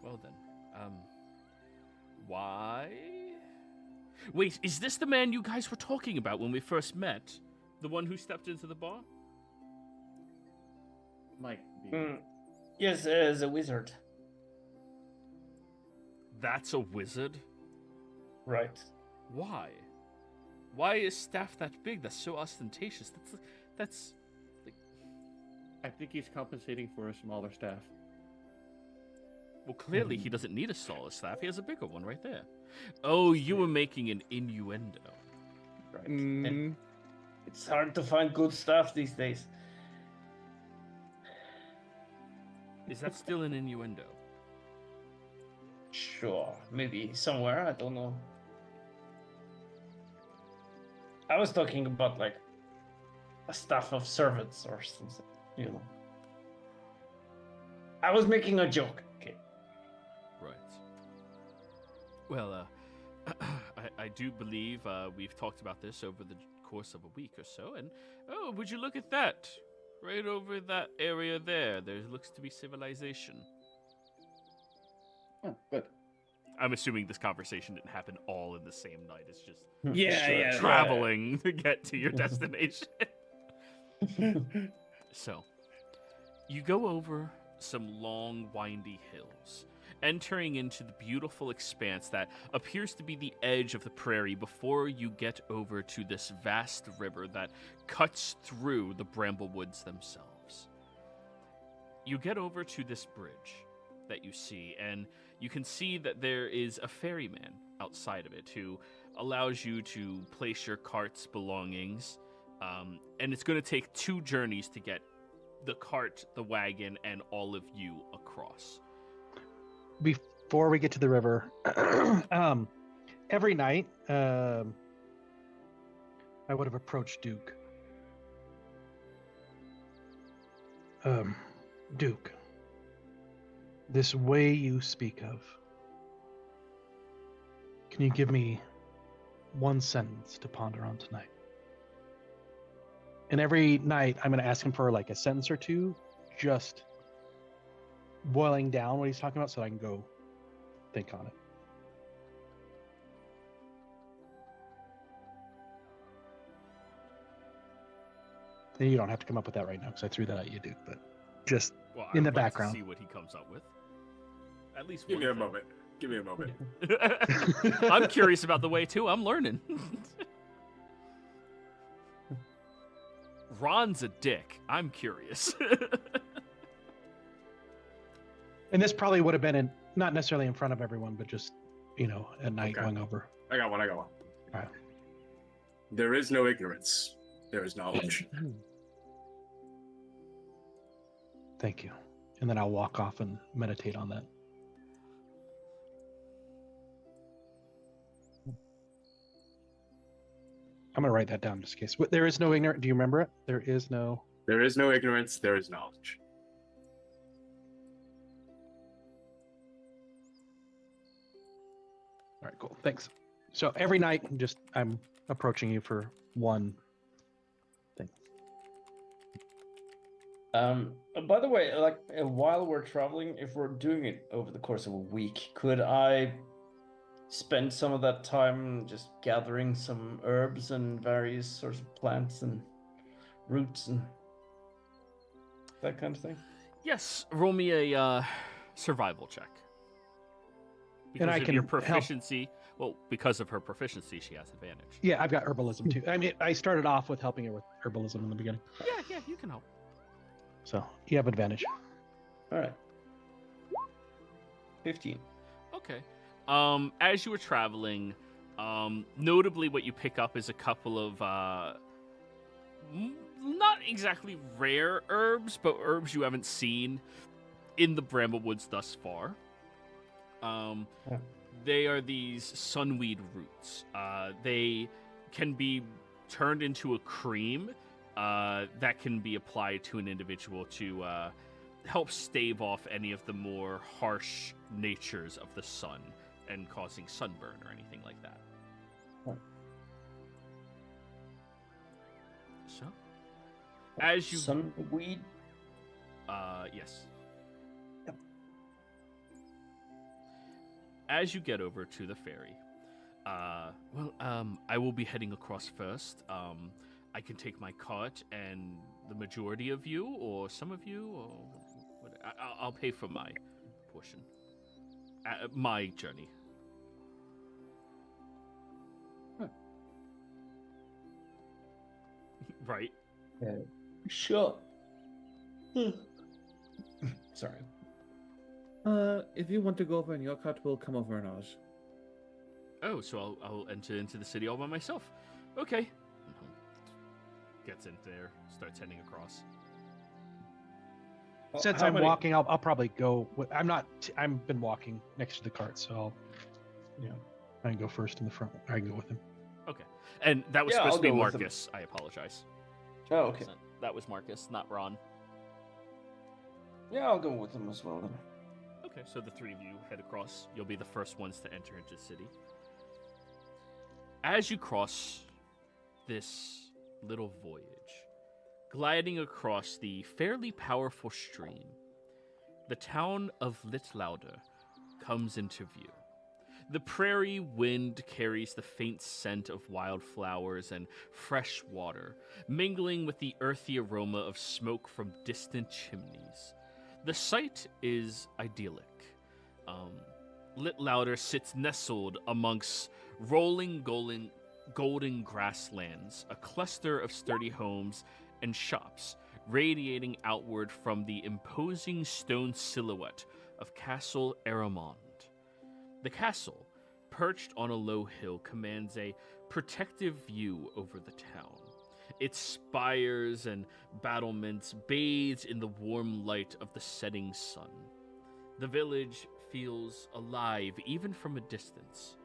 Well then, why? Wait, is this the man you guys were talking about when we first met? The one who stepped into the bar? Might be. Yes, as a wizard. That's a wizard? Right. Why? Why is staff that big? That's so ostentatious. That's like... I think he's compensating for a smaller staff. Well, clearly he doesn't need a smaller staff. He has a bigger one right there. Oh, you were making an innuendo. Right. It's hard to find good stuff these days. Is that still an innuendo? Sure, maybe somewhere, I don't know. I was talking about like a staff of servants or something, you know. I was making a joke, okay. Right. Well, I do believe we've talked about this over the course of a week or so, and oh, would you look at that? Right over that area there looks to be civilization. Oh, good. I'm assuming this conversation didn't happen all in the same night. It's just Yeah. traveling to get to your destination. So, you go over some long, windy hills, entering into the beautiful expanse that appears to be the edge of the prairie before you get over to this vast river that cuts through the bramble woods themselves. you get over to this bridge that you see, and you can see that there is a ferryman outside of it who allows you to place your cart's belongings. And it's going to take 2 journeys to get the cart, the wagon, and all of you across. Before we get to the river, every night, I would have approached Duke. Duke, this way you speak of, can you give me one sentence to ponder on tonight? And every night, I'm going to ask him for like a sentence or two, just boiling down what he's talking about so I can go think on it. And you don't have to come up with that right now because I threw that at you, Duke, but just in the background. See what he comes up with. At least Give one me a thing. moment. Give me a moment. I'm curious about the way too. I'm learning. Ron's a dick. I'm curious. And this probably would have been not necessarily in front of everyone, but just, at night going over. I got one. All right. There is no ignorance. There is knowledge. Thank you. And then I'll walk off and meditate on that. I'm going to write that down just in case. There is no ignorant. Do you remember it? There is no ignorance. There is knowledge. All right, cool. Thanks. So every night, I'm approaching you for one thing. By the way, while we're traveling, if we're doing it over the course of a week, could I spend some of that time just gathering some herbs and various sorts of plants and roots and that kind of thing? Yes, roll me a survival check. Because And I of can your help. proficiency. Well, because of her proficiency, she has advantage. Yeah, I've got herbalism too. I mean, I started off with helping her with herbalism in the beginning. Yeah, you can help. So you have advantage. All right. 15. Okay. As you were traveling, notably what you pick up is a couple of not exactly rare herbs, but herbs you haven't seen in the Bramblewoods thus far. They are these sunweed roots. They can be turned into a cream that can be applied to an individual to help stave off any of the more harsh natures of the sun and causing sunburn or anything like that. So, as you Sunweed? yes. As you get over to the ferry, I will be heading across first. I can take my cart and the majority of you, or some of you, or I'll pay for my portion. My journey. Right. Sure. Sorry. If you want to go over in your cart, we'll come over in ours. Oh, so I'll enter into the city all by myself. Okay. Gets in there, starts heading across. Since I'm walking, I'll probably go. I've been walking next to the cart, so I can go first in the front. I can go with him. Okay. And that was Yeah, supposed I'll to be go with him. Marcus. I apologize. Oh, okay. That was Marcus, not Ron. Yeah, I'll go with him as well then. Okay, so the three of you head across. You'll be the first ones to enter into the city. As you cross this little voyage, gliding across the fairly powerful stream, the town of Litlauder comes into view. The prairie wind carries the faint scent of wildflowers and fresh water, mingling with the earthy aroma of smoke from distant chimneys. The sight is idyllic. Litlauder sits nestled amongst rolling golden grasslands, a cluster of sturdy homes and shops, radiating outward from the imposing stone silhouette of Castle Aramond. The castle, perched on a low hill, commands a protective view over the town. Its spires and battlements bathed in the warm light of the setting sun. The village feels alive even from a distance.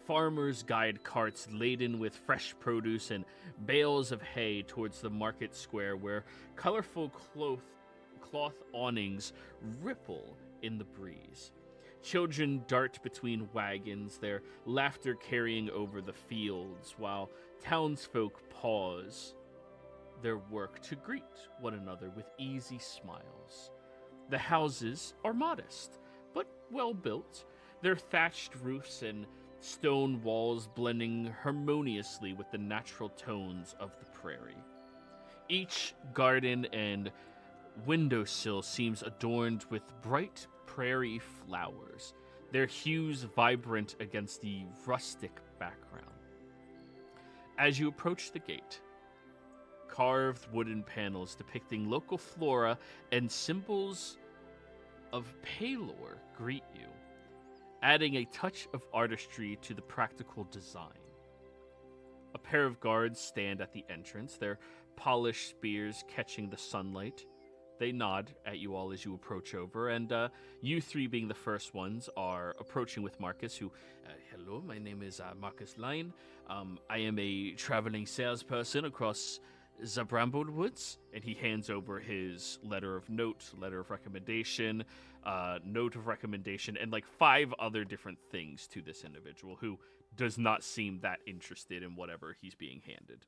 Farmers guide carts laden with fresh produce and bales of hay towards the market square where colorful cloth awnings ripple in the breeze. Children dart between wagons, their laughter carrying over the fields, while townsfolk pause their work to greet one another with easy smiles. The houses are modest, but well built, their thatched roofs and stone walls blending harmoniously with the natural tones of the prairie. Each garden and windowsill seems adorned with bright prairie flowers, their hues vibrant against the rustic background. As you approach the gate, carved wooden panels depicting local flora and symbols of Pelor greet you, adding a touch of artistry to the practical design. A pair of guards stand at the entrance, their polished spears catching the sunlight. They nod at you all as you approach over, and you three, being the first ones, are approaching with Marcus, who, hello, my name is Marcus Lyon. I am a traveling salesperson across the Brambled Woods, and he hands over his letter of recommendation, and like 5 other different things to this individual who does not seem that interested in whatever he's being handed.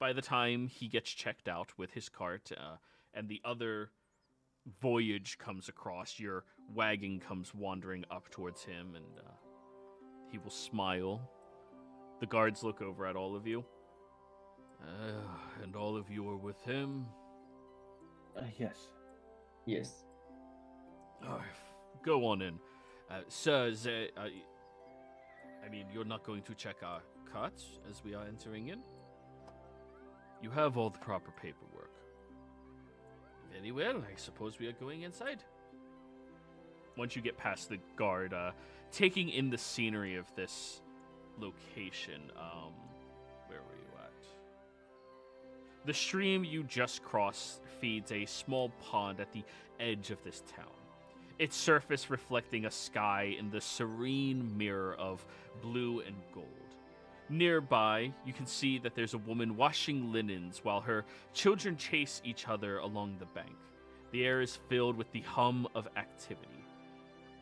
By the time he gets checked out with his cart, and the other voyage comes across, your wagon comes wandering up towards him, and he will smile. The guards look over at all of you. And all of you are with him? Yes. Yes. Go on in. Sir, you're not going to check our carts as we are entering in? You have all the proper paperwork. Very well, I suppose we are going inside. Once you get past the guard, taking in the scenery of this location, where were you at? The stream you just crossed feeds a small pond at the edge of this town, its surface reflecting a sky in the serene mirror of blue and gold. Nearby, you can see that there's a woman washing linens while her children chase each other along the bank. The air is filled with the hum of activity.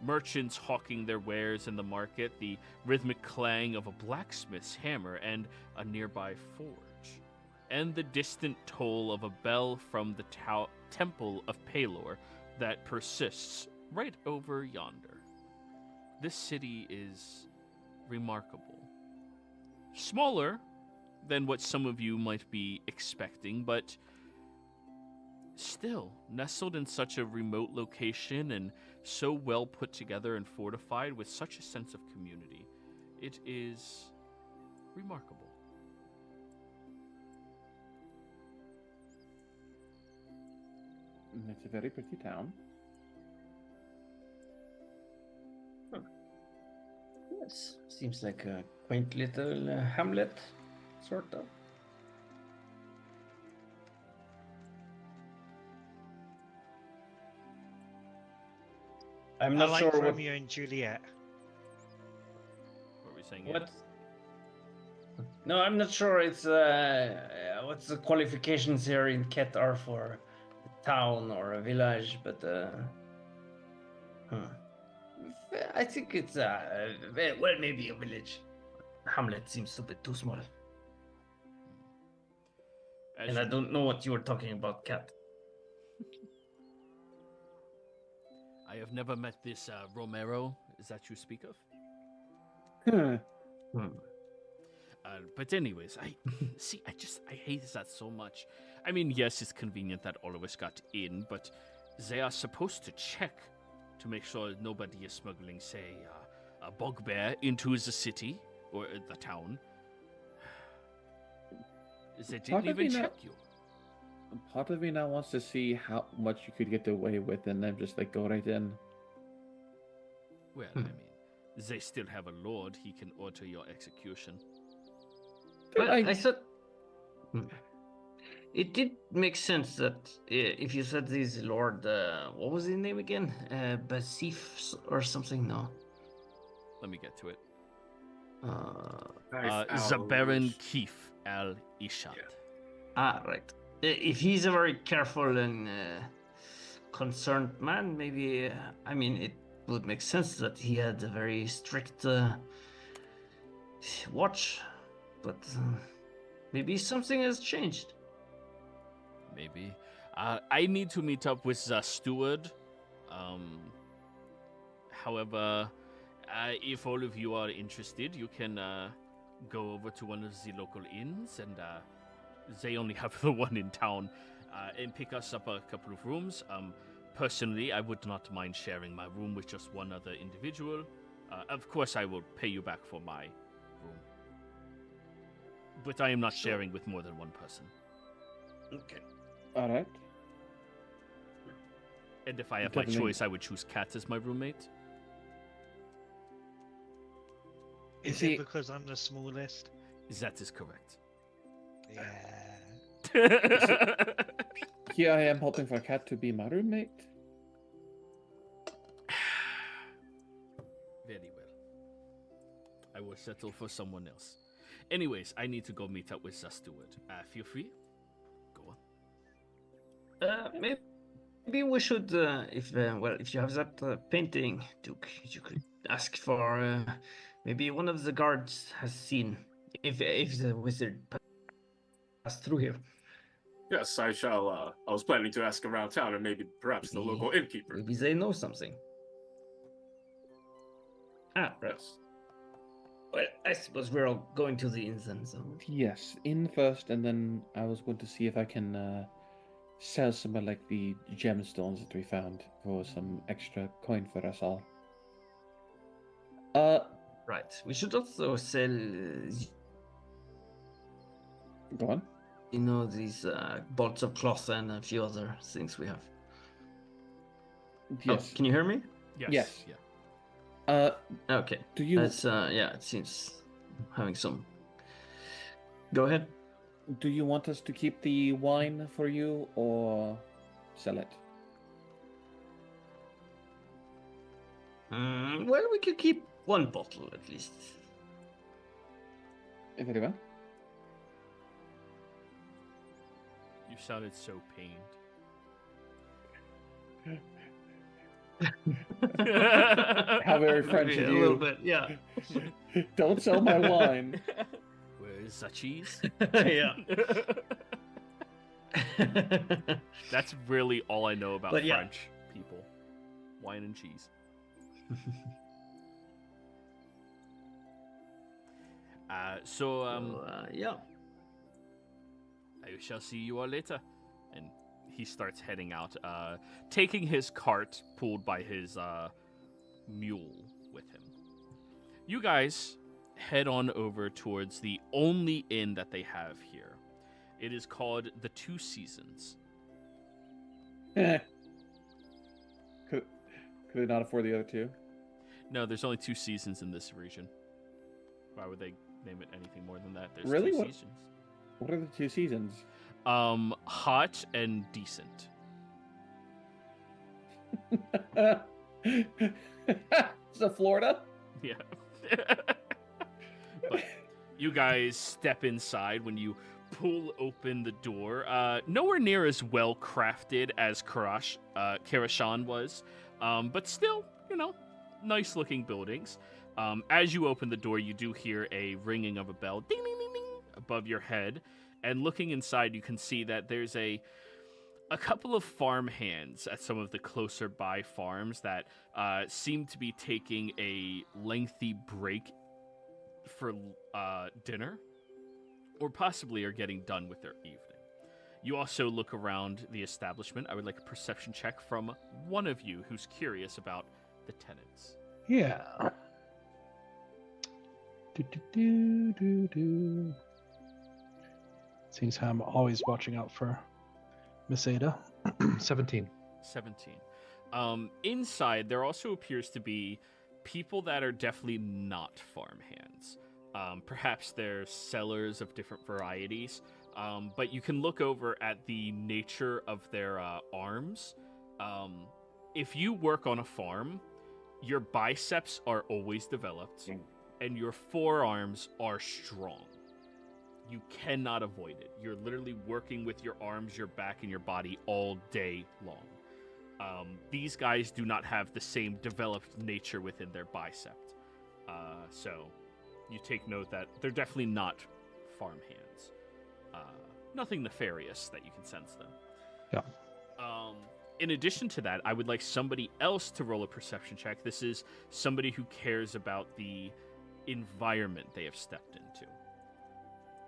Merchants hawking their wares in the market, the rhythmic clang of a blacksmith's hammer and a nearby forge, and the distant toll of a bell from the temple of Pelor that persists right over yonder. This city is remarkable. Smaller than what some of you might be expecting, but still nestled in such a remote location and so well put together and fortified with such a sense of community. It is remarkable. It's a very pretty town. Yes. Seems like a quaint little hamlet, sort of. I'm I not like sure what. Romeo and Juliet. What were we saying? What? No, I'm not sure. It's what's the qualifications here in Ket are for a town or a village, but I think it's well, maybe a village. Hamlet seems a bit too small, and I don't know what you were talking about, Kat. I have never met this Romero. Is that you speak of? But anyways, I see. I hate that so much. I mean, yes, it's convenient that all of us got in, but they are supposed to check to make sure nobody is smuggling, say, a bugbear into the city or the town. They didn't even check you. part of me now wants to see how much you could get away with, and then just like go right in. Well, I mean, they still have a lord. He can order your execution. Well, I thought it did make sense that if you said this Lord, what was his name again? Basif or something? No. Let me get to it. Nice Zabaran Al-Rish. Keef Al Ishat. Yeah. Ah, right. If he's a very careful and concerned man, maybe, I mean, it would make sense that he had a very strict watch, but maybe something has changed. Maybe. I need to meet up with the steward. However, if all of you are interested, you can go over to one of the local inns, and they only have the one in town, and pick us up a couple of rooms. Personally, I would not mind sharing my room with just one other individual. Of course, I will pay you back for my room. But I am not sharing with more than one person. Okay. All right. And if I have my Definitely. choice, I would choose Kat as my roommate. Is See- it because I'm the smallest? That is correct. Yeah. Here I am hoping for Cat to be my roommate. Very well. I will settle for someone else. Anyways, I need to go meet up with the steward. Feel free. Go on. Maybe we should, if you have that painting, Duke, you could ask for maybe one of the guards has seen if the wizard passed through here. Yes, I shall. I was planning to ask around town and maybe perhaps the local innkeeper. Maybe they know something. Ah, right. Yes. Well, I suppose we're all going to the inns then, so. Yes, in first, and then I was going to see if I can sell some of like the gemstones that we found for some extra coin for us all. Right. We should also sell, Go on. these bolts of cloth and a few other things we have. Yes. Oh, can you hear me? Yes. Yeah. Okay. Do you That's yeah. It seems having some. Go ahead. do you want us to keep the wine for you or sell it? Well, we could keep one bottle at least. Very well. You sounded so pained. How very French Maybe of a you. little bit, yeah. Don't sell my wine. Where is the cheese? Yeah. That's really all I know about But yeah. French people. Wine and cheese. Yeah. I shall see you all later. And he starts heading out, taking his cart pulled by his mule with him. You guys head on over towards the only inn that they have here. It is called the Two Seasons. Could they not afford the other two? No, there's only 2 seasons in this region. Why would they name it anything more than that? There's Really? 2 What- seasons. What are the two seasons? Hot and decent. So Florida? Yeah. But you guys step inside when you pull open the door. Nowhere near as well crafted as Karashan was, but still, nice looking buildings. As you open the door, you do hear a ringing of a bell, ding ding ding ding, above your head. And looking inside, you can see that there's a couple of farm hands at some of the closer by farms that seem to be taking a lengthy break for dinner, or possibly are getting done with their evening. You also look around the establishment. I would like a perception check from one of you who's curious about the tenants. Yeah. Do. Seems how I'm always watching out for Miss Ada, 17. 17. Inside, there also appears to be people that are definitely not farmhands. Perhaps they're sellers of different varieties, but you can look over at the nature of their arms. If you work on a farm, your biceps are always developed, and your forearms are strong. You cannot avoid it. You're literally working with your arms, your back, and your body all day long. These guys do not have the same developed nature within their bicep. So you take note that they're definitely not farmhands. Nothing nefarious that you can sense them. Yeah. In addition to that, I would like somebody else to roll a perception check. This is somebody who cares about the environment they have stepped into.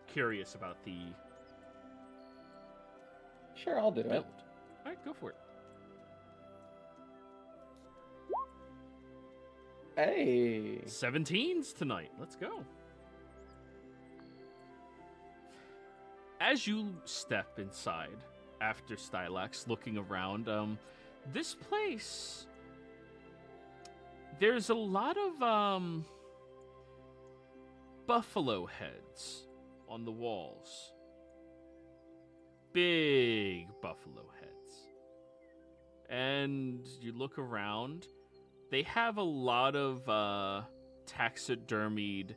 Curious about the Sure, I'll do it. build. All right, go for it. Hey. 17s tonight. Let's go. As you step inside after Stylax, looking around, this place, there's a lot of buffalo heads on the walls. Big buffalo heads. And you look around, they have a lot of taxidermied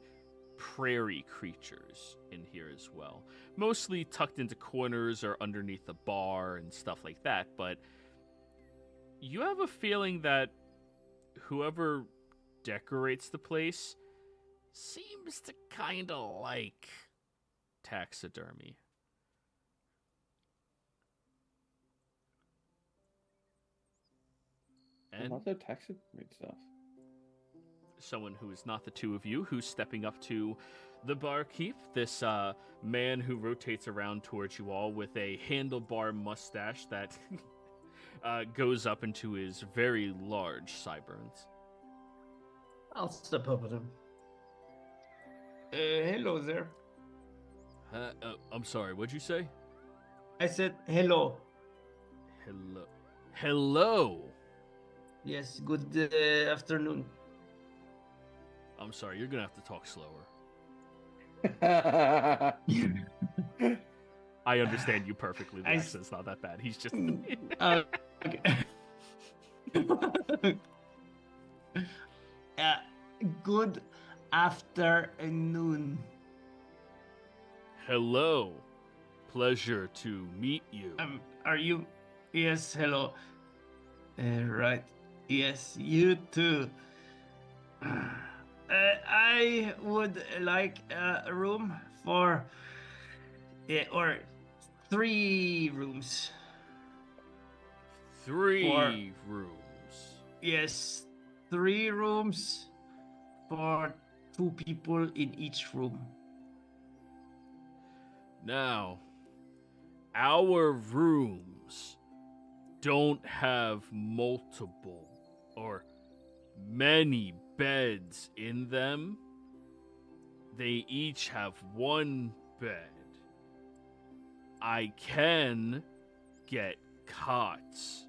prairie creatures in here as well. Mostly tucked into corners or underneath the bar and stuff like that, but you have a feeling that whoever decorates the place seems to kind of like taxidermy. And Other taxidermy stuff. someone who is not the two of you who's stepping up to the barkeep, this man who rotates around towards you all with a handlebar mustache that goes up into his very large sideburns. I'll step up with him. Hello there. I'm sorry, what'd you say? I said hello. Hello. Hello! Yes, good afternoon. I'm sorry, you're gonna have to talk slower. I understand you perfectly. The accent's not that bad. He's just... Good afternoon. Hello. Pleasure to meet you. Are you? Yes, hello. Right. Yes, you too. I would like a room for, or 3 rooms. 3 rooms. Yes, 3 rooms for 2 people in each room. Now, our rooms don't have multiple or many beds in them. They each have 1 bed. I can get cots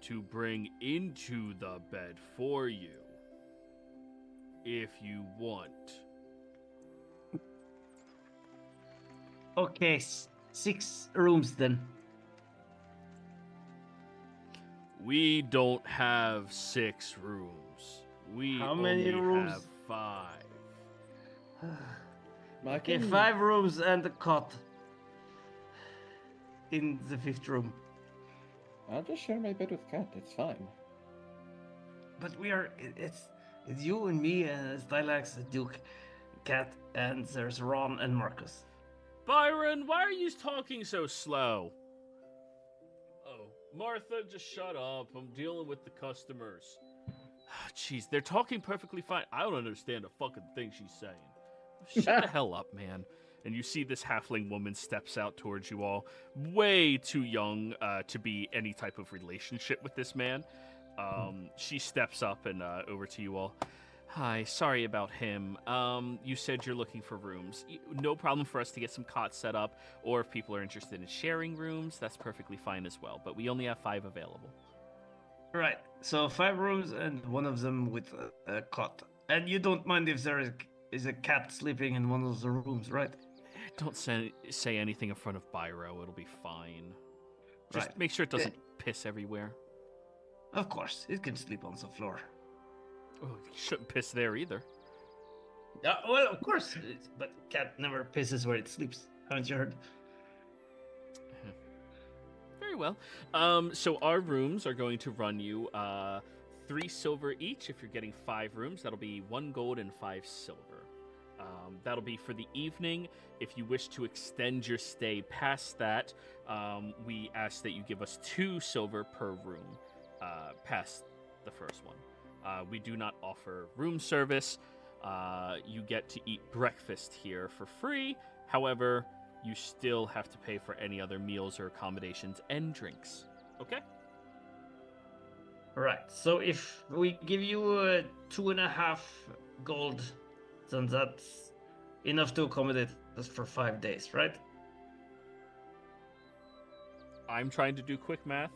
to bring into the bed for you if you want. Okay, 6 rooms then. We don't have 6 rooms. We How many only rooms? have 5. Okay, 5 rooms and a cot in the 5th room. I'll just share my bed with Kat. It's fine. But we are, it's you and me, Stylax, Duke, Cat, and there's Ron and Marcus. Byron, why are you talking so slow? Oh, Martha, just shut up. I'm dealing with the customers. Jeez, they're talking perfectly fine. I don't understand a fucking thing she's saying. Shut the hell up, man. And you see this halfling woman steps out towards you all, way too young to be any type of relationship with this man. She steps up and over to you all. Hi, sorry about him. You said you're looking for rooms. No problem for us to get some cots set up, or if people are interested in sharing rooms, that's perfectly fine as well. But we only have 5 available. Right. So 5 rooms and one of them with a cot. And you don't mind if there is a cat sleeping in one of the rooms, right? Don't say anything in front of Byro. It'll be fine. Just Right. make sure it doesn't piss everywhere. Of course, it can sleep on the floor. Oh, you shouldn't piss there either. Well, of course, but cat never pisses where it sleeps. Haven't you heard? Very well. So our rooms are going to run you 3 silver each. If you're getting 5 rooms, that'll be 1 gold and 5 silver. That'll be for the evening. If you wish to extend your stay past that, we ask that you give us 2 silver per room past the first one. We do not offer room service. You get to eat breakfast here for free. However, you still have to pay for any other meals or accommodations and drinks. Okay? Right. So if we give you 2.5 gold, then that's enough to accommodate us for 5 days, right? I'm trying to do quick math.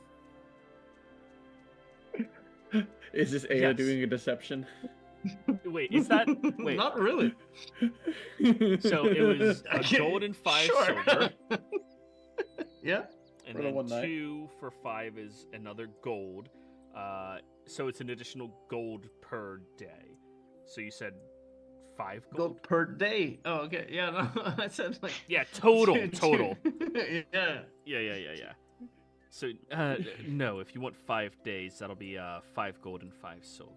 Is this Aya Yes. doing a deception? Wait, is that... Wait, Not really. so it was a Okay, gold and 5 sure. silver. Yeah. And For the then one night. 2 for 5 is another gold. So it's an additional gold per day. So you said 5 gold? Gold per day. Oh, okay. Yeah, no, I said like. Yeah, total. Yeah. Yeah. So, no, if you want 5 days, that'll be 5 gold and 5 silver.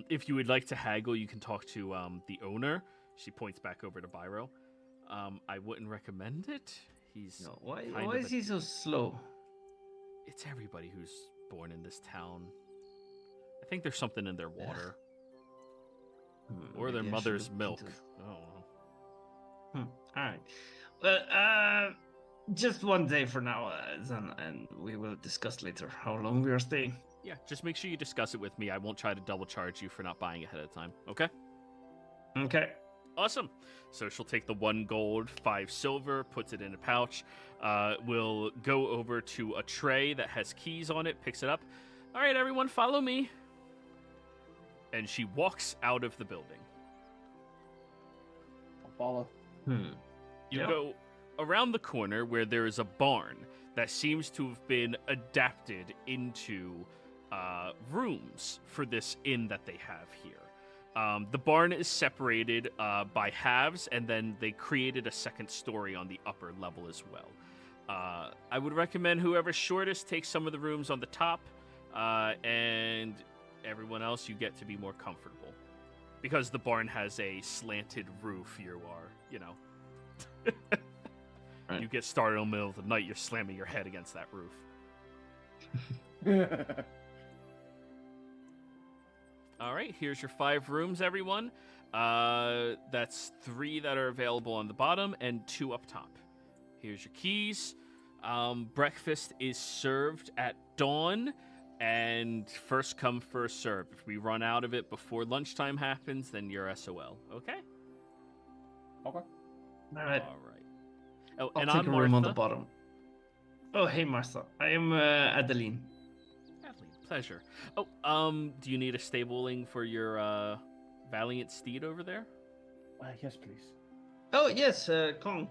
If you would like to haggle, you can talk to the owner. She points back over to Byro. I wouldn't recommend it. He's No, why kind of is he so slow? It's everybody who's born in this town. I think there's something in their water. Or their Maybe I should mother's look milk. into- I don't know. All right. Well, just 1 day for now, then, and we will discuss later how long we are staying. Yeah, just make sure you discuss it with me. I won't try to double charge you for not buying ahead of time. Okay? Okay. Awesome. So she'll take the 1 gold, 5 silver, puts it in a pouch. We'll go over to a tray that has keys on it, picks it up. All right, everyone, follow me. And she walks out of the building. I'll follow. You Yeah. go around the corner where there is a barn that seems to have been adapted into rooms for this inn that they have here. The barn is separated by halves, and then they created a second story on the upper level as well. I would recommend whoever's shortest takes some of the rooms on the top, and everyone else, you get to be more comfortable. Because the barn has a slanted roof, you are, Right. You get started in the middle of the night, you're slamming your head against that roof. All right, here's your 5 rooms, everyone. That's 3 that are available on the bottom and 2 up top. Here's your keys. Breakfast is served at dawn, and first come, first served. If we run out of it before lunchtime happens, then you're SOL. Okay? Okay. All right. All right. Oh, I'll and take I'm a room on the Martha. bottom. Oh, hey, Martha. I am Adeline. Adeline, pleasure. Oh, do you need a stabling for your valiant steed over there? Yes, please. Oh, yes, Kong.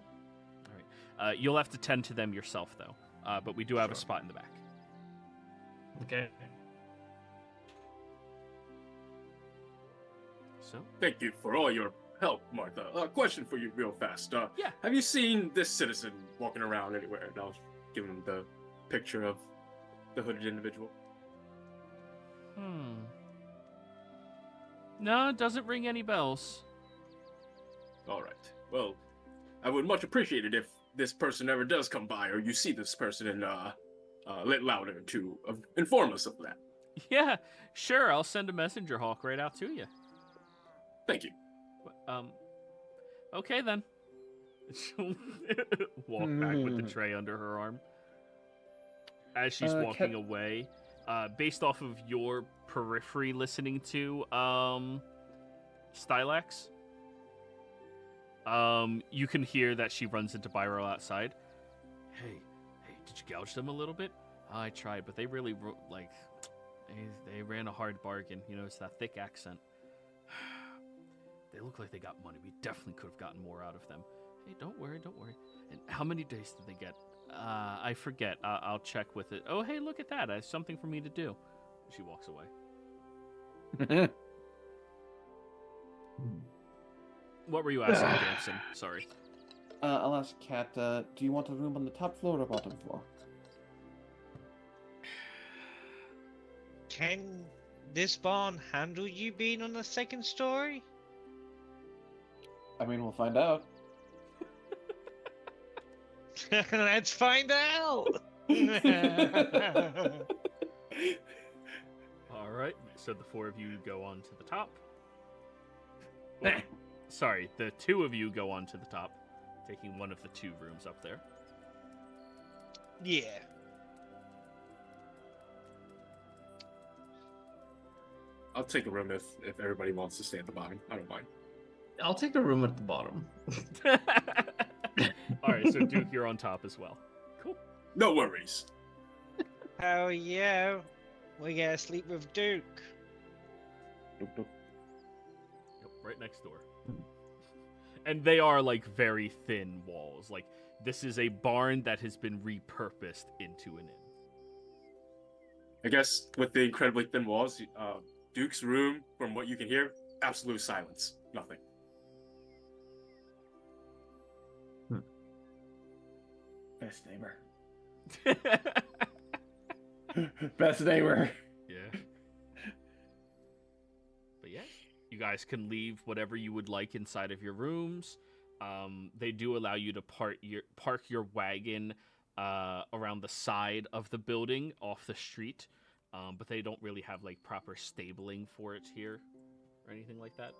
All right. You'll have to tend to them yourself, though. But we do have a Sure. spot in the back. Okay. So, Thank you for all your help, Martha. Question for you real fast. Yeah. Have you seen this citizen walking around anywhere? And I'll give him the picture of the hooded individual. No, it doesn't ring any bells. All right. Well, I would much appreciate it if this person ever does come by, or you see this person in Lit Louder to inform us of that. Yeah, sure. I'll send a messenger hawk right out to you. Thank you. Okay then. She'll walk back with the tray under her arm. As she's walking Kev- away, based off of your periphery listening to Stylax, you can hear that she runs into Byro outside. Hey, did you gouge them a little bit? I tried, but they really, they ran a hard bargain. You know, it's that thick accent. They look like they got money. We definitely could have gotten more out of them. Hey, don't worry. And how many days did they get? I forget. I'll check with it. Oh, hey, look at that. It's something for me to do. She walks away. What were you asking, Damson? Sorry. I'll ask Kat, do you want a room on the top floor or bottom floor? Can this barn handle you being on the second story? I mean, we'll find out. Let's find out! All right. So the four of you go on to the top. Well, sorry, the two of you go on to the top, taking one of the two rooms up there. Yeah. I'll take a room if everybody wants to stay at the bottom. I don't mind. I'll take the room at the bottom. All right, so Duke, you're on top as well. Cool. No worries. Oh yeah, we gotta sleep with Duke. Doop, doop. Yep, right next door. And they are like very thin walls. Like this is a barn that has been repurposed into an inn. I guess with the incredibly thin walls, Duke's room, from what you can hear, absolute silence. Nothing. Best neighbor. Best neighbor. Yeah. But yeah, you guys can leave whatever you would like inside of your rooms. They do allow you to park your wagon around the side of the building off the street, but they don't really have like proper stabling for it here or anything like that.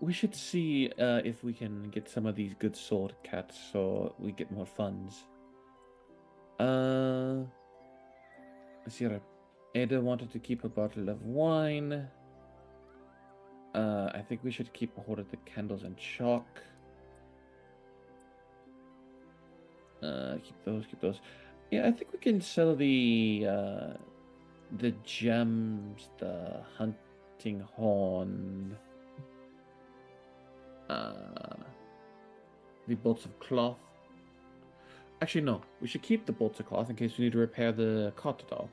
We should see if we can get some of these good sword cats so we get more funds. Let's see. Ada wanted to keep a bottle of wine. I think we should keep a hold of the candles and chalk. Keep those. Yeah, I think we can sell the gems, the hunting horn, the bolts of cloth. Actually, no. We should keep the bolts of cloth in case we need to repair the cot doll.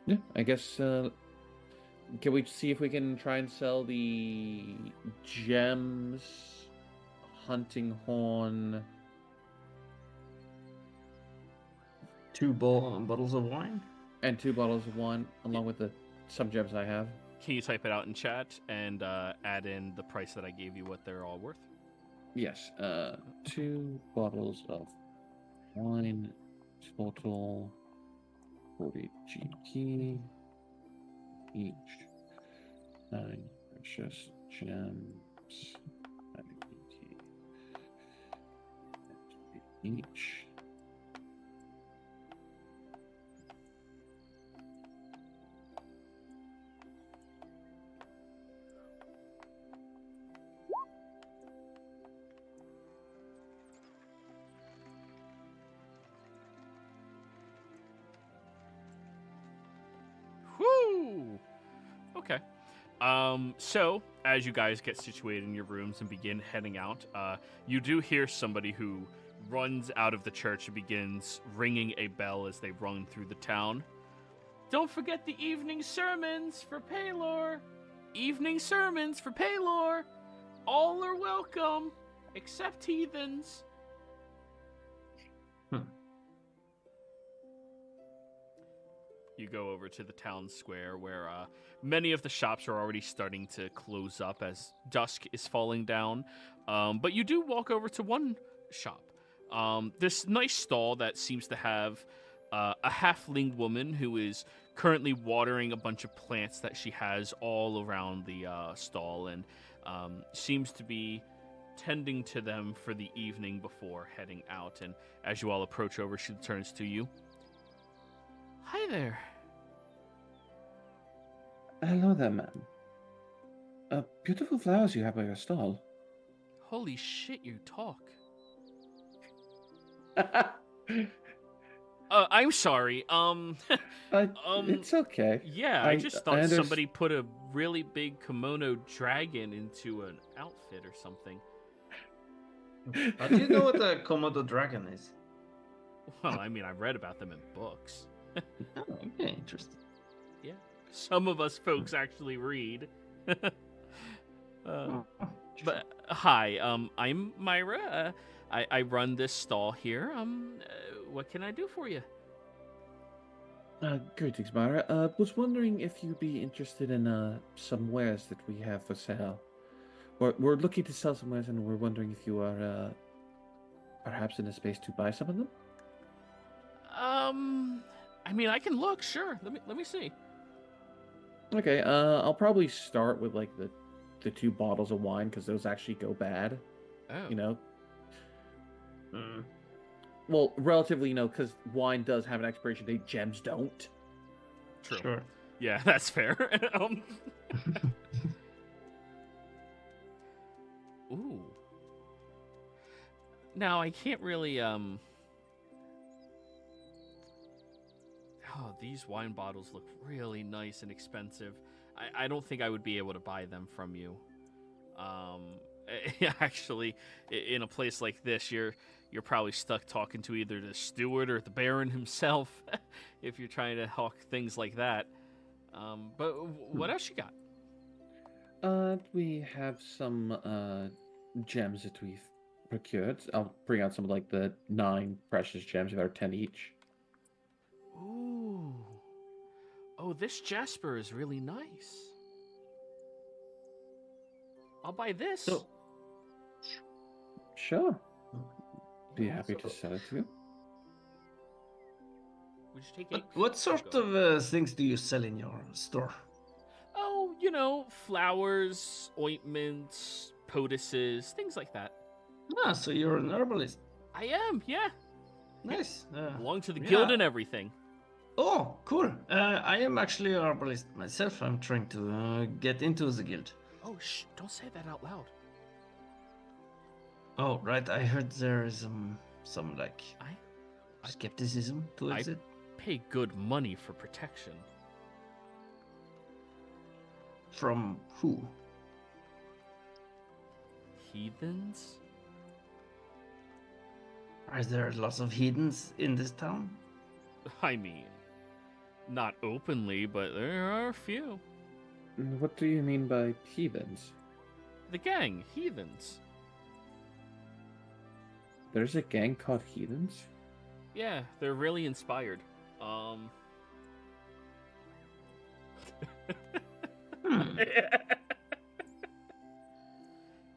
Yeah, I guess. Can we see if we can try and sell the gems, hunting horn, 2 bottles of wine? and 2 bottles of wine, along with some gems I have? Can you type it out in chat and add in the price that I gave you, what they're all worth? Yes. 2 bottles of wine, total 40 GP each. 9 precious gems, 90 each. Whoo! Okay. So, as you guys get situated in your rooms and begin heading out, you do hear somebody who runs out of the church and begins ringing a bell as they run through the town. Don't forget the evening sermons for Paylor! Evening sermons for Paylor! All are welcome, except heathens. You go over to the town square where many of the shops are already starting to close up as dusk is falling down. But you do walk over to one shop. This nice stall that seems to have a halfling woman who is currently watering a bunch of plants that she has all around the stall, and seems to be tending to them for the evening before heading out. And as you all approach over, she turns to you. Hi there. Hello there, ma'am. Beautiful flowers you have by your stall. Holy shit, you talk. I'm sorry. It's okay. Yeah, I just thought somebody put a really big kimono dragon into an outfit or something. How do you know what a Komodo dragon is? Well, I mean, I've read about them in books. Oh, okay, interesting. Yeah, some of us folks actually read. But hi, I'm Myra. I run this stall here. What can I do for you? Greetings, Myra. Was wondering if you'd be interested in some wares that we have for sale. We're looking to sell some wares, and we're wondering if you are perhaps in a space to buy some of them. I mean, I can look. Sure. Let me see. Okay. I'll probably start with like the 2 bottles of wine because those actually go bad. Oh. You know. Well, relatively, because wine does have an expiration date. Gems don't. True. Sure. Yeah, that's fair. Ooh. Now I can't really Oh, these wine bottles look really nice and expensive. I don't think I would be able to buy them from you. Actually, in a place like this, you're probably stuck talking to either the steward or the Baron himself if you're trying to hawk things like that. But what else you got? We have some gems that we've procured. I'll bring out some of like the 9 precious gems that are 10 each. Ooh. Oh, this jasper is really nice. I'll buy this. So, Sure. Be happy to sell it to you. Would you take 8? what sort of things do you sell in your store? Oh, flowers, ointments, poultices, things like that. Ah, so you're an herbalist. I am, yeah. Nice. Belong to the guild yeah. and everything. Oh, cool. I am actually a herbalist myself. I'm trying to get into the guild. Oh, shh, don't say that out loud. Oh, right. I heard there is some like I skepticism towards it. pay good money for protection. From who? Heathens? Are there lots of heathens in this town? I mean, not openly, but there are a few. What do you mean by heathens? The gang, heathens. There's a gang called heathens? Yeah, they're really inspired.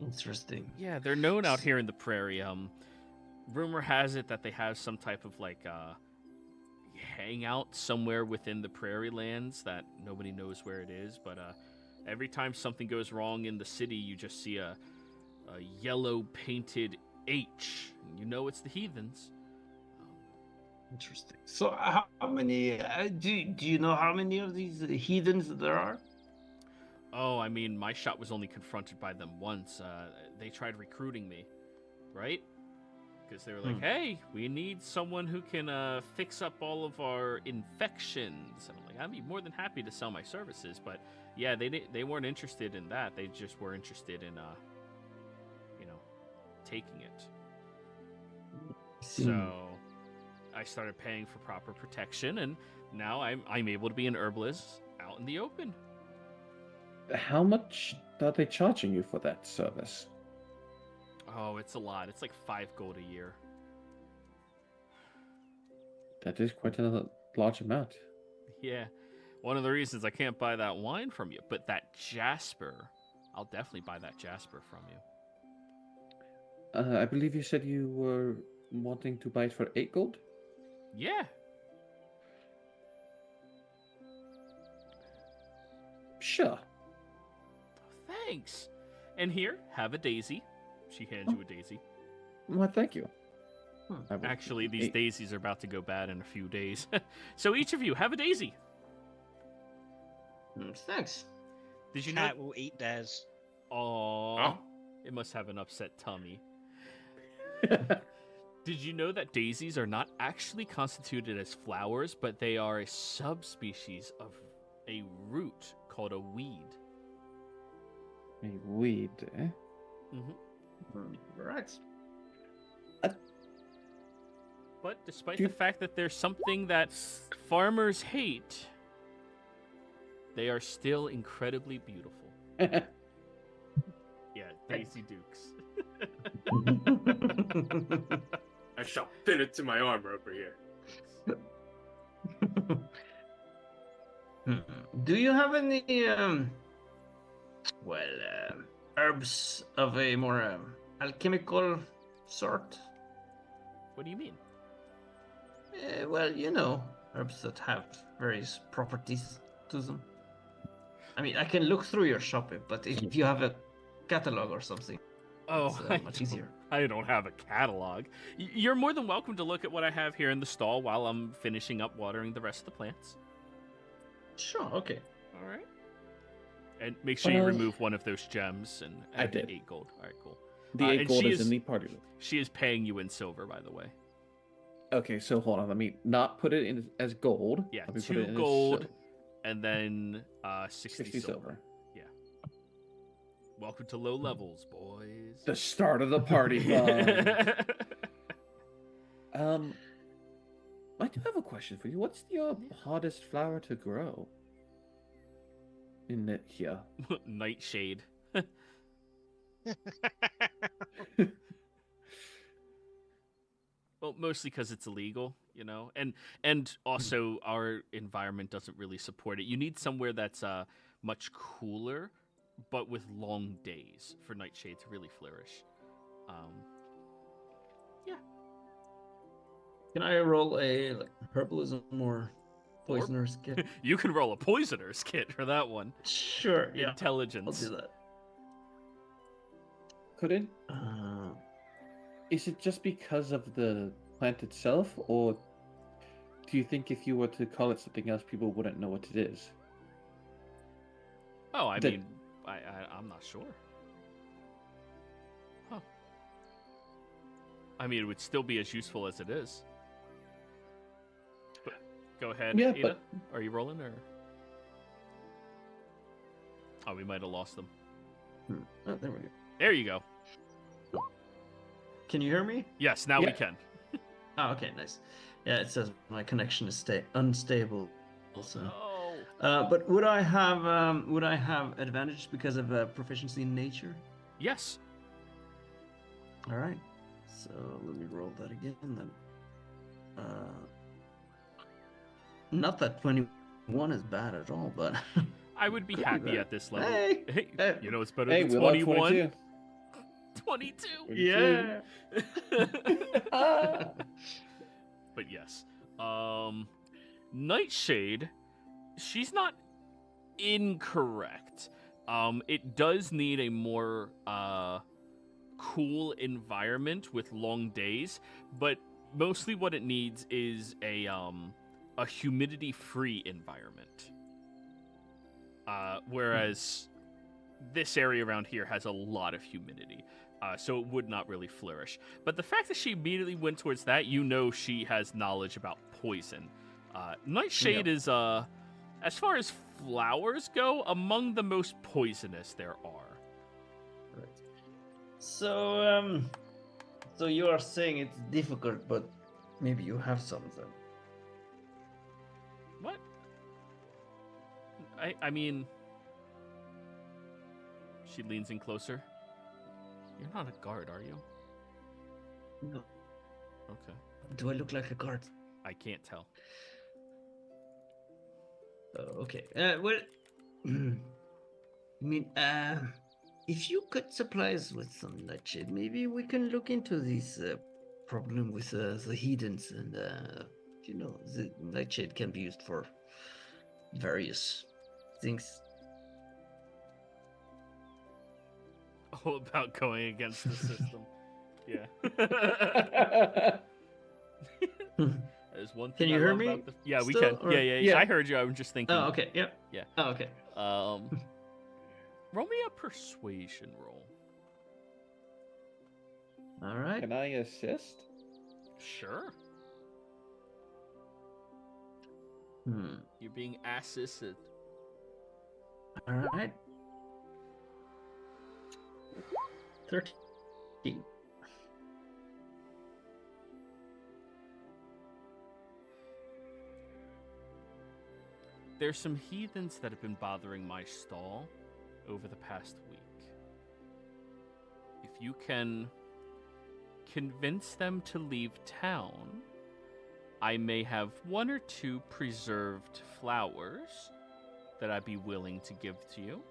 Interesting. Yeah, they're known out here in the prairie. Rumor has it that they have some type of like hangout somewhere within the prairie lands that nobody knows where it is. But every time something goes wrong in the city, you just see a yellow painted H. You know it's the heathens. Interesting. So, how many? Do you know how many of these heathens there are? Oh, I mean, my shop was only confronted by them once. They tried recruiting me, right? Because they were like, "Hey, we need someone who can fix up all of our infections." And I'm like, "I'd be more than happy to sell my services." But yeah, they weren't interested in that. They just were interested in, taking it. So I started paying for proper protection, and now I'm able to be an herbalist out in the open. How much are they charging you for that service? Oh, it's a lot. It's like 5 gold a year. That is quite a large amount. Yeah. One of the reasons I can't buy that wine from you, but that jasper, I'll definitely buy that jasper from you. I believe you said you were wanting to buy it for 8 gold? Yeah. Sure. Thanks. And here, have a daisy. She hands you a daisy. Well, thank you. I will Actually, these eat- daisies are about to go bad in a few days. So each of you, have a daisy. Thanks. Did you know? Cat will eat theirs. Aww. It must have an upset tummy. Did you know that daisies are not actually constituted as flowers, but they are a subspecies of a root called a weed? A weed, eh? Right. But despite Do you- the fact that there's something that farmers hate, they are still incredibly beautiful. Yeah, Daisy Dukes. I shall pin it to my armor over here. Do you have any herbs of a more alchemical sort? What do you mean? Well, you know, herbs that have various properties to them. I mean, I can look through your shopping, but if you have a catalog or something, Oh, it's much easier. I don't have a catalog. You're more than welcome to look at what I have here in the stall while I'm finishing up watering the rest of the plants. Sure, okay. All right. And make sure you Well, remove one of those gems and I add the did. 8 gold. All right, cool. The and 8 gold she is in the party room. She is paying you in silver, by the way. Okay, so hold on. Let me not put it in as gold. Yeah, Let me put 2 it in as gold, and then 60, 60 silver. silver. Welcome to low levels, boys. The start of the party fund. I do have a question for you. What's your hardest flower to grow? In it here. Nightshade. Well, mostly because it's illegal, you know, and also our environment doesn't really support it. You need somewhere that's much cooler, but with long days for nightshade to really flourish. Can I roll a herbalism or poisoner's kit? You can roll a poisoner's kit for that one. Sure, yeah. I'll Intelligence. do that. Couldn't. Uh, Is it just because of the plant itself, or do you think if you were to call it something else, people wouldn't know what it is? Oh, I The- mean, I'm not sure. Huh. I mean, it would still be as useful as it is. But go ahead, Yeah, Ada. but- Are you rolling or? Oh, we might have lost them. oh, there we go. There you go. Can you hear me? Yes, now we Yeah. can. Oh, okay, nice. Yeah, it says my connection is unstable. Also, Oh. but would I have advantage because of proficiency in nature? Yes. All right. So let me roll that again then. Not that 21 is bad at all, but I would be Could be happy better. at this level. Hey, hey. You know it's better Hey, than we love 21. 22. 22. yeah. But yes. Nightshade, she's not incorrect. It does need a more cool environment with long days, but mostly what it needs is a humidity-free environment. Whereas this area around here has a lot of humidity. So it would not really flourish. But the fact that she immediately went towards that, you know she has knowledge about poison. Nightshade is, as far as flowers go, among the most poisonous there are. Right. So so you are saying it's difficult, but maybe you have something. What? I mean... She leans in closer. You're not a guard, are you? No. Okay. Do I look like a guard? I can't tell. Oh, okay. Well, I mean, if you could supply us with some nightshade, maybe we can look into this problem with the heathens, and you know, the nightshade can be used for various things. all about going against the system. Yeah. There's one thing Can you I hear love me about the... Yeah, we still, can. or- Yeah. I heard you. I was just thinking. Oh, okay. Yeah. Yeah. Oh, okay. Roll me a persuasion roll. All right. Can I assist? Sure. You're being assisted. All right. 13. There's some heathens that have been bothering my stall over the past week. If you can convince them to leave town, I may have 1 or 2 preserved flowers that I'd be willing to give to you.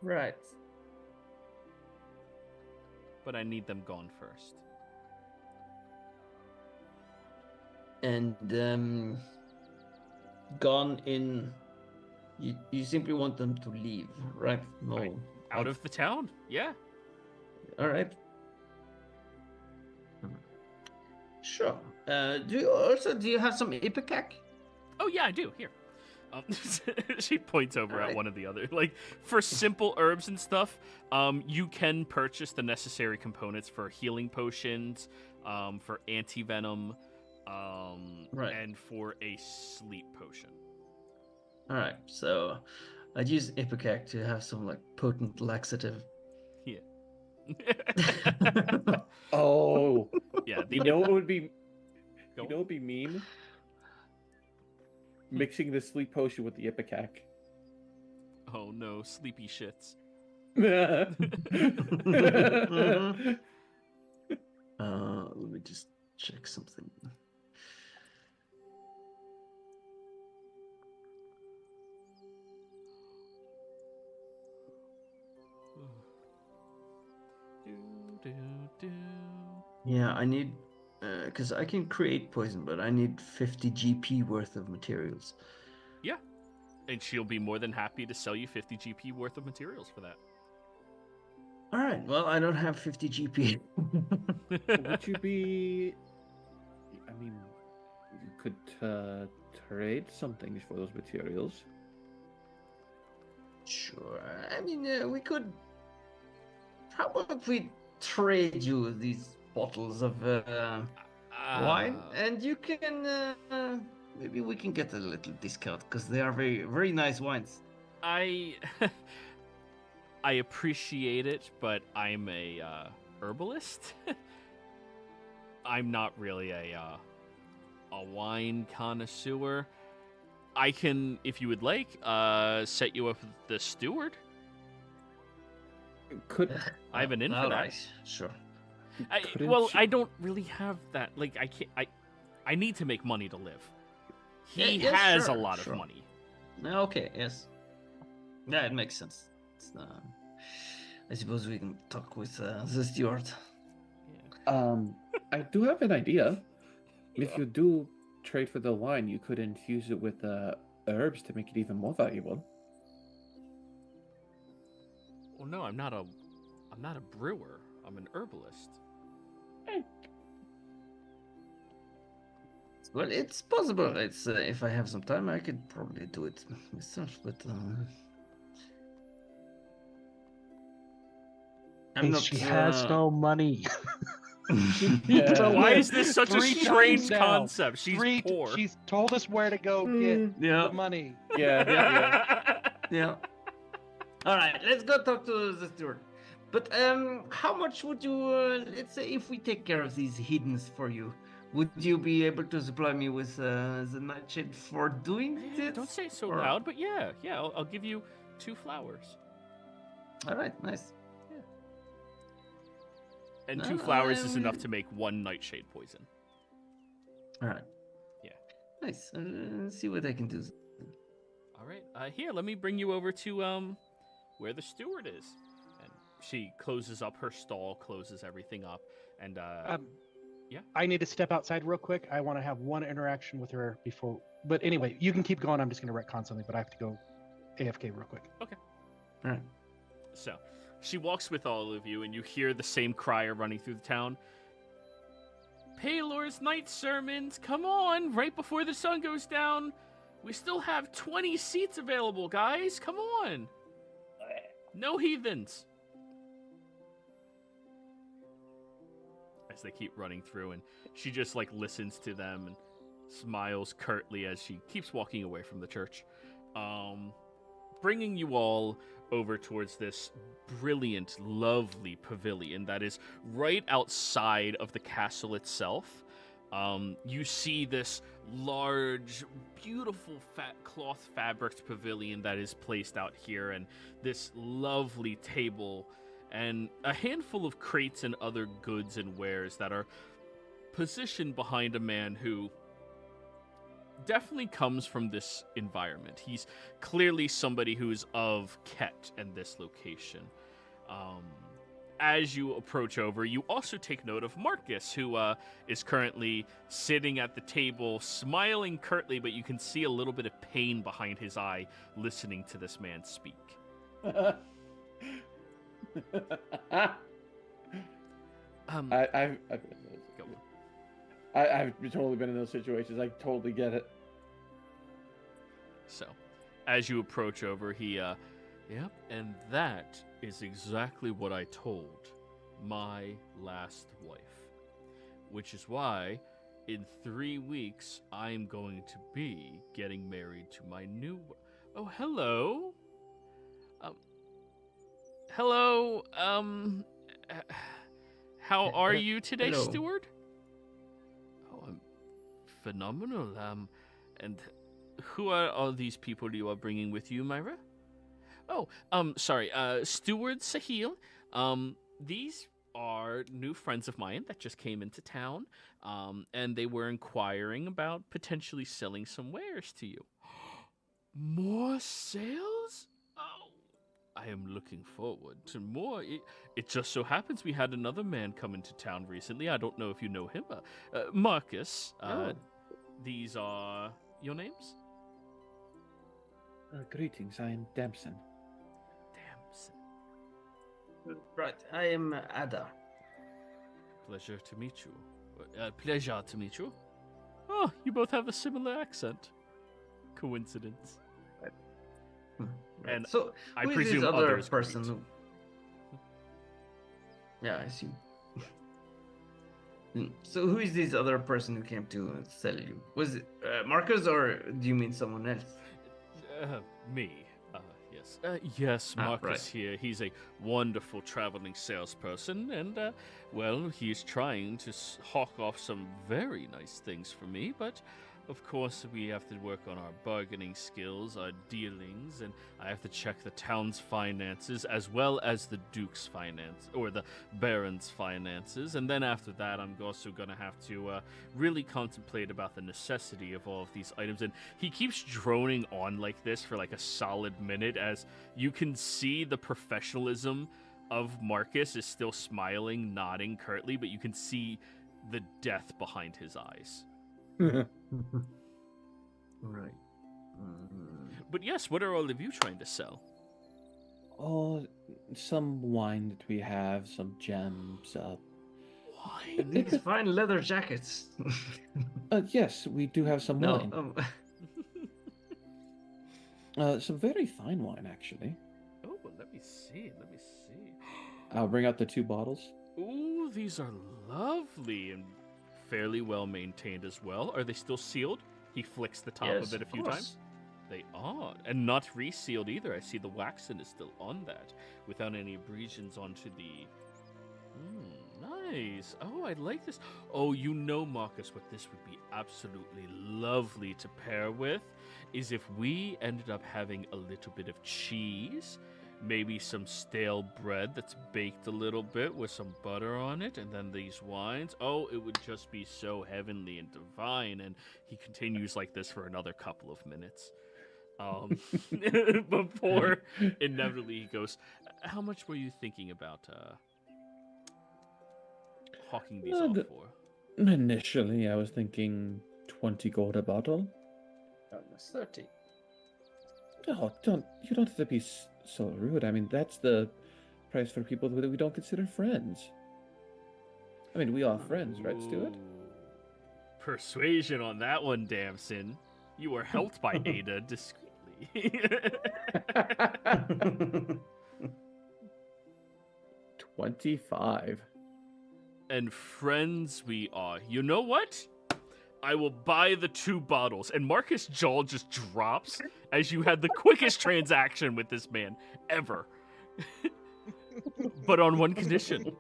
Right. But I need them gone first. And gone in. You simply want them to leave, right? No. Out of the town? Yeah. All right. Sure. Do you have some ipecac? Oh yeah, I do. Here. She points over at Alright. one of the other. Like, for simple herbs and stuff, you can purchase the necessary components for healing potions, for anti-venom, Right. and for a sleep potion. All right. So I'd use ipecac to have some like potent laxative. Yeah. Oh, Yeah. you know what would be? Go. You know what would be mean? Mixing the sleep potion with the ipecac. Oh no, sleepy shits. Mhm. Let me just check something. Yeah, I need because I can create poison, but I need 50 GP worth of materials. Yeah. And she'll be more than happy to sell you 50 GP worth of materials for that. All right. Well, I don't have 50 GP. Would you be? I mean, you could trade some things for those materials. Sure. I mean, we could. How about we trade you these bottles of wine, and you can maybe we can get a little discount because they are very, very nice wines. I appreciate it, but I'm a herbalist. I'm not really a wine connoisseur. I can, if you would like, set you up with the steward. Could I have an in for All that. right, sure. couldn't Well, you- I don't really have that. Like, I can't. I need to make money to live. He Yeah, has sure, a lot sure. of money. Okay. Yes. Yeah, it makes sense. It's, I suppose we can talk with the steward. I do have an idea. Yeah. If you do trade for the wine, you could infuse it with herbs to make it even more valuable. Well, no, I'm not a brewer. I'm an herbalist. Well, it's possible. It's if I have some time, I could probably do it myself. But I'm not. She has no money. Yeah. So Why yeah, is this such a 3 strange times now. concept? She's Three- poor. She's told us where to go get Yeah. the money. Yeah. Yeah. All right, let's go talk to the steward. But how much would you? Let's say if we take care of these hiddens for you, would you be able to supply me with the nightshade for doing Yeah, this? don't say it so Or- loud, but yeah, I'll give you 2 flowers. All right, nice. And No, 2 flowers is I enough mean- to make 1 nightshade poison. All right. Yeah. Nice. Let's see what I can do. All right. Here, let me bring you over to where the steward is. And she closes up her stall, closes everything up, and yeah. I need to step outside real quick. I want to have one interaction with her before. But anyway, you can keep going. I'm just going to retcon something, but I have to go AFK real quick. All right. So, she walks with all of you, and you hear the same crier running through the town. Paylor's night sermons, come on, right before the sun goes down. We still have 20 seats available, guys. Come on. No heathens. As they keep running through, and she just like listens to them and smiles curtly as she keeps walking away from the church, bringing you all over towards this brilliant, lovely pavilion that is right outside of the castle itself. You see this large, beautiful cloth fabricked pavilion that is placed out here, and this lovely table and a handful of crates and other goods and wares that are positioned behind a man who definitely comes from this environment. He's clearly somebody who's of Ket and this location. As you approach over, you also take note of Marcus, who is currently sitting at the table, smiling curtly, but you can see a little bit of pain behind his eye listening to this man speak. I've totally been in those situations. I totally get it. So, as you approach over, he, yep, and that is exactly what I told my last wife. Which is why, in 3 weeks, I'm going to be getting married to my new... Oh, hello? Hello, how are you today, Hello. Steward? Oh, I'm phenomenal, and who are all these people you are bringing with you, Myra? Oh, sorry, Steward Sahil. These are new friends of mine that just came into town, and they were inquiring about potentially selling some wares to you. More sales? Oh, I am looking forward to more. It just so happens we had another man come into town recently. I don't know if you know him. Marcus. These are your names? Greetings, I am Damson. Damson. Right, I am Ada. Pleasure to meet you. Pleasure to meet you. Oh, you both have a similar accent. Coincidence. Right. And so, I who is presume this other others person greet. who... Yeah, I see. So who is this other person who came to sell you? Was it Marcus, or do you mean someone else? Me. Yes. Yes, Marcus right. here. He's a wonderful traveling salesperson, and, well, he's trying to hawk off some very nice things for me, but of course we have to work on our bargaining skills, our dealings, and I have to check the town's finances as well as the Duke's finance, or the Baron's finances, and then after that I'm also going to have to really contemplate about the necessity of all of these items. And he keeps droning on like this for like a solid minute, as you can see the professionalism of Marcus is still smiling, nodding curtly, but you can see the death behind his eyes. Right. But yes, what are all of you trying to sell? Oh, some wine that we have, some gems. Wine? These fine leather jackets. Yes, we do have some No, wine. Some very fine wine, actually. Oh, well, let me see. Let me see. I'll bring out the 2 bottles. Ooh, these are lovely and fairly well maintained as well. Are they still sealed? He flicks the top yes, of it a few course. times. They are, and not resealed either. I see the waxen is still on that, without any abrasions onto the... nice. Oh, I like this. Oh, you know, Marcus, what this would be absolutely lovely to pair with is if we ended up having a little bit of cheese, maybe some stale bread that's baked a little bit with some butter on it, and then these wines. Oh, it would just be so heavenly and divine. And he continues like this for another couple of minutes. Before inevitably he goes, how much were you thinking about hawking these off for? Initially, I was thinking 20 gold a bottle. That's 30. Oh, you don't have to be so rude. I mean, that's the price for people that we don't consider friends. I mean, we are friends, right, Stuart? Ooh. Persuasion on that one, Damson. You were helped by Ada discreetly. 25. And friends we are. You know what? I will buy the 2 bottles. And Marcus' jaw just drops as you had the quickest transaction with this man ever. But on one condition.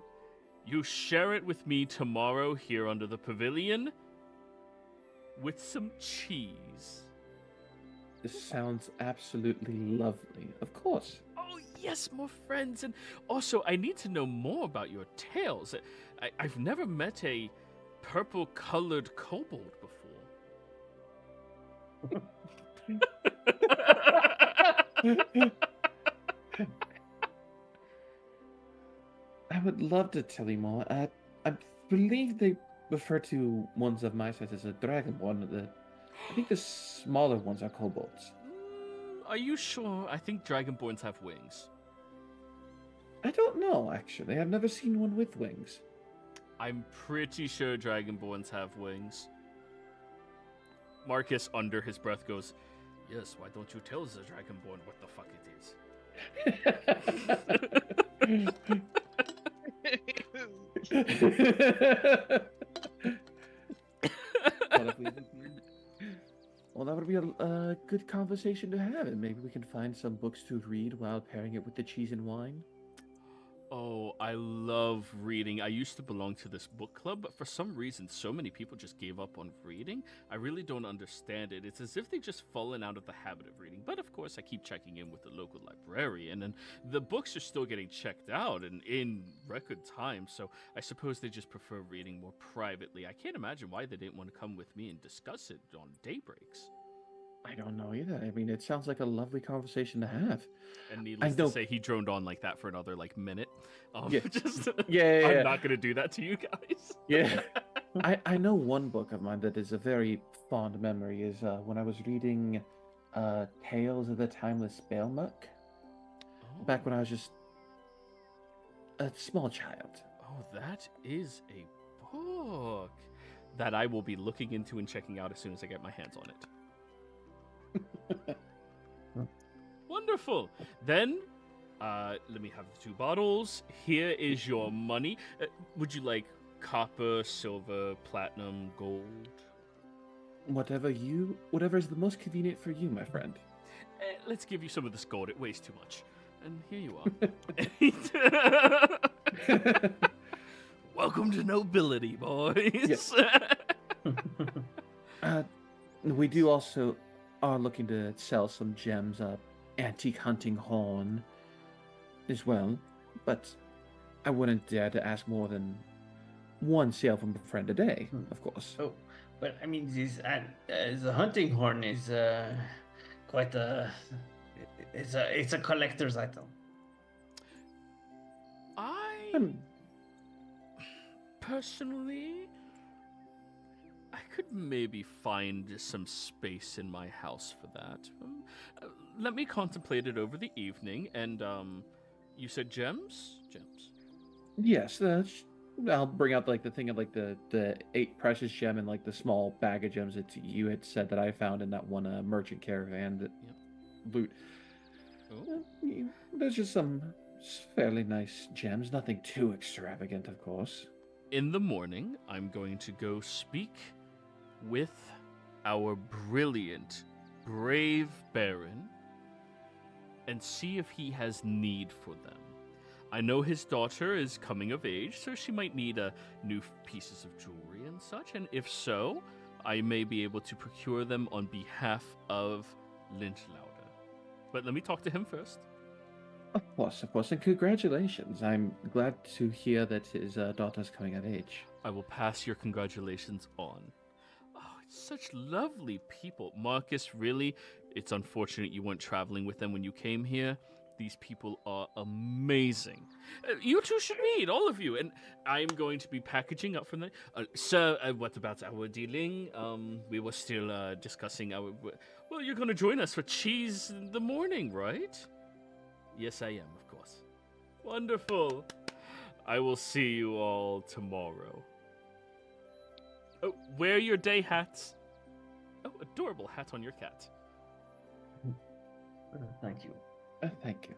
You share it with me tomorrow here under the pavilion with some cheese. This sounds absolutely lovely. Of course. Oh, yes, more friends. And also, I need to know more about your tales. I've never met a purple-colored kobold before. I would love to tell you more. I believe they refer to ones of my size as a dragonborn. I think the smaller ones are kobolds. Are you sure? I think dragonborns have wings. I don't know, actually. I've never seen one with wings. I'm pretty sure dragonborns have wings. Marcus, under his breath, goes, "Yes, why don't you tell the dragonborn what the fuck it is?" Well, that would be a good conversation to have, and maybe we can find some books to read while pairing it with the cheese and wine. Oh, I love reading. I used to belong to this book club, but for some reason, so many people just gave up on reading. I really don't understand it. It's as if they just fallen out of the habit of reading. But of course, I keep checking in with the local librarian, and the books are still getting checked out and in record time. So I suppose they just prefer reading more privately. I can't imagine why they didn't want to come with me and discuss it on daybreaks. I don't know either. I mean, it sounds like a lovely conversation to have. And needless to say, he droned on like that for another minute. Yeah. Yeah. I'm not gonna do that to you guys. Yeah. I know one book of mine that is a very fond memory is when I was reading Tales of the Timeless Baelmuck. Back when I was just a small child. Oh, that is a book that I will be looking into and checking out as soon as I get my hands on it. Wonderful. Then, let me have the 2 bottles. Here is your money. Would you like copper, silver, platinum, gold? Whatever is the most convenient for you, my friend. Let's give you some of this gold. It weighs too much. And here you are. Welcome to nobility, boys. Yes. We do also are looking to sell some gems, antique hunting horn as well, but I wouldn't dare to ask more than one sale from a friend a day, of course. Oh, but I mean, the hunting horn is quite a. It's a collector's item. Personally, I could maybe find some space in my house for that. Let me contemplate it over the evening. And you said gems? Gems. Yes, I'll bring out the thing of the 8 precious gem and the small bag of gems that you had said that I found in that one merchant caravan that loot. There's just some fairly nice gems, nothing too extravagant, of course. In the morning, I'm going to go speak with our brilliant, brave Baron and see if he has need for them. I know his daughter is coming of age, so she might need new pieces of jewelry and such, and if so, I may be able to procure them on behalf of Lynchlauder. But let me talk to him first. Of course, and congratulations. I'm glad to hear that his daughter's coming of age. I will pass your congratulations on. Oh, it's such lovely people. Marcus, really, it's unfortunate you weren't traveling with them when you came here. These people are amazing. You two should meet, all of you. And I'm going to be packaging up from the... sir, what about our dealing? We were still discussing our... Well, you're going to join us for cheese in the morning, right? Yes, I am, of course. Wonderful. I will see you all tomorrow. Oh, wear your day hats. Oh, adorable hat on your cat. Thank you. Thank you.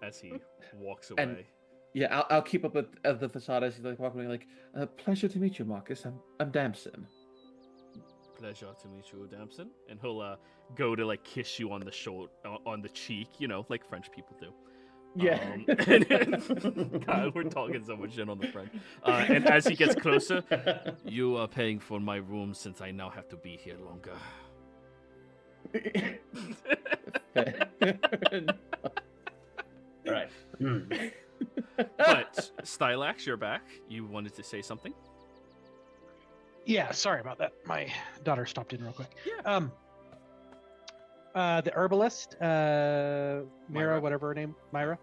As he walks away. And- Yeah, I'll keep up with the facade as he's like walking away. Like, pleasure to meet you, Marcus. I'm Damson. Pleasure to meet you, Damson. And he'll go to like kiss you on the on the cheek, you know, like French people do. Yeah. God, we're talking so much shit on the French. And as he gets closer, you are paying for my room since I now have to be here longer. Right. But Stylax, you're back. You wanted to say something? Yeah, sorry about that. My daughter stopped in real quick. Yeah. The herbalist, Mira, Myra. whatever her name, Myra.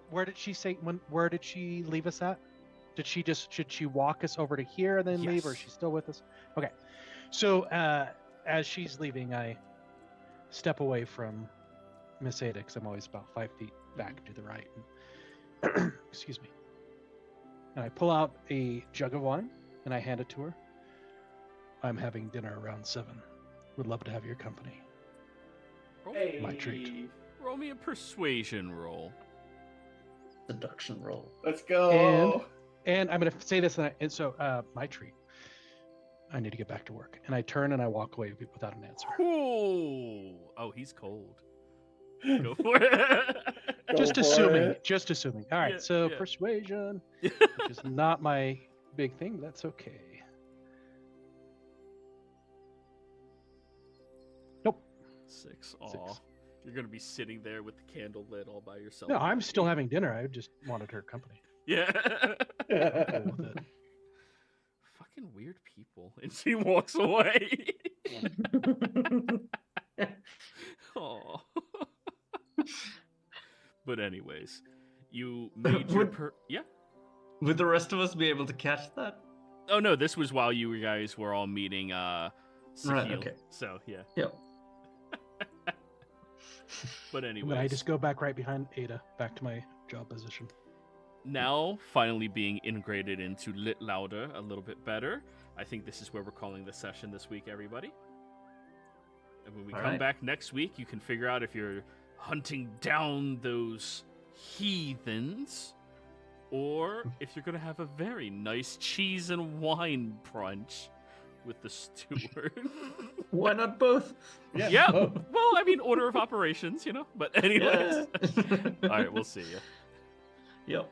Where did she say? Where did she leave us at? Should she walk us over to here and then leave, or is Yes. she still with us? Okay. So as she's leaving, I step away from Miss Ada because I'm always about 5 feet back to the right. Excuse me. And I pull out a jug of wine and I hand it to her. I'm having dinner around 7. Would love to have your company. My treat. Roll me a persuasion roll. Seduction roll. Let's go. And I'm going to say this, and so my treat. I need to get back to work. And I turn and I walk away without an answer. Ooh. Oh, he's cold. Go for it. Just for assuming. it. Just assuming. All right. Yeah, So yeah. persuasion, which is not my big thing. But that's okay. Nope. 6. Aw. 6. You're going to be sitting there with the candle lit all by yourself. No, I'm still having dinner. I just wanted her company. Yeah. Cool with it. Fucking weird people. And she walks away. Aw. But anyways, you made your yeah. Would the rest of us be able to catch that? Oh no, this was while you guys were all meeting Right, Sahil. okay. So yeah. Yep. But And anyways, then I just go back right behind Ada, back to my job position. now finally being integrated into Lit Louder a little bit better. I think this is where we're calling the session this week, everybody. And when we All come right. back next week, you can figure out if you're hunting down those heathens or if you're going to have a very nice cheese and wine brunch with the steward. Why not both? Yeah. Well, I mean, order of operations, you know. But anyways. Yeah. All right, we'll see you. Yep.